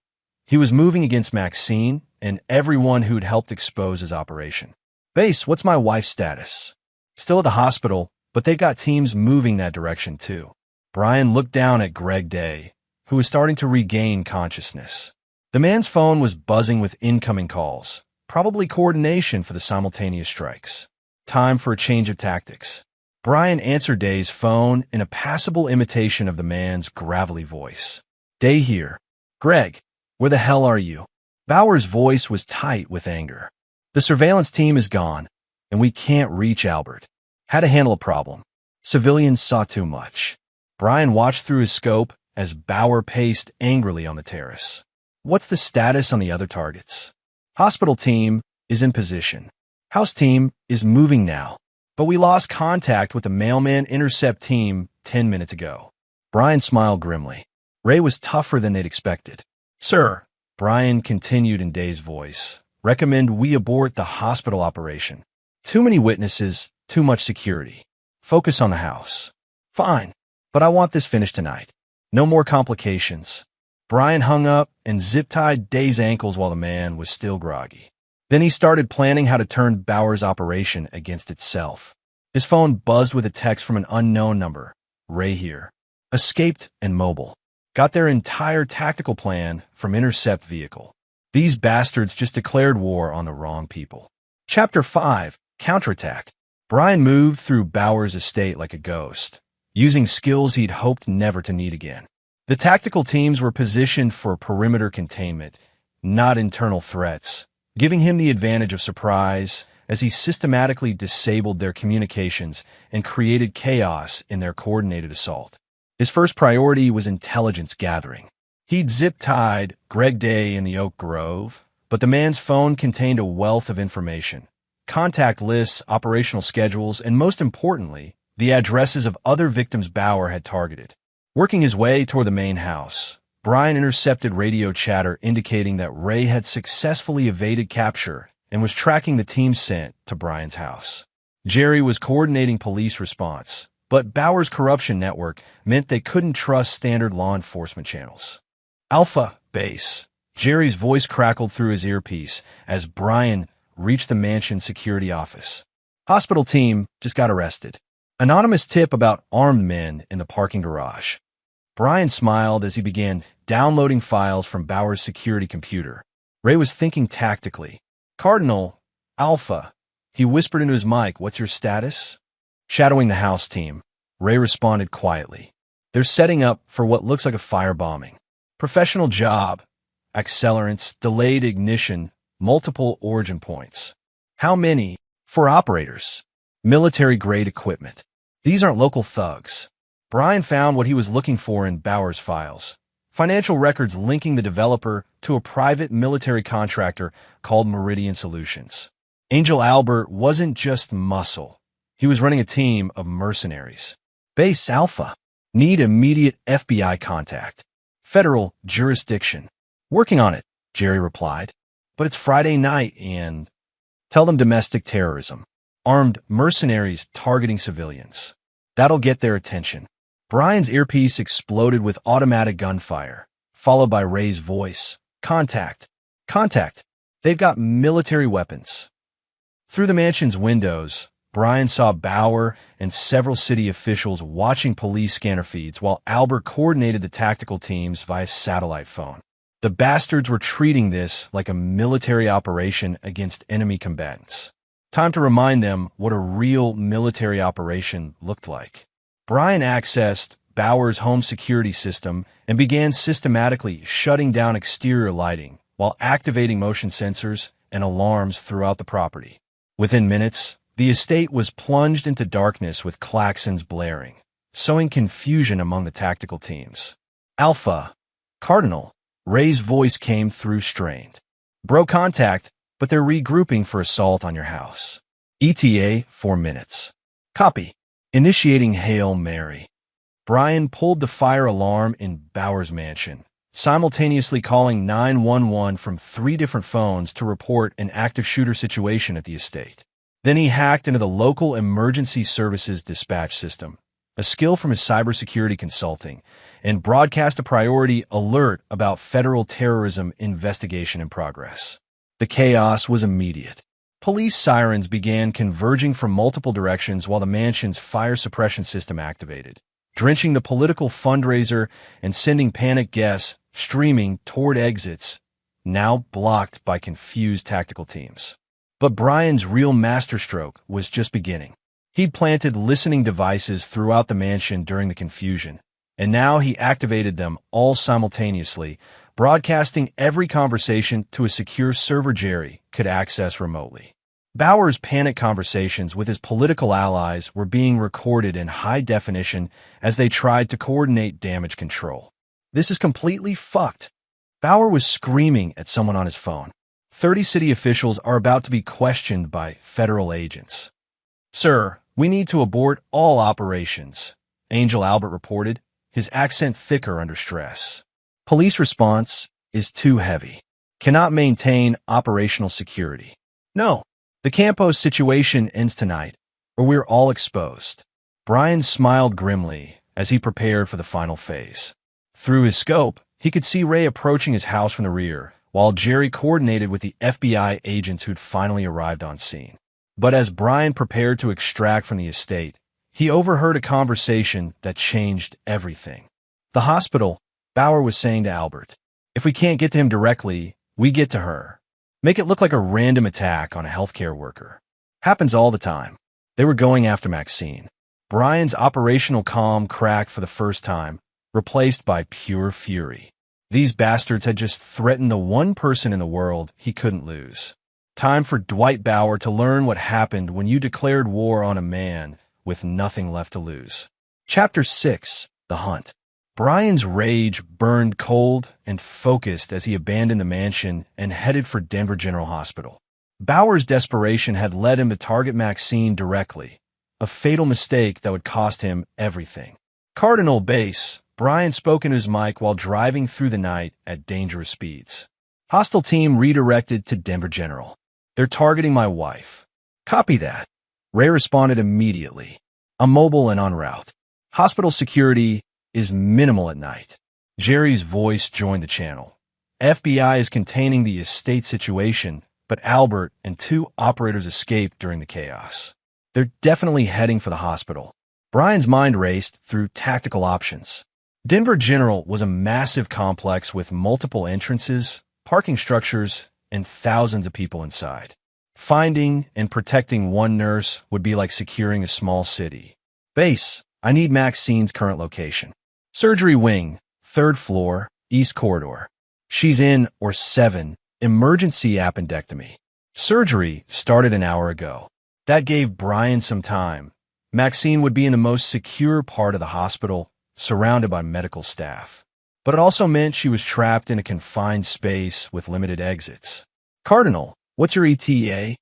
He was moving against Maxine and everyone who'd helped expose his operation. Base, what's my wife's status? Still at the hospital, but they've got teams moving that direction too. Brian looked down at Greg Day, who was starting to regain consciousness. The man's phone was buzzing with incoming calls, probably coordination for the simultaneous strikes. Time for a change of tactics. Brian answered Day's phone in a passable imitation of the man's gravelly voice. Day here. Greg, where the hell are you? Bauer's voice was tight with anger. The surveillance team is gone, and we can't reach Albert. How to handle a problem. Civilians saw too much. Brian watched through his scope as Bauer paced angrily on the terrace. What's the status on the other targets? Hospital team is in position. House team is moving now. But we lost contact with the mailman intercept team 10 minutes ago. Brian smiled grimly. Ray was tougher than they'd expected. Sir, Brian continued in Day's voice, recommend we abort the hospital operation. Too many witnesses, too much security. Focus on the house. Fine, but I want this finished tonight. No more complications. Brian hung up and zip-tied Day's ankles while the man was still groggy. Then he started planning how to turn Bauer's operation against itself. His phone buzzed with a text from an unknown number. Ray here. Escaped and mobile. Got their entire tactical plan from intercept vehicle. These bastards just declared war on the wrong people. Chapter 5. Counterattack. Brian moved through Bauer's estate like a ghost, using skills he'd hoped never to need again. The tactical teams were positioned for perimeter containment, not internal threats, giving him the advantage of surprise as he systematically disabled their communications and created chaos in their coordinated assault. His first priority was intelligence gathering. He'd zip-tied Greg Day in the Oak Grove, but the man's phone contained a wealth of information. Contact lists, operational schedules, and most importantly, the addresses of other victims Bauer had targeted. Working his way toward the main house, Brian intercepted radio chatter indicating that Ray had successfully evaded capture and was tracking the team sent to Brian's house. Jerry was coordinating police response, but Bauer's corruption network meant they couldn't trust standard law enforcement channels. Alpha, base. Jerry's voice crackled through his earpiece as Brian reached the mansion security office. Hospital team just got arrested. Anonymous tip about armed men in the parking garage. Brian smiled as he began downloading files from Bauer's security computer. Ray was thinking tactically. Cardinal, Alpha. He whispered into his mic, "What's your status?" Shadowing the house team, Ray responded quietly. "They're setting up for what looks like a firebombing. Professional job. Accelerants, delayed ignition, multiple origin points. How many? 4 operators. Military-grade equipment. These aren't local thugs." Brian found what he was looking for in Bauer's files. Financial records linking the developer to a private military contractor called Meridian Solutions. Angel Albert wasn't just muscle. He was running a team of mercenaries. Base Alpha. Need immediate FBI contact. Federal jurisdiction. Working on it, Jerry replied. But it's Friday night and... Tell them domestic terrorism. Armed mercenaries targeting civilians. That'll get their attention. Brian's earpiece exploded with automatic gunfire, followed by Ray's voice. Contact. Contact. They've got military weapons. Through the mansion's windows, Brian saw Bauer and several city officials watching police scanner feeds while Albert coordinated the tactical teams via satellite phone. The bastards were treating this like a military operation against enemy combatants. Time to remind them what a real military operation looked like. Brian accessed Bauer's home security system and began systematically shutting down exterior lighting while activating motion sensors and alarms throughout the property. Within minutes, the estate was plunged into darkness with klaxons blaring, sowing confusion among the tactical teams. Alpha, Cardinal, Ray's voice came through strained. Bro contact, but they're regrouping for assault on your house. ETA 4 minutes. Copy. Initiating Hail Mary. Brian pulled the fire alarm in Bauer's mansion, simultaneously calling 911 from 3 different phones to report an active shooter situation at the estate. Then he hacked into the local emergency services dispatch system, a skill from his cybersecurity consulting, and broadcast a priority alert about federal terrorism investigation in progress. The chaos was immediate. Police sirens began converging from multiple directions while the mansion's fire suppression system activated, drenching the political fundraiser and sending panicked guests streaming toward exits, now blocked by confused tactical teams. But Brian's real masterstroke was just beginning. He'd planted listening devices throughout the mansion during the confusion, and now he activated them all simultaneously, broadcasting every conversation to a secure server Jerry could access remotely. Bauer's panic conversations with his political allies were being recorded in high definition as they tried to coordinate damage control. "This is completely fucked." Bauer was screaming at someone on his phone. 30 city officials are about to be questioned by federal agents. "Sir, we need to abort all operations," Angel Albert reported, his accent thicker under stress. "Police response is too heavy. Cannot maintain operational security. No, the Campos situation ends tonight, or we're all exposed." Brian smiled grimly as he prepared for the final phase. Through his scope, he could see Ray approaching his house from the rear, while Jerry coordinated with the FBI agents who'd finally arrived on scene. But as Brian prepared to extract from the estate, he overheard a conversation that changed everything. "The hospital," Bauer was saying to Albert. "If we can't get to him directly, we get to her. Make it look like a random attack on a healthcare worker. Happens all the time." They were going after Maxine. Brian's operational calm cracked for the first time, replaced by pure fury. These bastards had just threatened the one person in the world he couldn't lose. Time for Dwight Bauer to learn what happened when you declared war on a man with nothing left to lose. Chapter 6. The Hunt. Brian's rage burned cold and focused as he abandoned the mansion and headed for Denver General Hospital. Bauer's desperation had led him to target Maxine directly, a fatal mistake that would cost him everything. "Cardinal Base," Brian spoke into his mic while driving through the night at dangerous speeds. "Hostile team redirected to Denver General. They're targeting my wife." "Copy that." Ray responded immediately. I'm mobile and en route. Hospital security is minimal at night. Jerry's voice joined the channel. FBI is containing the estate situation, but Albert and two operators escaped during the chaos. They're definitely heading for the hospital. Brian's mind raced through tactical options. Denver General was a massive complex with multiple entrances, parking structures, and thousands of people inside. Finding and protecting one nurse would be like securing a small city. Base, I need Maxine's current location. Surgery wing, 3rd floor, east corridor. She's in or 7, emergency appendectomy. Surgery started an hour ago. That gave Brian some time. Maxine would be in the most secure part of the hospital, surrounded by medical staff. But it also meant she was trapped in a confined space with limited exits. Cardinal, what's your ETA?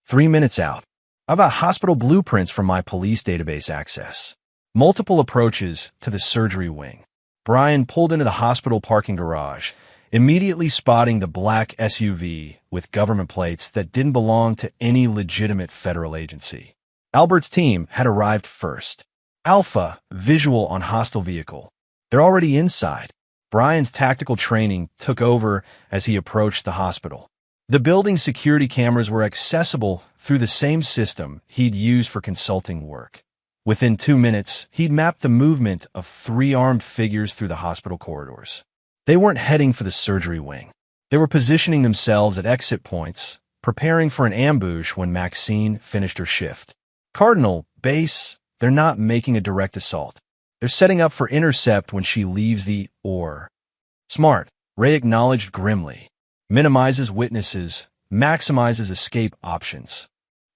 3 minutes out. I've got hospital blueprints from my police database access. Multiple approaches to the surgery wing. Brian pulled into the hospital parking garage, immediately spotting the black SUV with government plates that didn't belong to any legitimate federal agency. Albert's team had arrived first. Alpha, visual on hostile vehicle. They're already inside. Brian's tactical training took over as he approached the hospital. The building's security cameras were accessible through the same system he'd used for consulting work. Within 2 minutes, he'd mapped the movement of 3 armed figures through the hospital corridors. They weren't heading for the surgery wing. They were positioning themselves at exit points, preparing for an ambush when Maxine finished her shift. Cardinal, base, they're not making a direct assault. They're setting up for intercept when she leaves the or. Smart, Ray acknowledged grimly. Minimizes witnesses, maximizes escape options.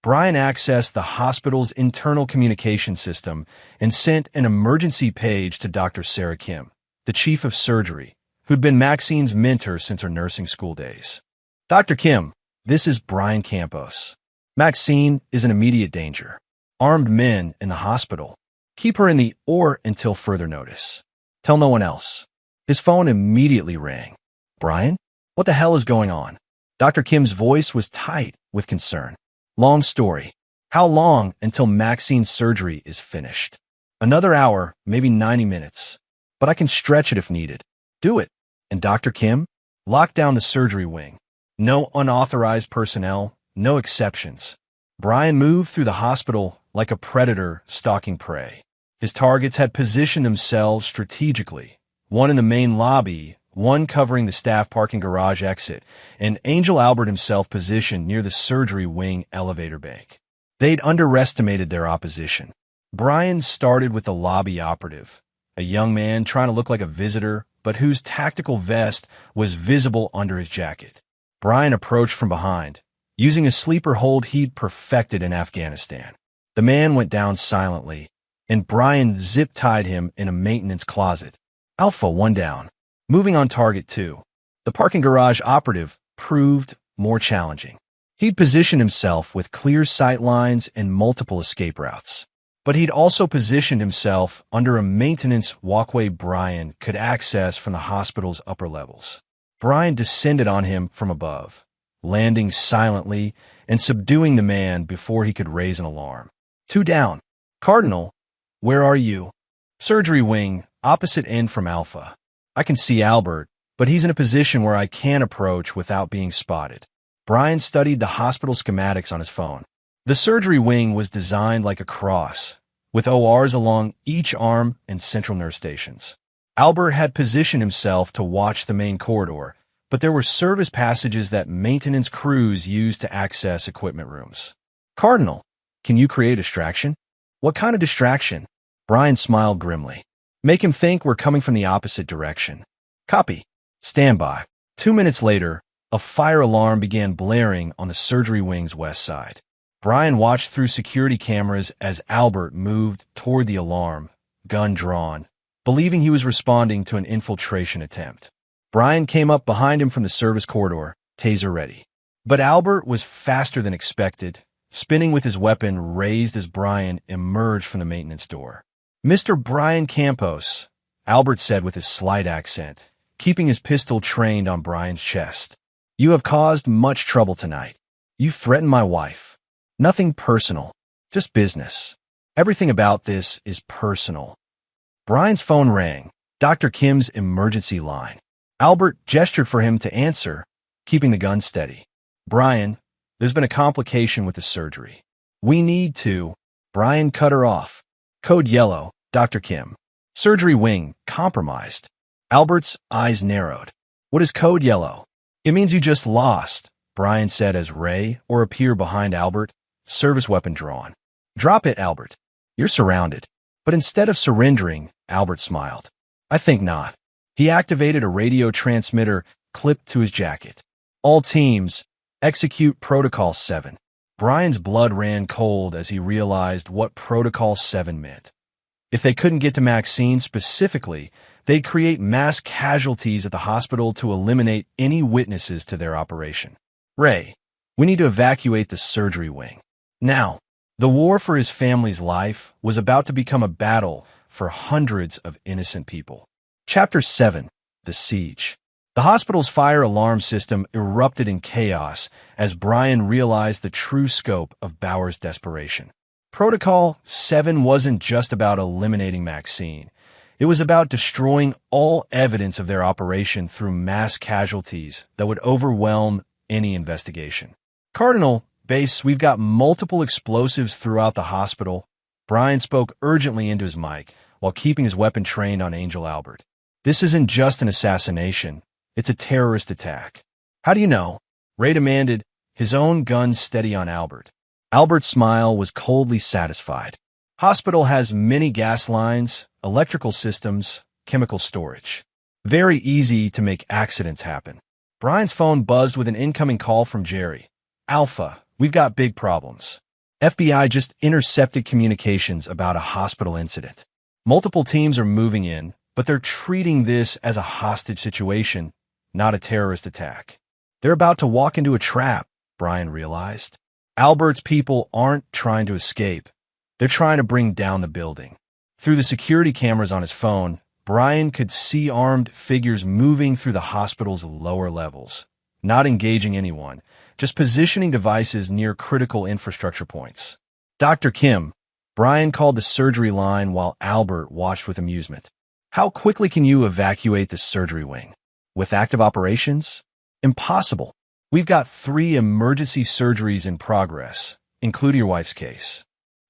Brian accessed the hospital's internal communication system and sent an emergency page to Dr. Sarah Kim, the chief of surgery, who'd been Maxine's mentor since her nursing school days. Dr. Kim, this is Brian Campos. Maxine is in immediate danger. Armed men in the hospital. Keep her in the or until further notice. Tell no one else. His phone immediately rang. Brian? What the hell is going on? Dr. Kim's voice was tight with concern. Long story. How long until Maxine's surgery is finished? Another hour, maybe 90 minutes. But I can stretch it if needed. Do it. And Dr. Kim? Lock down the surgery wing. No unauthorized personnel, no exceptions. Brian moved through the hospital like a predator stalking prey. His targets had positioned themselves strategically, one in the main lobby, one covering the staff parking garage exit, and Angel Albert himself positioned near the surgery wing elevator bank. They'd underestimated their opposition. Brian started with the lobby operative, a young man trying to look like a visitor, but whose tactical vest was visible under his jacket. Brian approached from behind, using a sleeper hold he'd perfected in Afghanistan. The man went down silently, and Brian zip-tied him in a maintenance closet. Alpha, 1 down. Moving on target 2. The parking garage operative proved more challenging. He'd positioned himself with clear sight lines and multiple escape routes. But he'd also positioned himself under a maintenance walkway Brian could access from the hospital's upper levels. Brian descended on him from above, landing silently and subduing the man before he could raise an alarm. 2 down. Cardinal, where are you? Surgery wing, opposite end from Alpha. I can see Albert, but he's in a position where I can't approach without being spotted. Brian studied the hospital schematics on his phone. The surgery wing was designed like a cross, with ORs along each arm and central nurse stations. Albert had positioned himself to watch the main corridor, but there were service passages that maintenance crews used to access equipment rooms. Cardinal, can you create a distraction? What kind of distraction? Brian smiled grimly. Make him think we're coming from the opposite direction. Copy. Stand by. 2 minutes later, a fire alarm began blaring on the surgery wing's west side. Brian watched through security cameras as Albert moved toward the alarm, gun drawn, believing he was responding to an infiltration attempt. Brian came up behind him from the service corridor, taser ready. But Albert was faster than expected, spinning with his weapon raised as Brian emerged from the maintenance door. Mr. Brian Campos, Albert said with his slight accent, keeping his pistol trained on Brian's chest. You have caused much trouble tonight. You threatened my wife. Nothing personal. Just business. Everything about this is personal. Brian's phone rang, Dr. Kim's emergency line. Albert gestured for him to answer, keeping the gun steady. Brian, there's been a complication with the surgery. We need to. Brian cut her off. Code yellow, Dr. Kim. Surgery wing, compromised. Albert's eyes narrowed. What is code yellow? It means you just lost, Brian said as Ray or appear behind Albert, service weapon drawn. Drop it, Albert. You're surrounded. But instead of surrendering, Albert smiled. I think not. He activated a radio transmitter clipped to his jacket. All teams, execute Protocol 7. Brian's blood ran cold as he realized what Protocol 7 meant. If they couldn't get to Maxine specifically, they'd create mass casualties at the hospital to eliminate any witnesses to their operation. Ray, we need to evacuate the surgery wing. Now, the war for his family's life was about to become a battle for hundreds of innocent people. Chapter 7. The Siege. The hospital's fire alarm system erupted in chaos as Brian realized the true scope of Bauer's desperation. Protocol 7 wasn't just about eliminating Maxine. It was about destroying all evidence of their operation through mass casualties that would overwhelm any investigation. Cardinal, Base, we've got multiple explosives throughout the hospital. Brian spoke urgently into his mic while keeping his weapon trained on Angel Albert. This isn't just an assassination. It's a terrorist attack. How do you know? Ray demanded, his own gun steady on Albert. Albert's smile was coldly satisfied. Hospital has many gas lines, electrical systems, chemical storage. Very easy to make accidents happen. Brian's phone buzzed with an incoming call from Jerry. Alpha, we've got big problems. FBI just intercepted communications about a hospital incident. Multiple teams are moving in, but they're treating this as a hostage situation, not a terrorist attack. They're about to walk into a trap, Brian realized. Albert's people aren't trying to escape. They're trying to bring down the building. Through the security cameras on his phone, Brian could see armed figures moving through the hospital's lower levels, not engaging anyone, just positioning devices near critical infrastructure points. Dr. Kim, Brian called the surgery line while Albert watched with amusement. How quickly can you evacuate the surgery wing? With active operations? Impossible. We've got 3 emergency surgeries in progress, including your wife's case.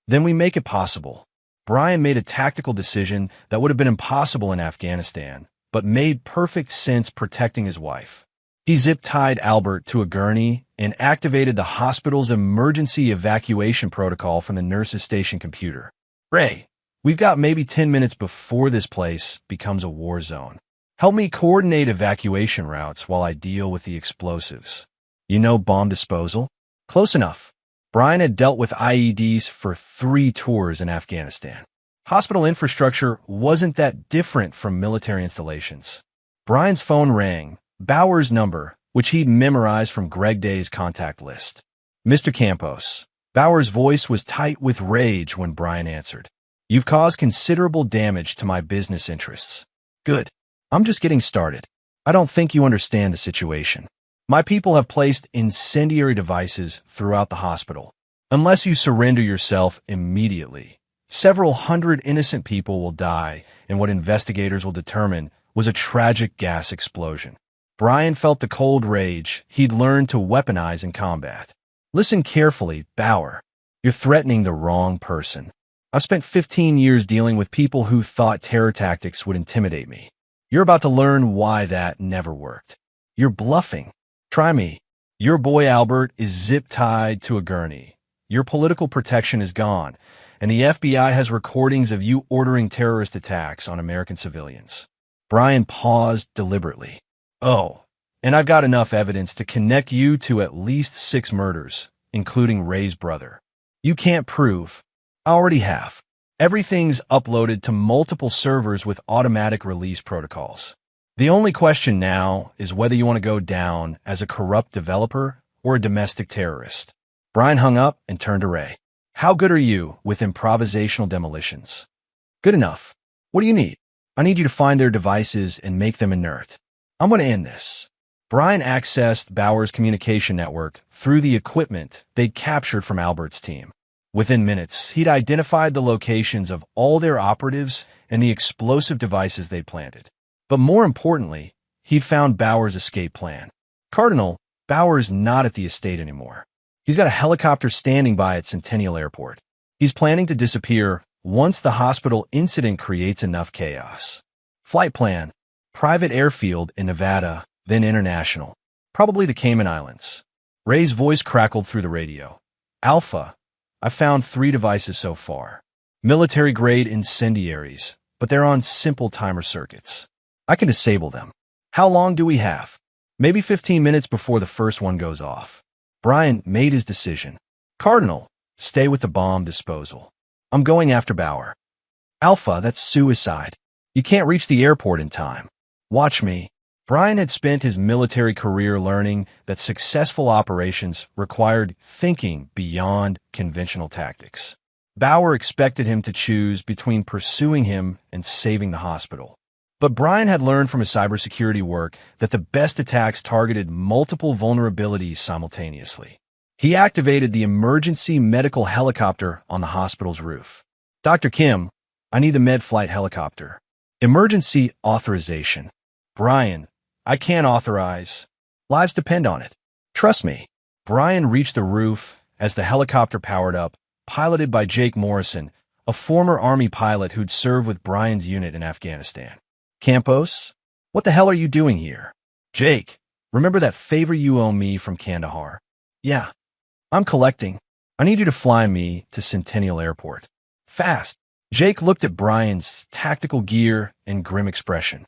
Then we make it possible. Brian made a tactical decision that would have been impossible in Afghanistan, but made perfect sense protecting his wife. He zip-tied Albert to a gurney and activated the hospital's emergency evacuation protocol from the nurse's station computer. Ray, we've got maybe 10 minutes before this place becomes a war zone. Help me coordinate evacuation routes while I deal with the explosives. You know bomb disposal? Close enough. Brian had dealt with IEDs for 3 tours in Afghanistan. Hospital infrastructure wasn't that different from military installations. Brian's phone rang, Bauer's number, which he'd memorized from Greg Day's contact list. Mr. Campos. Bauer's voice was tight with rage when Brian answered. You've caused considerable damage to my business interests. Good. I'm just getting started. I don't think you understand the situation. My people have placed incendiary devices throughout the hospital. Unless you surrender yourself immediately, several hundred innocent people will die in what investigators will determine was a tragic gas explosion. Brian felt the cold rage he'd learned to weaponize in combat. Listen carefully, Bauer. You're threatening the wrong person. I've spent 15 years dealing with people who thought terror tactics would intimidate me. You're about to learn why that never worked. You're bluffing. Try me. Your boy Albert is zip-tied to a gurney. Your political protection is gone, and the FBI has recordings of you ordering terrorist attacks on American civilians. Brian paused deliberately. Oh, and I've got enough evidence to connect you to at least 6 murders, including Ray's brother. You can't prove. I already have. Everything's uploaded to multiple servers with automatic release protocols. The only question now is whether you want to go down as a corrupt developer or a domestic terrorist. Brian hung up and turned to Ray. How good are you with improvisational demolitions? Good enough. What do you need? I need you to find their devices and make them inert. I'm going to end this. Brian accessed Bauer's communication network through the equipment they'd captured from Albert's team. Within minutes, he'd identified the locations of all their operatives and the explosive devices they'd planted. But more importantly, he'd found Bauer's escape plan. Cardinal, Bauer's not at the estate anymore. He's got a helicopter standing by at Centennial Airport. He's planning to disappear once the hospital incident creates enough chaos. Flight plan: private airfield in Nevada, then international. Probably the Cayman Islands. Ray's voice crackled through the radio. Alpha, I've found 3 devices so far. Military-grade incendiaries, but they're on simple timer circuits. I can disable them. How long do we have? Maybe 15 minutes before the first one goes off. Brian made his decision. Cardinal, stay with the bomb disposal. I'm going after Bauer. Alpha, that's suicide. You can't reach the airport in time. Watch me. Brian had spent his military career learning that successful operations required thinking beyond conventional tactics. Bauer expected him to choose between pursuing him and saving the hospital. But Brian had learned from his cybersecurity work that the best attacks targeted multiple vulnerabilities simultaneously. He activated the emergency medical helicopter on the hospital's roof. Dr. Kim, I need the med flight helicopter. Emergency authorization. Brian, I can't authorize. Lives depend on it. Trust me. Brian reached the roof as the helicopter powered up, piloted by Jake Morrison, a former Army pilot who'd served with Brian's unit in Afghanistan. Campos, what the hell are you doing here? Jake, remember that favor you owe me from Kandahar? Yeah. I'm collecting. I need you to fly me to Centennial Airport. Fast. Jake looked at Brian's tactical gear and grim expression.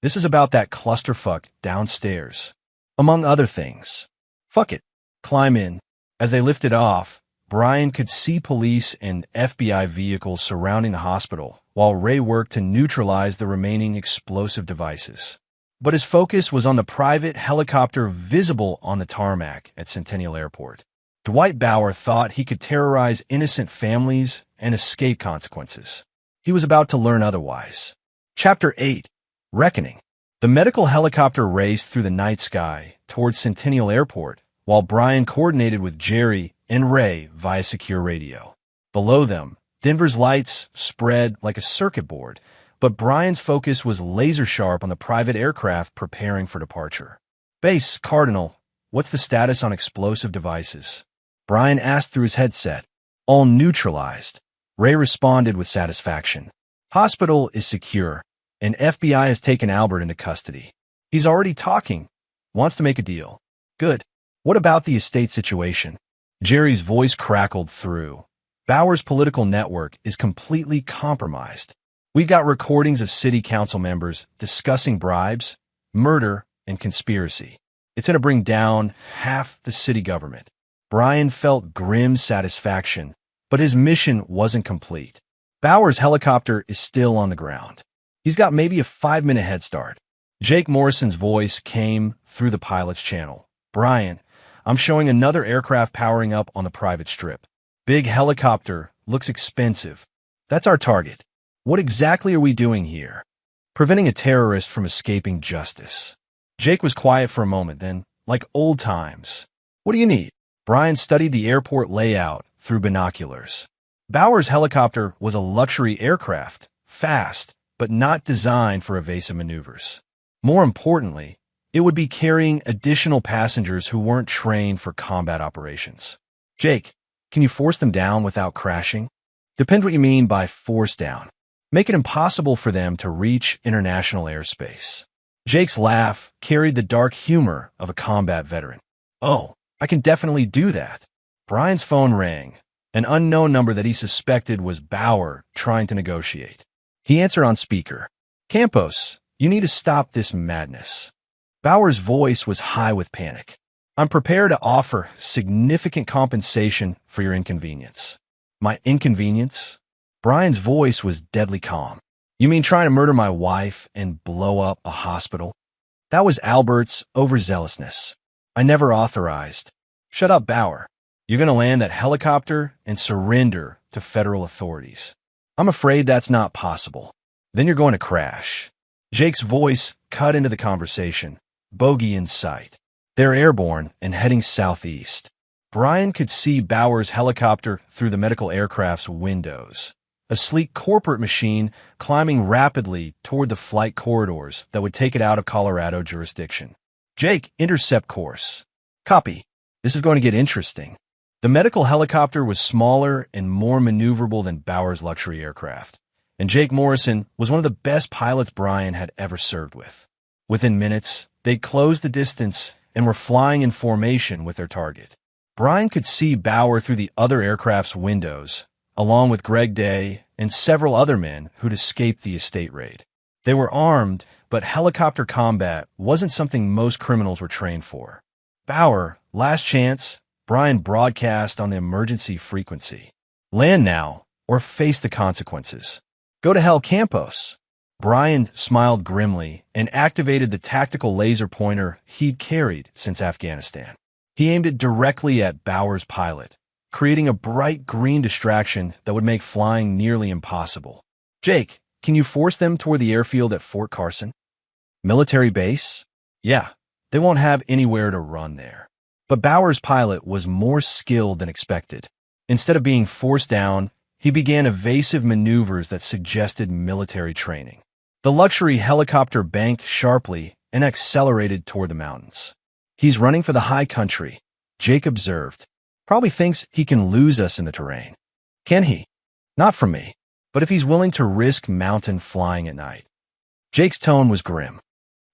This is about that clusterfuck downstairs, among other things. Fuck it. Climb in. As they lifted off, Brian could see police and FBI vehicles surrounding the hospital, while Ray worked to neutralize the remaining explosive devices. But his focus was on the private helicopter visible on the tarmac at Centennial Airport. Dwight Bauer thought he could terrorize innocent families and escape consequences. He was about to learn otherwise. Chapter 8. Reckoning. The medical helicopter raced through the night sky towards Centennial Airport, while Brian coordinated with Jerry and Ray via secure radio. Below them, Denver's lights spread like a circuit board, but Brian's focus was laser-sharp on the private aircraft preparing for departure. Base, Cardinal, what's the status on explosive devices? Brian asked through his headset. All neutralized. Ray responded with satisfaction. Hospital is secure, and FBI has taken Albert into custody. He's already talking. Wants to make a deal. Good. What about the estate situation? Jerry's voice crackled through. Bauer's political network is completely compromised. We've got recordings of city council members discussing bribes, murder, and conspiracy. It's going to bring down half the city government. Brian felt grim satisfaction, but his mission wasn't complete. Bauer's helicopter is still on the ground. He's got maybe a 5-minute head start. Jake Morrison's voice came through the pilot's channel. Brian, I'm showing another aircraft powering up on the private strip. Big helicopter, looks expensive. That's our target. What exactly are we doing here? Preventing a terrorist from escaping justice. Jake was quiet for a moment, then, like old times. What do you need? Brian studied the airport layout through binoculars. Bauer's helicopter was a luxury aircraft, fast, but not designed for evasive maneuvers. More importantly, it would be carrying additional passengers who weren't trained for combat operations. Jake, can you force them down without crashing? Depends what you mean by force down. Make it impossible for them to reach international airspace. Jake's laugh carried the dark humor of a combat veteran. Oh, I can definitely do that. Brian's phone rang, an unknown number that he suspected was Bauer trying to negotiate. He answered on speaker. Campos, you need to stop this madness. Bauer's voice was high with panic. I'm prepared to offer significant compensation for your inconvenience. My inconvenience? Brian's voice was deadly calm. You mean trying to murder my wife and blow up a hospital? That was Albert's overzealousness. I never authorized. Shut up, Bauer. You're going to land that helicopter and surrender to federal authorities. I'm afraid that's not possible. Then you're going to crash. Jake's voice cut into the conversation. Bogey in sight. They're airborne and heading southeast. Brian could see Bauer's helicopter through the medical aircraft's windows, a sleek corporate machine climbing rapidly toward the flight corridors that would take it out of Colorado jurisdiction. Jake, intercept course. Copy. This is going to get interesting. The medical helicopter was smaller and more maneuverable than Bauer's luxury aircraft, and Jake Morrison was one of the best pilots Brian had ever served with. Within minutes, they'd closed the distance and were flying in formation with their target. Brian could see Bauer through the other aircraft's windows, along with Greg Day and several other men who'd escaped the estate raid. They were armed, but helicopter combat wasn't something most criminals were trained for. Bauer, last chance, Brian broadcast on the emergency frequency. Land now, or face the consequences. Go to hell, Campos. Brian smiled grimly and activated the tactical laser pointer he'd carried since Afghanistan. He aimed it directly at Bauer's pilot, creating a bright green distraction that would make flying nearly impossible. Jake, can you force them toward the airfield at Fort Carson? Military base? Yeah, they won't have anywhere to run there. But Bauer's pilot was more skilled than expected. Instead of being forced down, he began evasive maneuvers that suggested military training. The luxury helicopter banked sharply and accelerated toward the mountains. He's running for the high country, Jake observed. Probably thinks he can lose us in the terrain. Can he? Not from me, but if he's willing to risk mountain flying at night. Jake's tone was grim.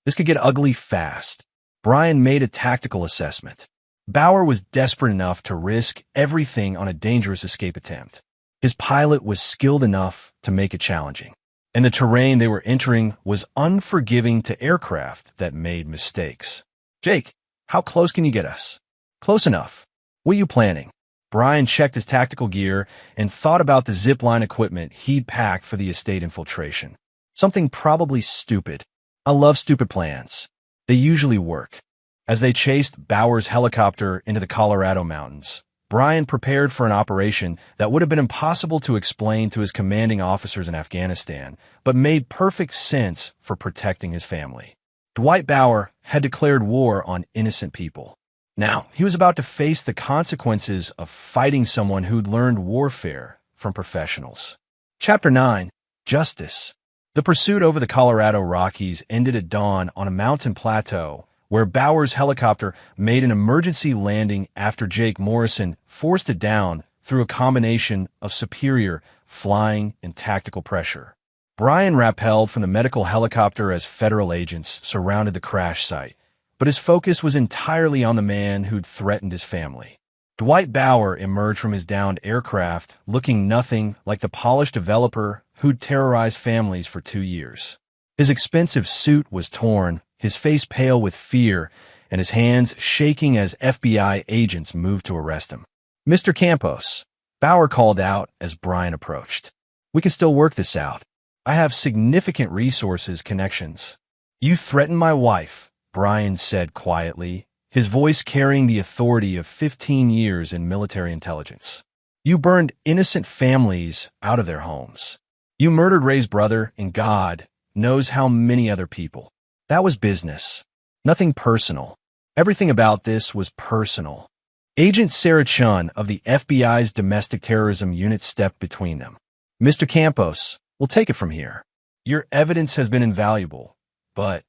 This could get ugly fast. Brian made a tactical assessment. Bauer was desperate enough to risk everything on a dangerous escape attempt. His pilot was skilled enough to make it challenging, and the terrain they were entering was unforgiving to aircraft that made mistakes. Jake, how close can you get us? Close enough. What are you planning? Brian checked his tactical gear and thought about the zipline equipment he'd packed for the estate infiltration. Something probably stupid. I love stupid plans. They usually work. As they chased Bauer's helicopter into the Colorado mountains, Brian prepared for an operation that would have been impossible to explain to his commanding officers in Afghanistan, but made perfect sense for protecting his family. Dwight Bauer had declared war on innocent people. Now, he was about to face the consequences of fighting someone who'd learned warfare from professionals. Chapter 9. Justice. The pursuit over the Colorado Rockies ended at dawn on a mountain plateau where Bauer's helicopter made an emergency landing after Jake Morrison forced it down through a combination of superior flying and tactical pressure. Brian rappelled from the medical helicopter as federal agents surrounded the crash site, but his focus was entirely on the man who'd threatened his family. Dwight Bauer emerged from his downed aircraft looking nothing like the polished developer who'd terrorized families for 2 years. His expensive suit was torn, his face pale with fear, and his hands shaking as FBI agents moved to arrest him. Mr. Campos, Bauer called out as Brian approached. We can still work this out. I have significant resources connections. You threatened my wife, Brian said quietly, his voice carrying the authority of 15 years in military intelligence. You burned innocent families out of their homes. You murdered Ray's brother, and God knows how many other people. That was business. Nothing personal. Everything about this was personal. Agent Sarah Chun of the FBI's Domestic Terrorism Unit stepped between them. Mr. Campos, we'll take it from here. Your evidence has been invaluable, but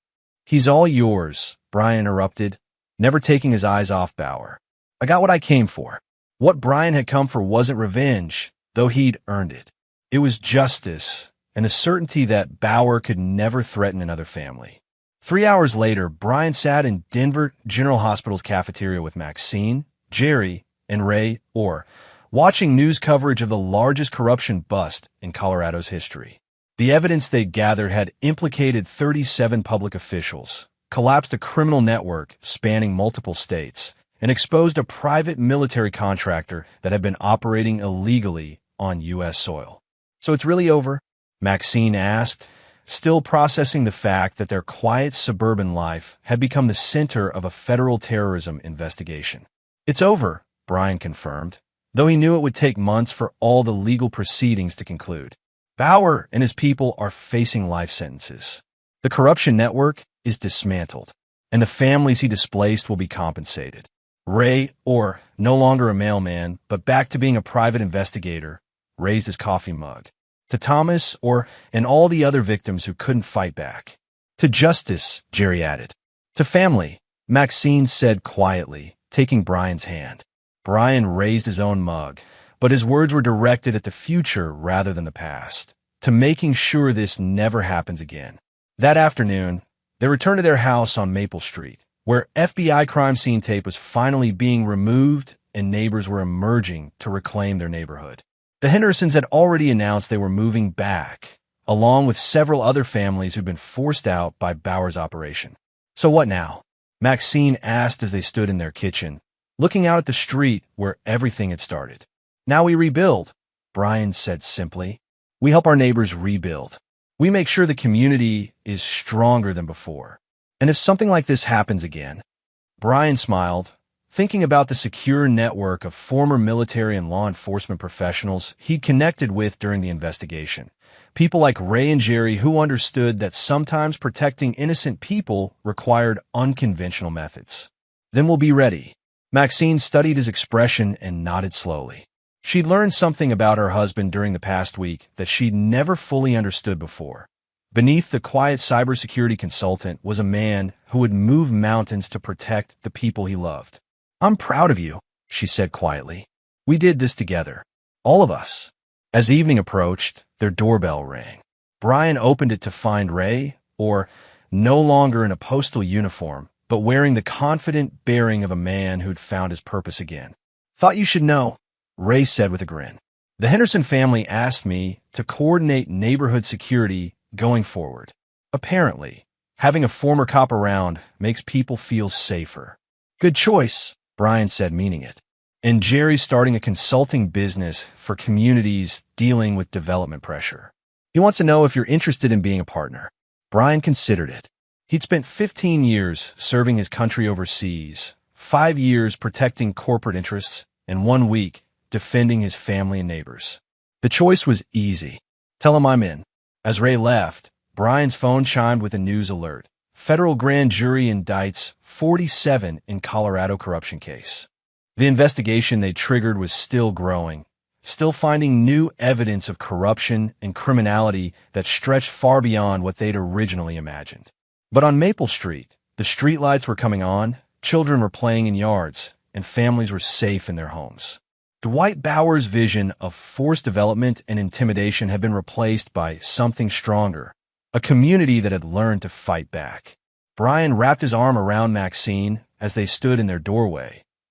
he's all yours, Brian interrupted, never taking his eyes off Bauer. I got what I came for. What Brian had come for wasn't revenge, though he'd earned it. It was justice and the certainty that Bauer could never threaten another family. 3 hours later, Brian sat in Denver General Hospital's cafeteria with Maxine, Jerry, and Ray Orr, watching news coverage of the largest corruption bust in Colorado's history. The evidence they'd gathered had implicated 37 public officials, collapsed a criminal network spanning multiple states, and exposed a private military contractor that had been operating illegally on U.S. soil. So it's really over? Maxine asked, still processing the fact that their quiet suburban life had become the center of a federal terrorism investigation. It's over, Brian confirmed, though he knew it would take months for all the legal proceedings to conclude. Bauer and his people are facing life sentences. The corruption network is dismantled, and the families he displaced will be compensated. Ray, or no longer a mailman, but back to being a private investigator, raised his coffee mug. To Thomas, and all the other victims who couldn't fight back. To justice, Jerry added. To family, Maxine said quietly, taking Brian's hand. Brian raised his own mug, but his words were directed at the future rather than the past, to making sure this never happens again. That afternoon, they returned to their house on Maple Street, where FBI crime scene tape was finally being removed and neighbors were emerging to reclaim their neighborhood. The Hendersons had already announced they were moving back, along with several other families who'd been forced out by Bauer's operation. So what now? Maxine asked as they stood in their kitchen, looking out at the street where everything had started. Now we rebuild, Brian said simply. We help our neighbors rebuild. We make sure the community is stronger than before. And if something like this happens again, Brian smiled, thinking about the secure network of former military and law enforcement professionals he'd connected with during the investigation. People like Ray and Jerry who understood that sometimes protecting innocent people required unconventional methods. Then we'll be ready. Maxine studied his expression and nodded slowly. She'd learned something about her husband during the past week that she'd never fully understood before. Beneath the quiet cybersecurity consultant was a man who would move mountains to protect the people he loved. I'm proud of you, she said quietly. We did this together. All of us. As evening approached, their doorbell rang. Brian opened it to find Ray, no longer in a postal uniform, but wearing the confident bearing of a man who'd found his purpose again. Thought you should know, Ray said with a grin. The Henderson family asked me to coordinate neighborhood security going forward. Apparently, having a former cop around makes people feel safer. Good choice, Brian said, meaning it. And Jerry's starting a consulting business for communities dealing with development pressure. He wants to know if you're interested in being a partner. Brian considered it. He'd spent 15 years serving his country overseas, 5 years protecting corporate interests, and 1 week defending his family and neighbors. The choice was easy. Tell him I'm in. As Ray left, Brian's phone chimed with a news alert. Federal grand jury indicts 47 in Colorado corruption case. The investigation they triggered was still growing, still finding new evidence of corruption and criminality that stretched far beyond what they'd originally imagined. But on Maple Street, the streetlights were coming on, children were playing in yards, and families were safe in their homes. Dwight Bauer's vision of forced development and intimidation had been replaced by something stronger, a community that had learned to fight back. Brian wrapped his arm around Maxine as they stood in their doorway,